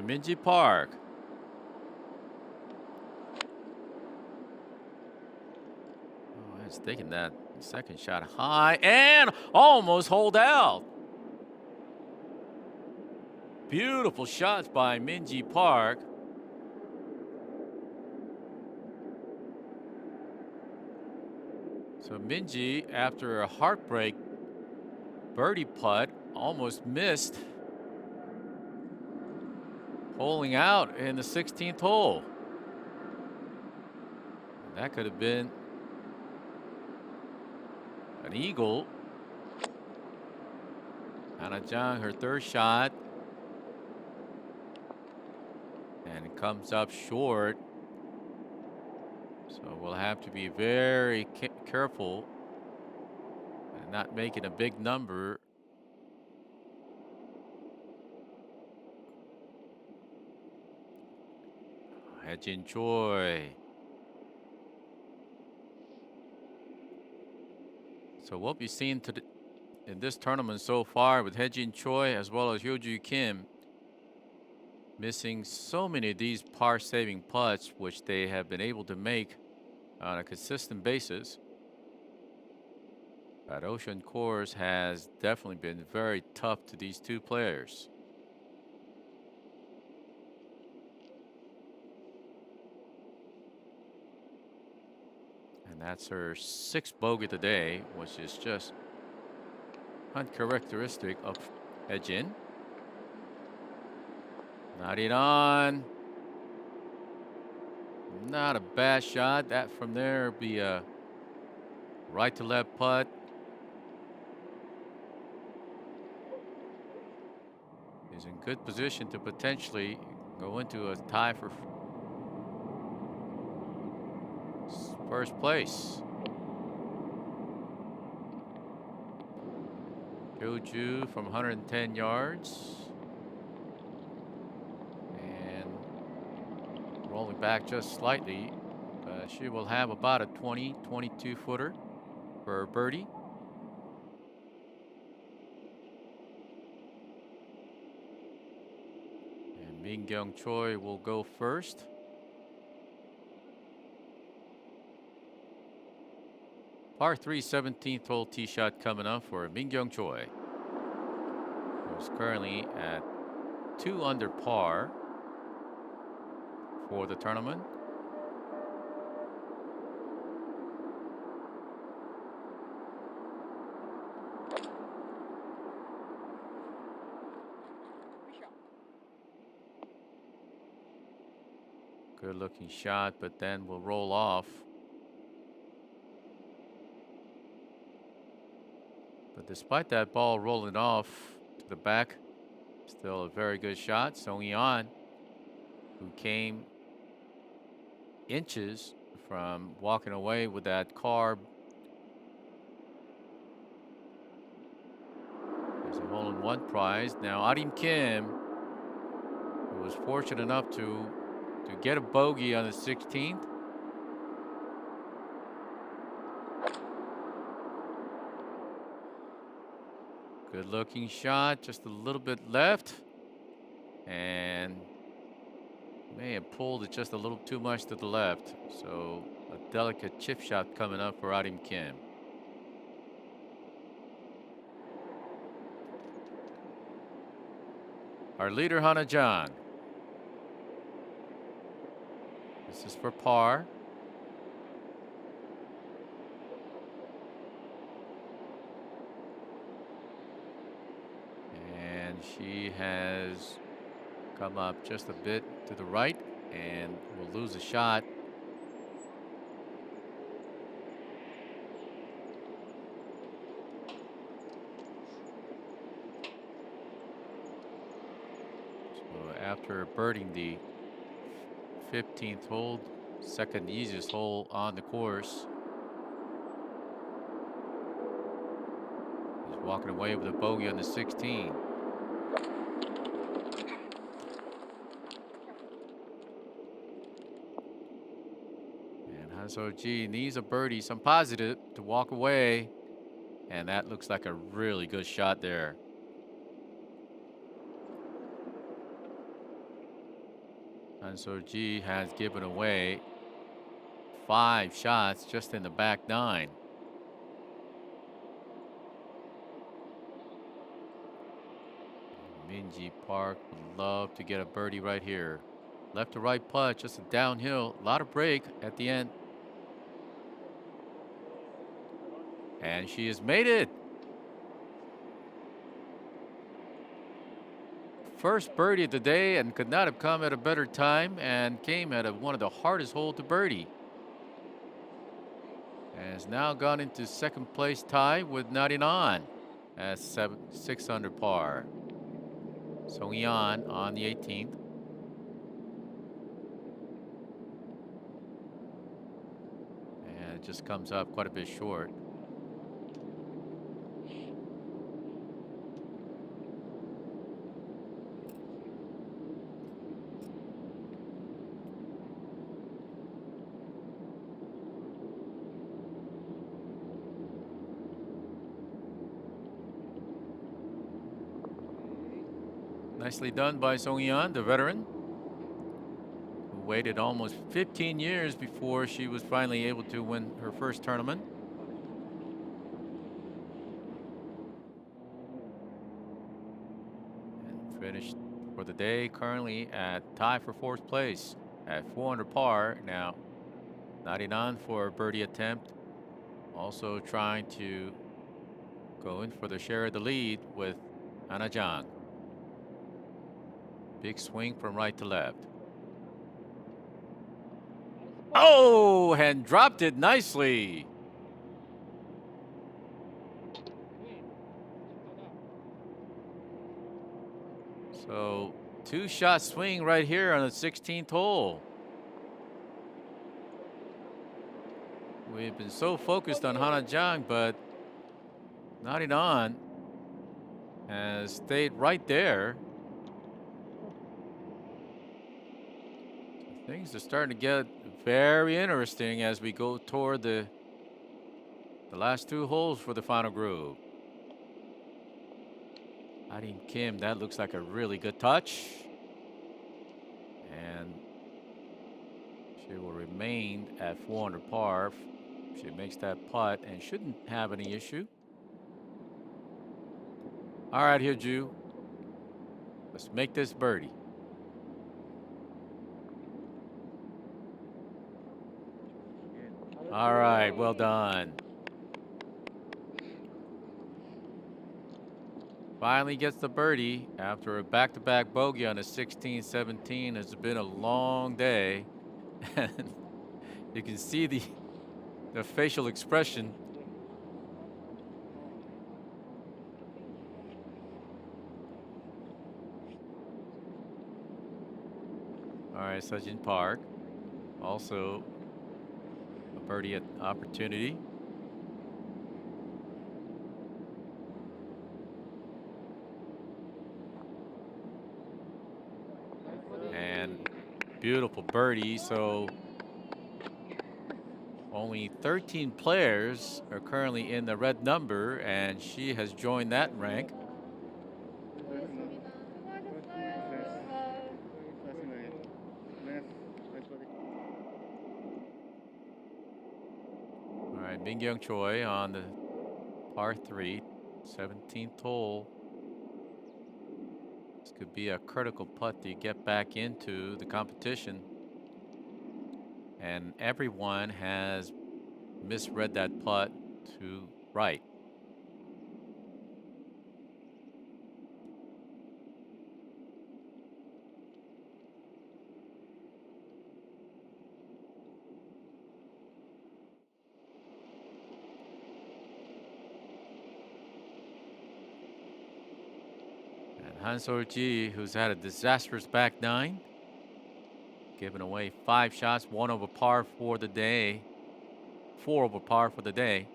Minji Park. Oh, it's taking that second shot high and almost holed out. Beautiful shots by Minji Park. So Minji, after a heartbreak birdie putt, almost missed, holing out in the 16th hole. That could have been an eagle. Hana Jung, her third shot. And it comes up short. So we'll have to be very careful and not making a big number. Hye-jin Choi. So what we've seen in this tournament so far with Hye-jin Choi as well as Hyo-joo Kim missing so many of these par-saving putts, which they have been able to make on a consistent basis. That Ocean course has definitely been very tough to these two players. And that's her 6th bogey today, which is just uncharacteristic of Ejin. Not it on. Not a bad shot. That from there would be a right to left putt. Is in good position to potentially go into a tie for first place. Joju from 110 yards. And rolling back just slightly. She will have about a 22 footer for birdie. And Min Kyung Choi will go first. Par 3, 17th hole tee shot coming up for Min Kyung Choi, who's currently at 2 under par for the tournament. Good looking shot, but then will roll off. But despite that ball rolling off to the back, still a very good shot. Song Yeon, who came inches from walking away with that carb. There's a hole-in-one prize. Now Arim Kim, who was fortunate enough to get a bogey on the 16th. Good looking shot, just a little bit left. And may have pulled it just a little too much to the left. So a delicate chip shot coming up for Arim Kim. Our leader, Hana Jang. This is for par. And she has come up just a bit to the right and will lose a shot. So after birding the 15th hole, second easiest hole on the course, he's walking away with a bogey on the 16. And Hanso Ji needs a birdie, some positive to walk away, and that looks like a really good shot there. Hanso Ji has given away 5 shots just in the back 9. Minji Park would love to get a birdie right here. Left to right putt, just a downhill, a lot of break at the end. And she has made it. First birdie of the day, and could not have come at a better time, and came at one of the hardest holes to birdie. And has now gone into second place tie with Narinan at 6 under par. Song Yeon on the 18th. And it just comes up quite a bit short. Nicely done by Song Yeon, the veteran, who waited almost 15 years before she was finally able to win her first tournament. And finished for the day currently at tie for fourth place at 4 under par. Now 99 for a birdie attempt. Also trying to go in for the share of the lead with Hana Jang. Big swing from right to left. Oh, and dropped it nicely. So 2-shot swing right here on the 16th hole. We've been so focused on Hana Jang, but Narinan has stayed right there. Things are starting to get very interesting as we go toward the last 2 holes for the final group. Arim Kim, that looks like a really good touch. And she will remain at 4 under par. She makes that putt and shouldn't have any issue. All right, Hyunju. Let's make this birdie. All right, well done. Finally gets the birdie after a back-to-back bogey on a 16-17. It's been a long day. And you can see the facial expression. All right, Sejin Park. Also a birdie opportunity. And beautiful birdie. So only 13 players are currently in the red number, and she has joined that rank. All right, Mingyung Choi on the par 3, 17th hole. This could be a critical putt to get back into the competition. And everyone has misread that putt to right. And Han Sol-ji, who's had a disastrous back 9. Giving away 5 shots, 1 over par for the day. 4 over par for the day.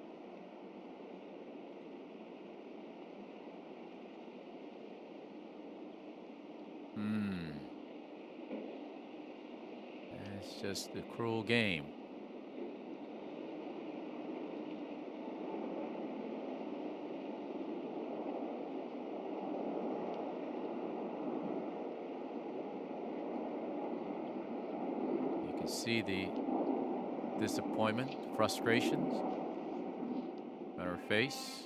It's just a cruel game. See the disappointment, frustrations on her face.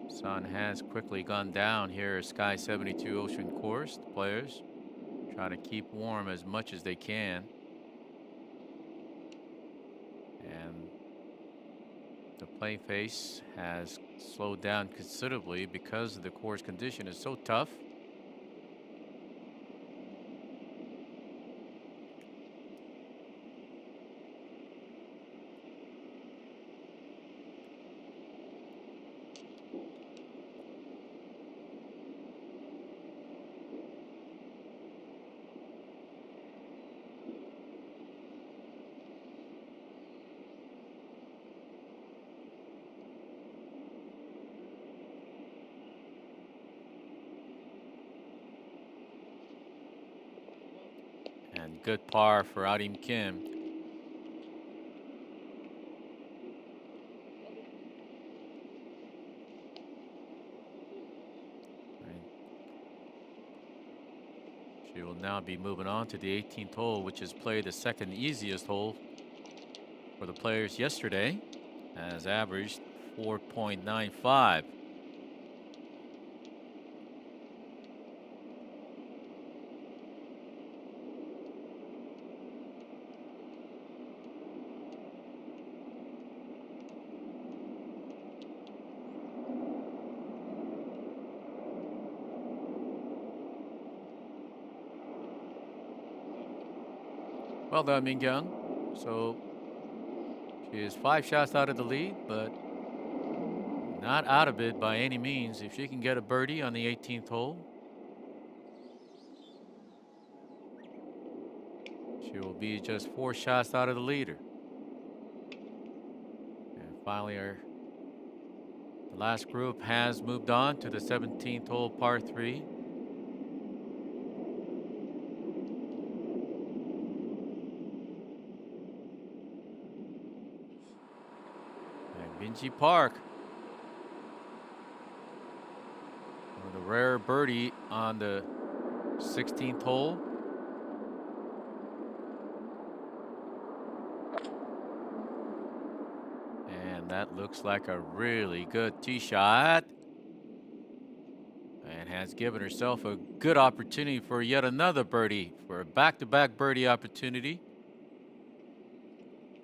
Sun has quickly gone down here at Sky 72 Ocean Course. The players try to keep warm as much as they can. And the play face has slowed down considerably because the course condition is so tough. And good par for Arim Kim. She will now be moving on to the 18th hole, which is played the second easiest hole for the players yesterday, has averaged 4.95. Well done, Mingyang. So she is 5 shots out of the lead, but not out of it by any means. If she can get a birdie on the 18th hole, she will be just 4 shots out of the leader. And finally, the last group has moved on to the 17th hole, par 3. Minji Park with a rare birdie on the 16th hole. And that looks like a really good tee shot. And has given herself a good opportunity for yet another birdie, for a back-to-back birdie opportunity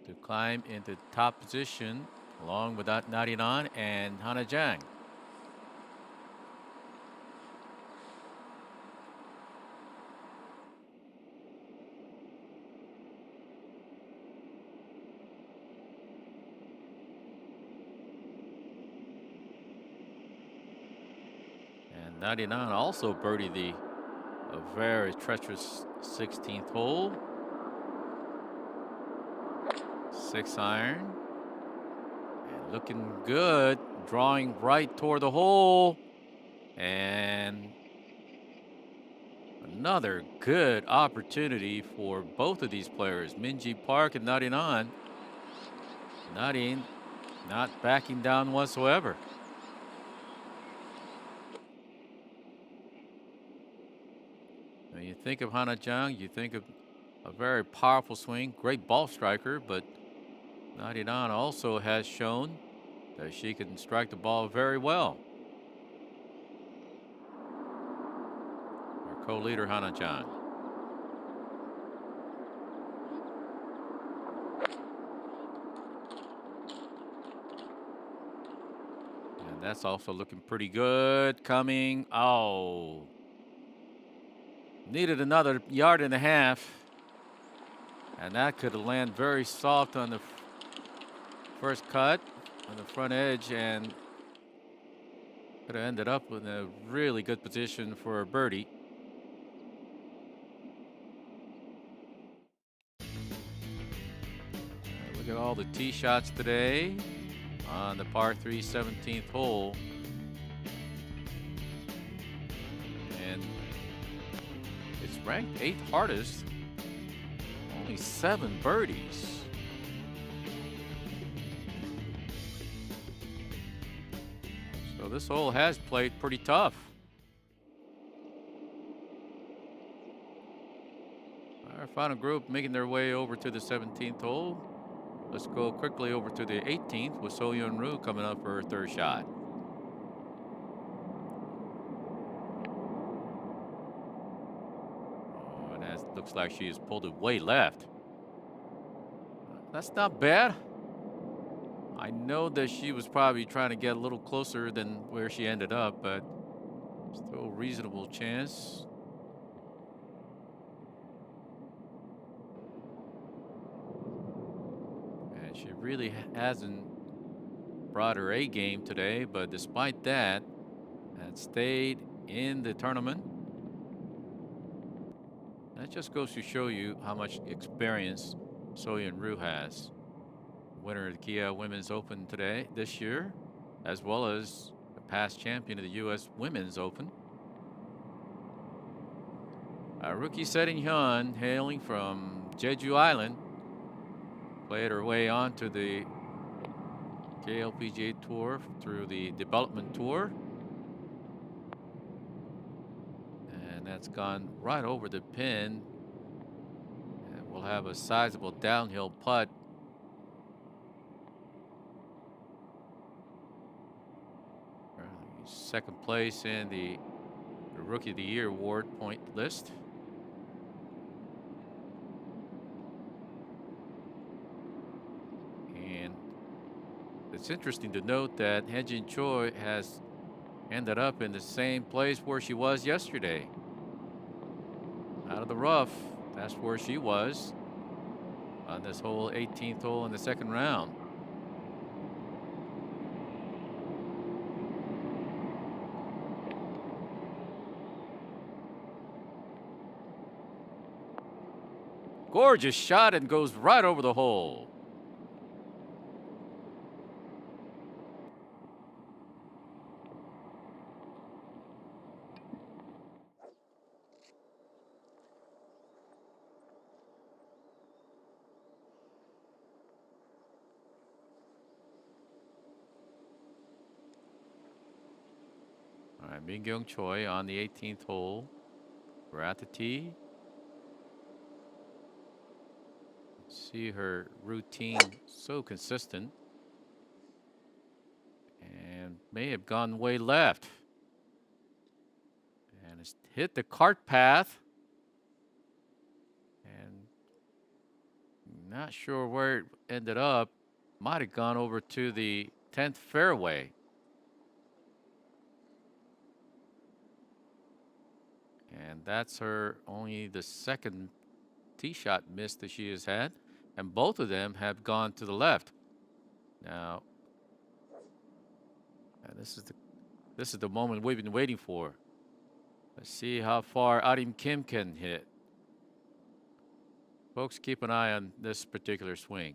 to climb into top position along with Narinan and Hana Jang. And Narinan also birdied a very treacherous 16th hole. 6 iron. Looking good, drawing right toward the hole, and another good opportunity for both of these players, Minji Park and Narinan. Narin not backing down whatsoever. When you think of Hana Jang, you think of a very powerful swing, great ball striker, but Narinan also has shown that she can strike the ball very well. Our co-leader, Hana Jang. And that's also looking pretty good. Coming. Oh. Needed another 1.5 yards. And that could have landed very soft on the first cut on the front edge, and could have ended up with a really good position for a birdie. Look at all the tee shots today on the par 3 17th hole. And it's ranked 8th hardest. Only 7 birdies. So this hole has played pretty tough. Our final group making their way over to the 17th hole. Let's go quickly over to the 18th with So Yeon Roo coming up for her 3rd shot. Oh, and that looks like she has pulled it way left. That's not bad. I know that she was probably trying to get a little closer than where she ended up, but still a reasonable chance. And she really hasn't brought her A game today, but despite that, had stayed in the tournament. That just goes to show you how much experience So Yeon Roo has. Winner of the Kia Women's Open this year, as well as a past champion of the U.S. Women's Open. Rookie Setting Hyun, hailing from Jeju Island, played her way onto the KLPGA Tour through the Development Tour. And that's gone right over the pin. And we'll have a sizable downhill putt. Second place in the Rookie of the Year award point list. And it's interesting to note that Hyejin Choi has ended up in the same place where she was yesterday. Out of the rough, that's where she was on this whole 18th hole in the second round. Gorgeous shot and goes right over the hole. All right, Min-kyung Choi on the 18th hole. We're at the tee. See her routine so consistent. And may have gone way left. And it's hit the cart path. And not sure where it ended up. Might have gone over to the 10th fairway. And that's her only the second tee shot miss that she has had. And both of them have gone to the left. Now, this is the moment we've been waiting for. Let's see how far Arim Kim can hit. Folks, keep an eye on this particular swing.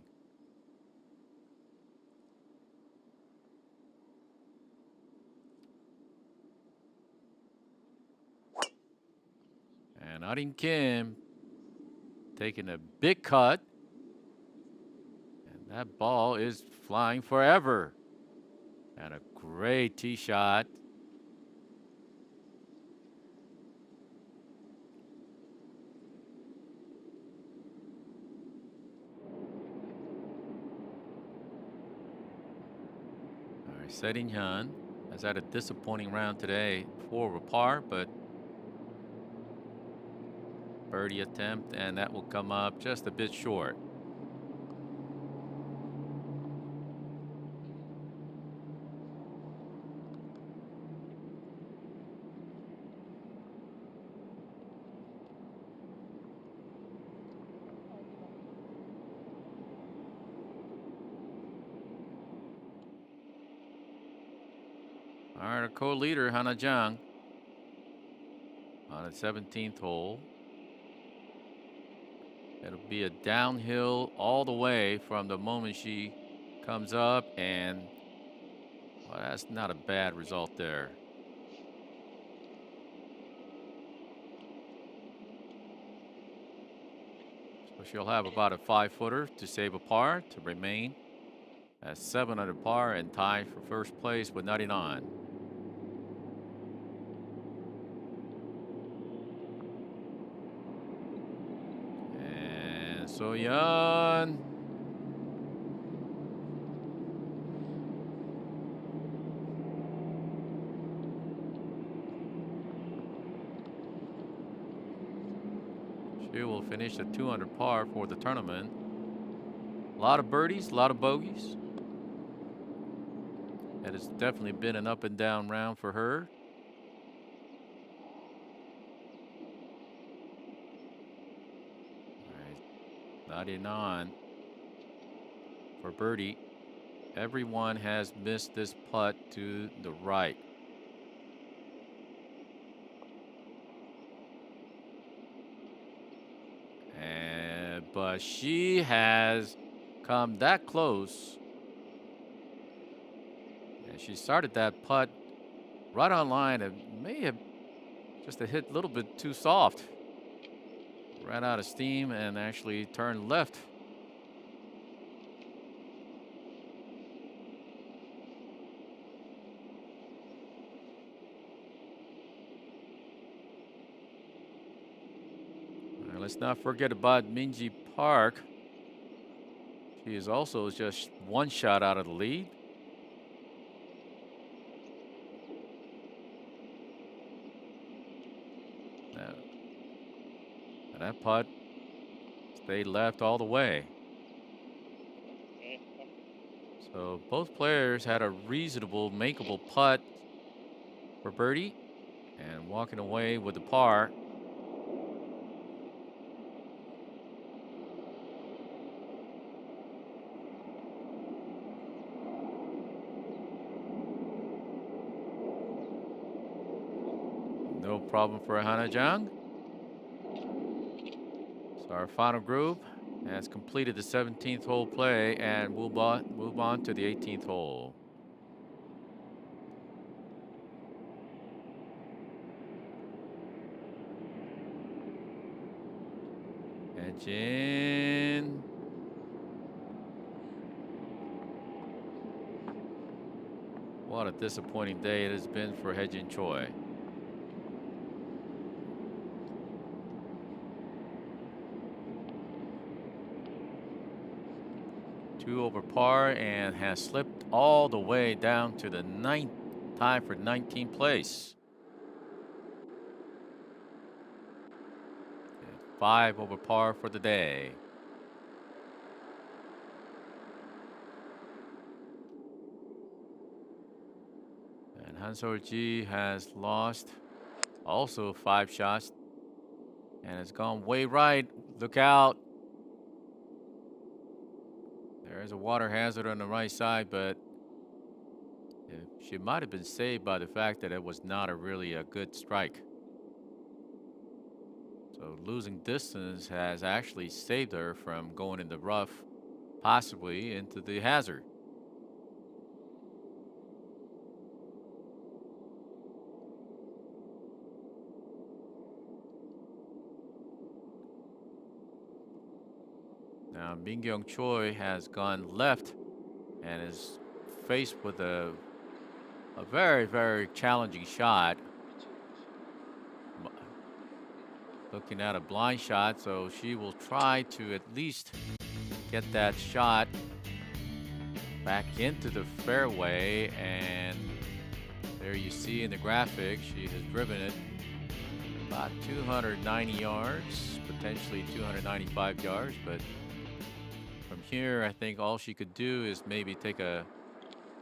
And Arim Kim taking a big cut. And that ball is flying forever. And a great tee shot. All right, Setting Hyun has had a disappointing round today. 4 over par, but birdie attempt, and that will come up just a bit short. All right, our co-leader, Hana Jang, on the 17th hole. It'll be a downhill all the way from the moment she comes up, and well, that's not a bad result there. So she'll have about a 5-footer to save a par to remain at 7 under par and tie for first place with 99. So Yeon. She will finish at 2 under par for the tournament. A lot of birdies, a lot of bogeys. It has definitely been an up and down round for her. All right, 99 for birdie. Everyone has missed this putt to the right. But she has come that close. And she started that putt right on line and may have just hit a little bit too soft. Ran out of steam and actually turned left. let's not forget about Minji Park. She is also just one shot out of the lead. Now, and that putt stayed left all the way. So both players had a reasonable, makeable putt for birdie and walking away with the par. No problem for Hana Jang. So our final group has completed the 17th hole play and we'll move on to the 18th hole. Edge in. What a disappointing day it has been for Hye-Jin Choi. Two over par and has slipped all the way down to the tie for 19th place. And 5 over par for the day. And Han Sol-ji has lost also 5 shots and has gone way right. Look out. There's a water hazard on the right side, but she might have been saved by the fact that it was not really a good strike. So losing distance has actually saved her from going in the rough, possibly into the hazard. Now, Min-kyung Choi has gone left and is faced with a very, very challenging shot. Looking at a blind shot, so she will try to at least get that shot back into the fairway. And there you see in the graphic, she has driven it about 290 yards, potentially 295 yards, but from here, I think all she could do is maybe take a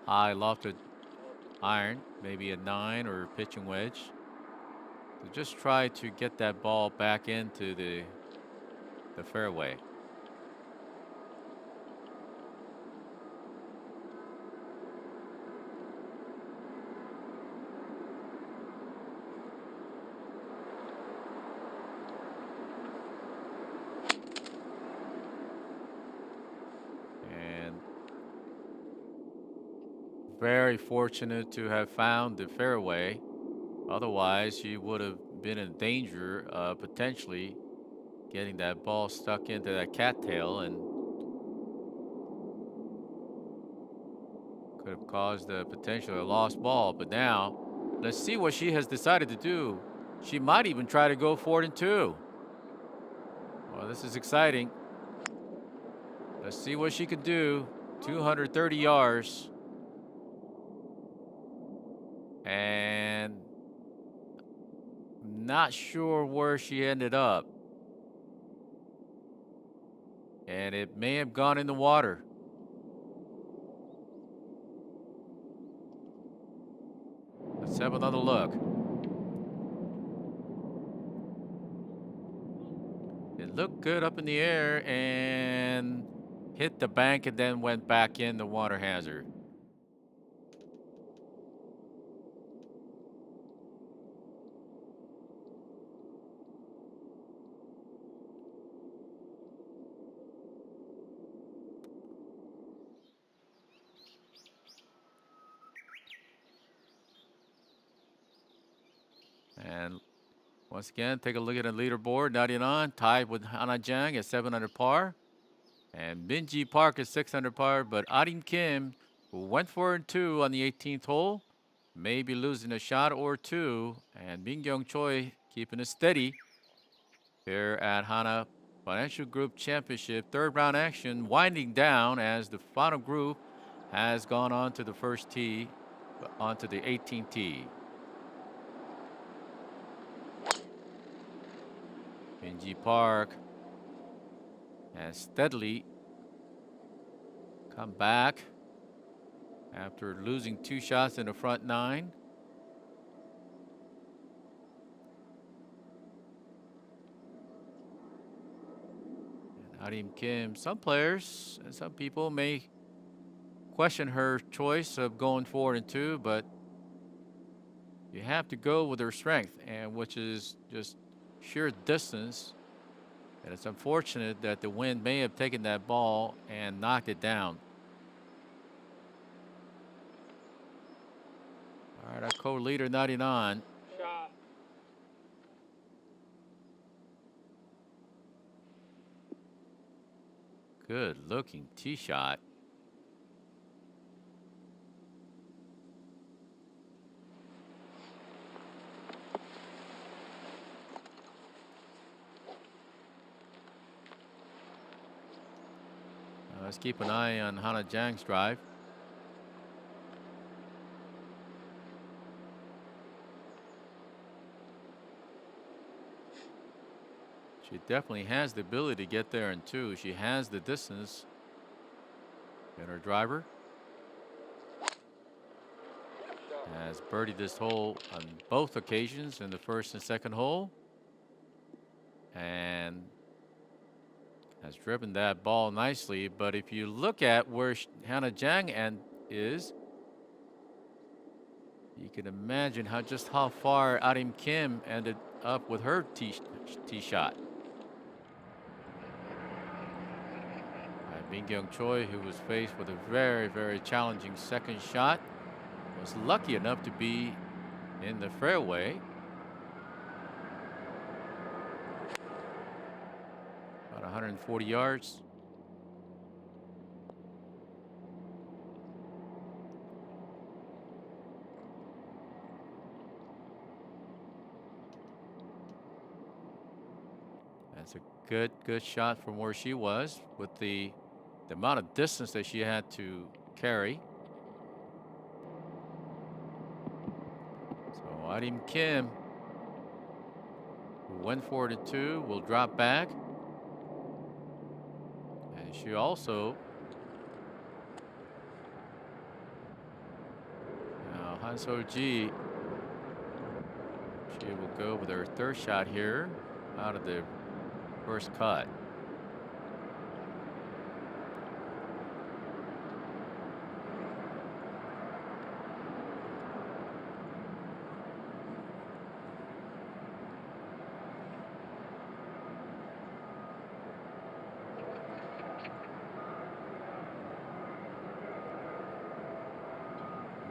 high lofted iron, maybe a 9 or a pitching wedge, to just try to get that ball back into the fairway. Very fortunate to have found the fairway. Otherwise, she would have been in danger of potentially getting that ball stuck into that cattail and could have caused a potentially lost ball. But now, let's see what she has decided to do. She might even try to go 4 and 2. Well, this is exciting. Let's see what she can do. 230 yards. And not sure where she ended up. And it may have gone in the water. Let's have another look. It looked good up in the air and hit the bank and then went back in the water hazard. And once again, take a look at the leaderboard. Naryeon tied with Hana Jang at 7 under par. And Minji Park is 6 under par. But Arim Kim, who went 4 and 2 on the 18th hole, may be losing a shot or two. And Min-kyung Choi keeping it steady here at Hana Financial Group Championship. Third round action winding down as the final group has gone on to the first tee, onto the 18th tee. Minji Park has steadily come back after losing 2 shots in the front 9. And Arim Kim, some players and some people may question her choice of going 4 and 2, but you have to go with her strength, and which is just sheer distance. And it's unfortunate that the wind may have taken that ball and knocked it down. All right, our co-leader 99. Shot. Good looking tee shot. Let's keep an eye on Hana Jang's drive. She definitely has the ability to get there in 2. She has the distance in her driver. Has birdied this hole on both occasions, in the first and second hole, and has driven that ball nicely. But if you look at where Hana Jang is, you can imagine just how far Arim Kim ended up with her tee shot. Min Kyung Choi, who was faced with a very, very challenging second shot, was lucky enough to be in the fairway. About 140 yards. That's a good shot from where she was, with the amount of distance that she had to carry. So Arim Kim, who went 4 and 2, will drop back. And she also, now Han So-ji, she will go with her third shot here out of the first cut.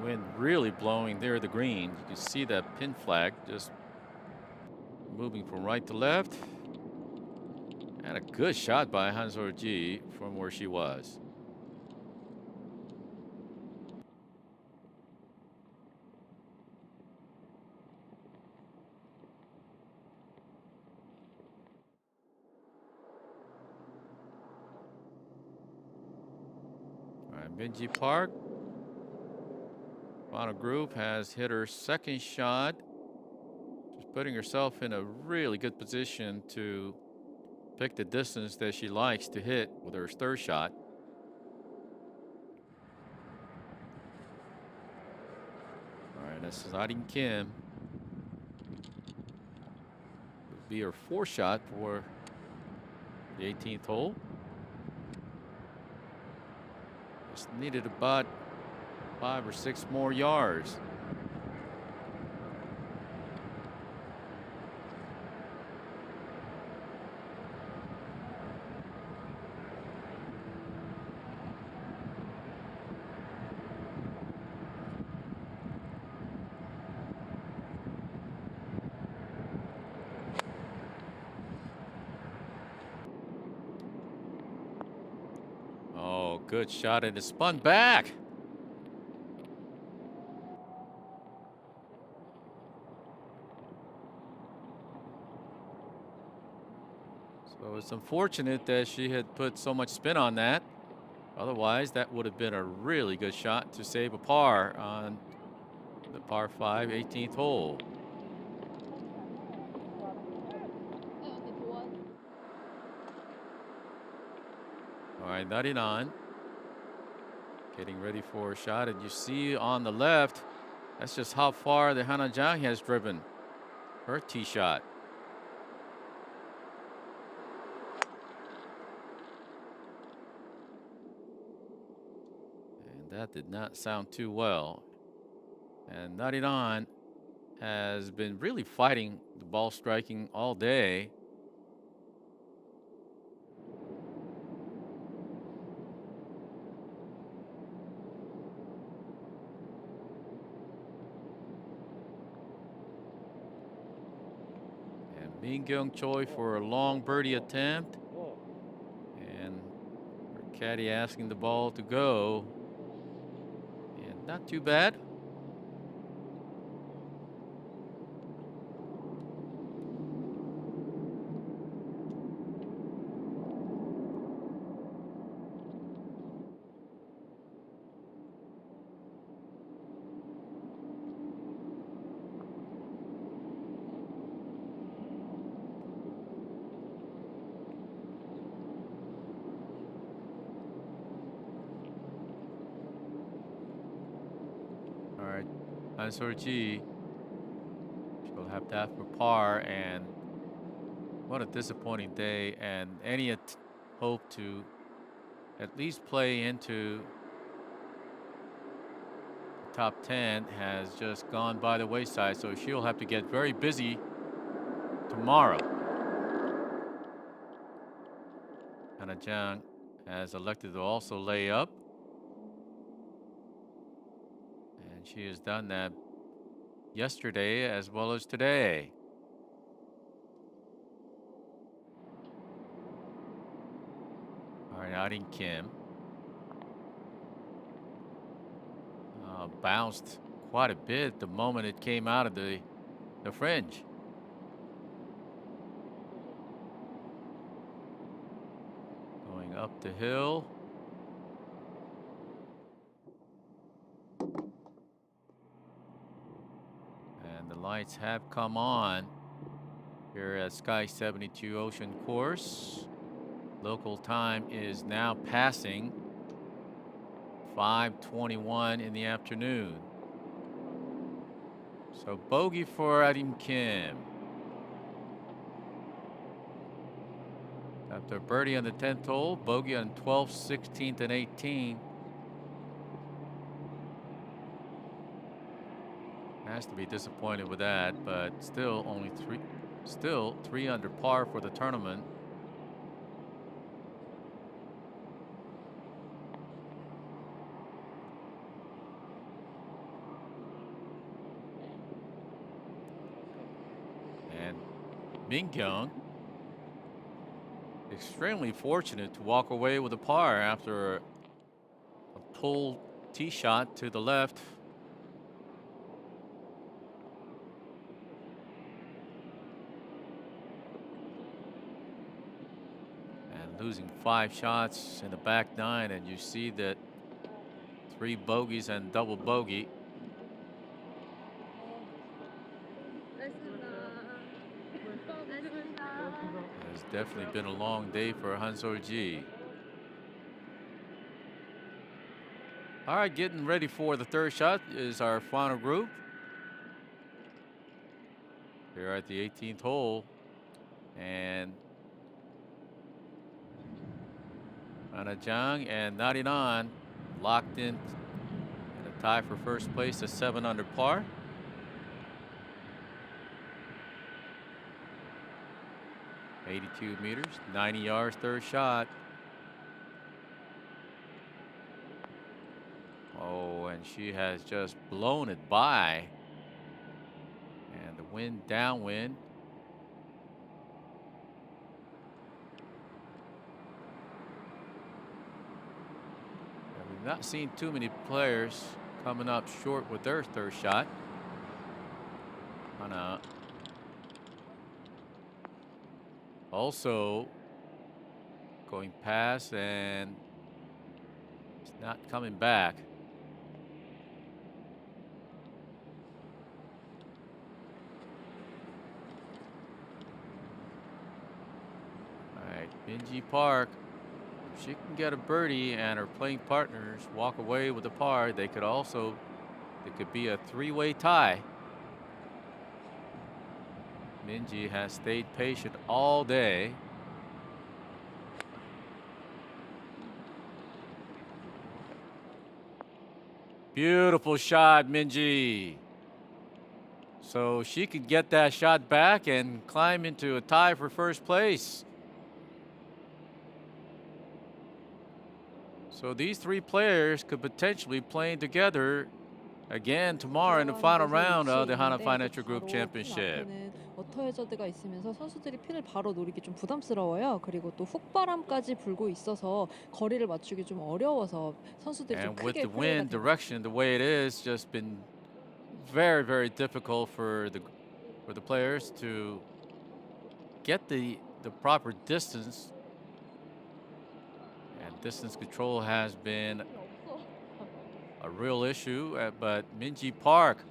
Wind really blowing near the green. You can see that pin flag just moving from right to left. And a good shot by Han So-ji from where she was. All right, Minji Park, final group, has hit her second shot. She's putting herself in a really good position to pick the distance that she likes to hit with her third shot. All right, this is Arim Kim. Would be her fourth shot for the 18th hole. Just needed about 5 or 6 more yards. Oh, good shot, and it spun back. So it's unfortunate that she had put so much spin on that. Otherwise, that would have been a really good shot to save a par on the par 5 18th hole. All right, 99. Getting ready for a shot. And you see on the left, that's just how far the Hana Jang has driven her tee shot. And that did not sound too well. And 99 has been really fighting the ball striking all day. Min Kyung Choi for a long birdie attempt. And her caddy asking the ball to go. And not too bad. Han Seol-ji, she'll have that for par, and what a disappointing day. And any hope to at least play into the top 10 has just gone by the wayside. So she'll have to get very busy tomorrow. Hana Jang has elected to also lay up. She has done that yesterday as well as today. All right, Arin Kim. Bounced quite a bit the moment it came out of the fringe. Going up the hill. Lights have come on here at Sky 72 Ocean Course. Local time is now passing 5:21 in the afternoon. So bogey for Arim Kim. After birdie on the 10th hole, bogey on 12th, 16th, and 18th. Has to be disappointed with that, but still only three under par for the tournament. And Min Kyung extremely fortunate to walk away with a par after a pulled tee shot to the left. Losing 5 shots in the back 9, and you see that 3 bogeys and double bogey. It's definitely been a long day for Han Seol-ji. All right, getting ready for the third shot is our final group. Here at the 18th hole, and Hana Jang and 99 locked in a tie for first place at 7 under par. .82 meters, 90 yards, third shot. Oh, and she has just blown it by. And the wind downwind. Not seen too many players coming up short with their third shot. Hana also going past, and it's not coming back. All right, Minji Park. If she can get a birdie and her playing partners walk away with a par, it could be a three-way tie. Minji has stayed patient all day. Beautiful shot, Minji. So she could get that shot back and climb into a tie for first place. So these three players could potentially play together again tomorrow in the final round of the Hana Financial Group Championship. 워터 해저드가 있으면서 선수들이 핀을 바로 노리기 좀 부담스러워요. 그리고 또 훅바람까지 불고 있어서 거리를 맞추기 좀 어려워서 선수들이 좀 And with 크게 the wind direction the way it is, just been very, very difficult for the players to get the proper distance. And distance control has been a real issue, but Minji Park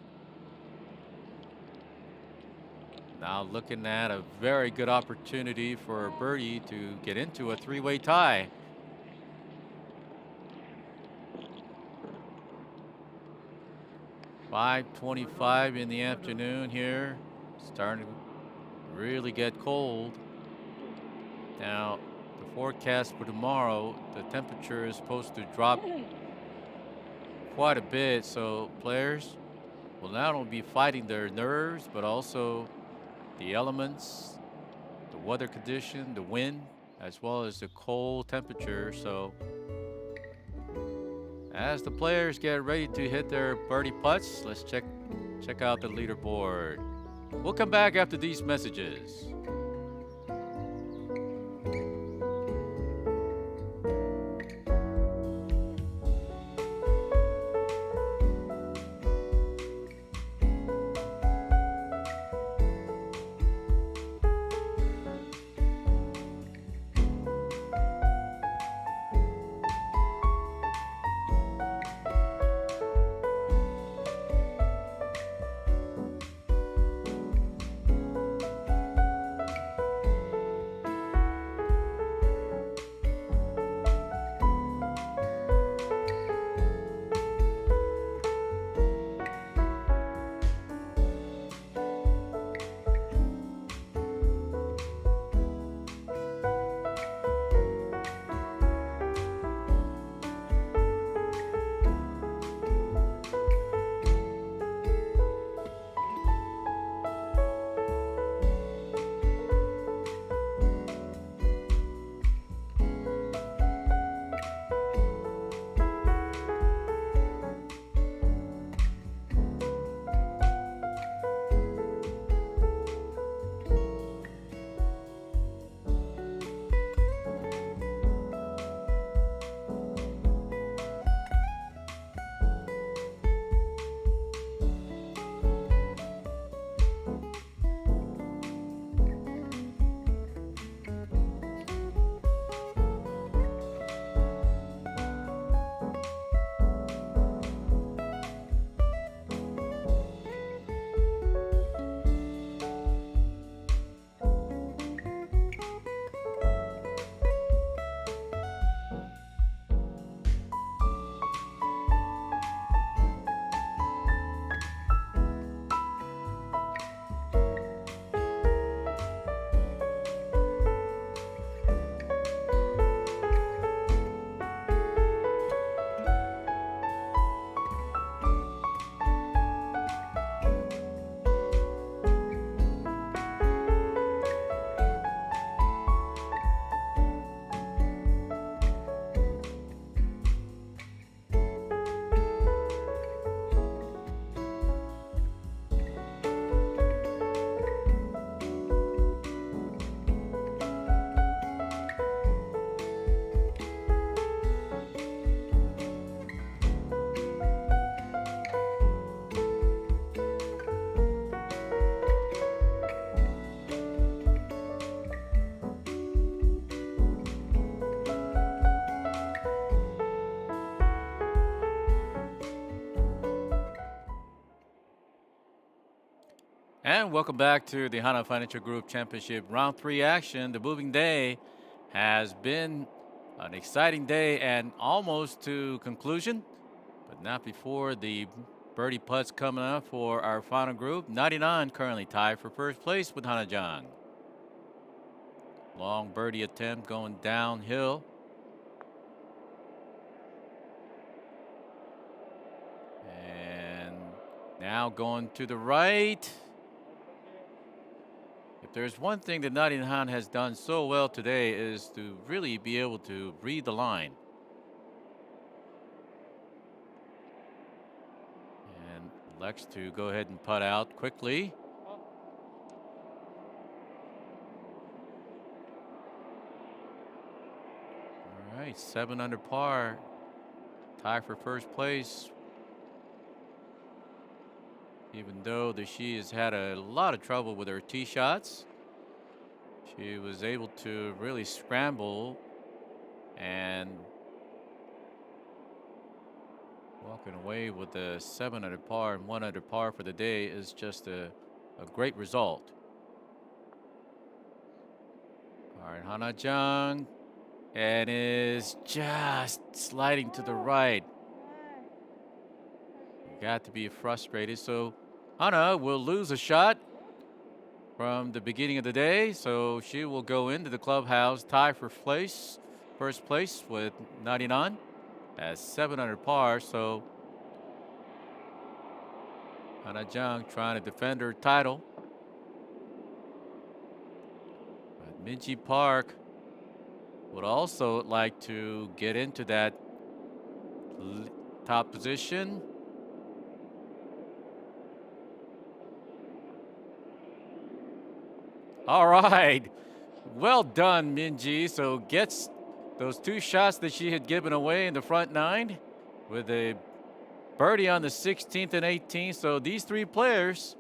now looking at a very good opportunity for a birdie to get into a three-way tie. "5:25 in the afternoon here, starting to really get cold. Now, the forecast for tomorrow, the temperature is supposed to drop quite a bit, so players will not only be fighting their nerves, but also the elements, the weather condition, the wind, as well as the cold temperature. So as the players get ready to hit their birdie putts, let's check out the leaderboard. We'll come back after these messages. And welcome back to the Hana Financial Group Championship Round 3 action. The moving day has been an exciting day and almost to conclusion, but not before the birdie putts coming up for our final group. 99 currently tied for first place with Hana-jang. Long birdie attempt going downhill. And now going to the right. If there's one thing that Narihan has done so well today is to really be able to read the line. And elects to go ahead and putt out quickly. All right, 7 under par. Tie for first place. Even though she has had a lot of trouble with her tee shots, she was able to really scramble, and walking away with a 7 under par and 1 under par for the day is just a great result. All right, Hana-jang, and is just sliding to the right. Got to be frustrated. So Hana will lose a shot from the beginning of the day. So she will go into the clubhouse, tie for first place with 99 at 7 under par. So Hana-jang trying to defend her title. But Minji Park would also like to get into that top position. All right. Well done, Minji. So gets those 2 shots that she had given away in the front 9 with a birdie on the 16th and 18th. So these 3 players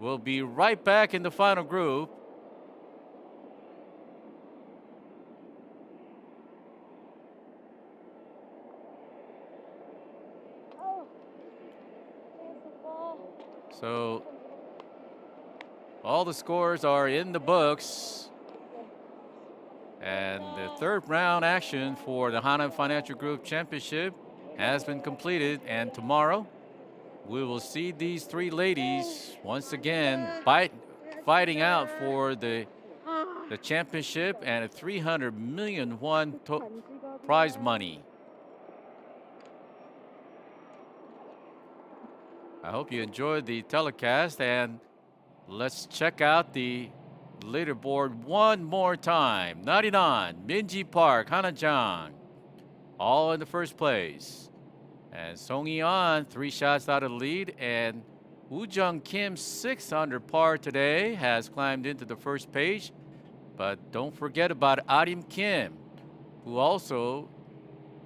will be right back in the final group. So all the scores are in the books. And the 3rd round action for the Hana Financial Group Championship has been completed. And tomorrow, we will see these 3 ladies once again fighting out for the championship and a 300 million won prize money. I hope you enjoyed the telecast, and let's check out the leaderboard one more time. 99, Minji Park, Hana-jang, all in the first place. And Song Hee-an, 3 shots out of the lead. And Woo Jung Kim, 6 under par today, has climbed into the first page. But don't forget about Arim Kim, who also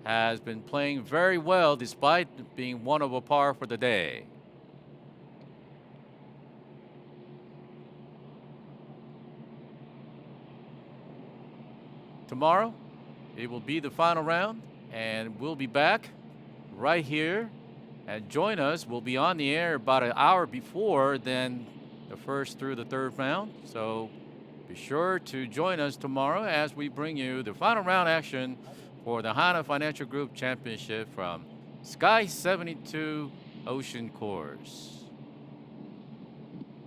has been playing very well despite being 1 over par for the day. Tomorrow, it will be the final round, and we'll be back right here. And join us. We'll be on the air about an hour before then the first through the 3rd round. So be sure to join us tomorrow as we bring you the final round action for the Hana Financial Group Championship from Sky 72 Ocean Course.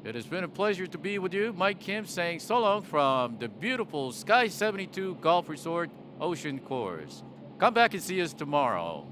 It has been a pleasure to be with you. Mike Kim saying so long from the beautiful Sky 72 Golf Resort Ocean Course. Come back and see us tomorrow.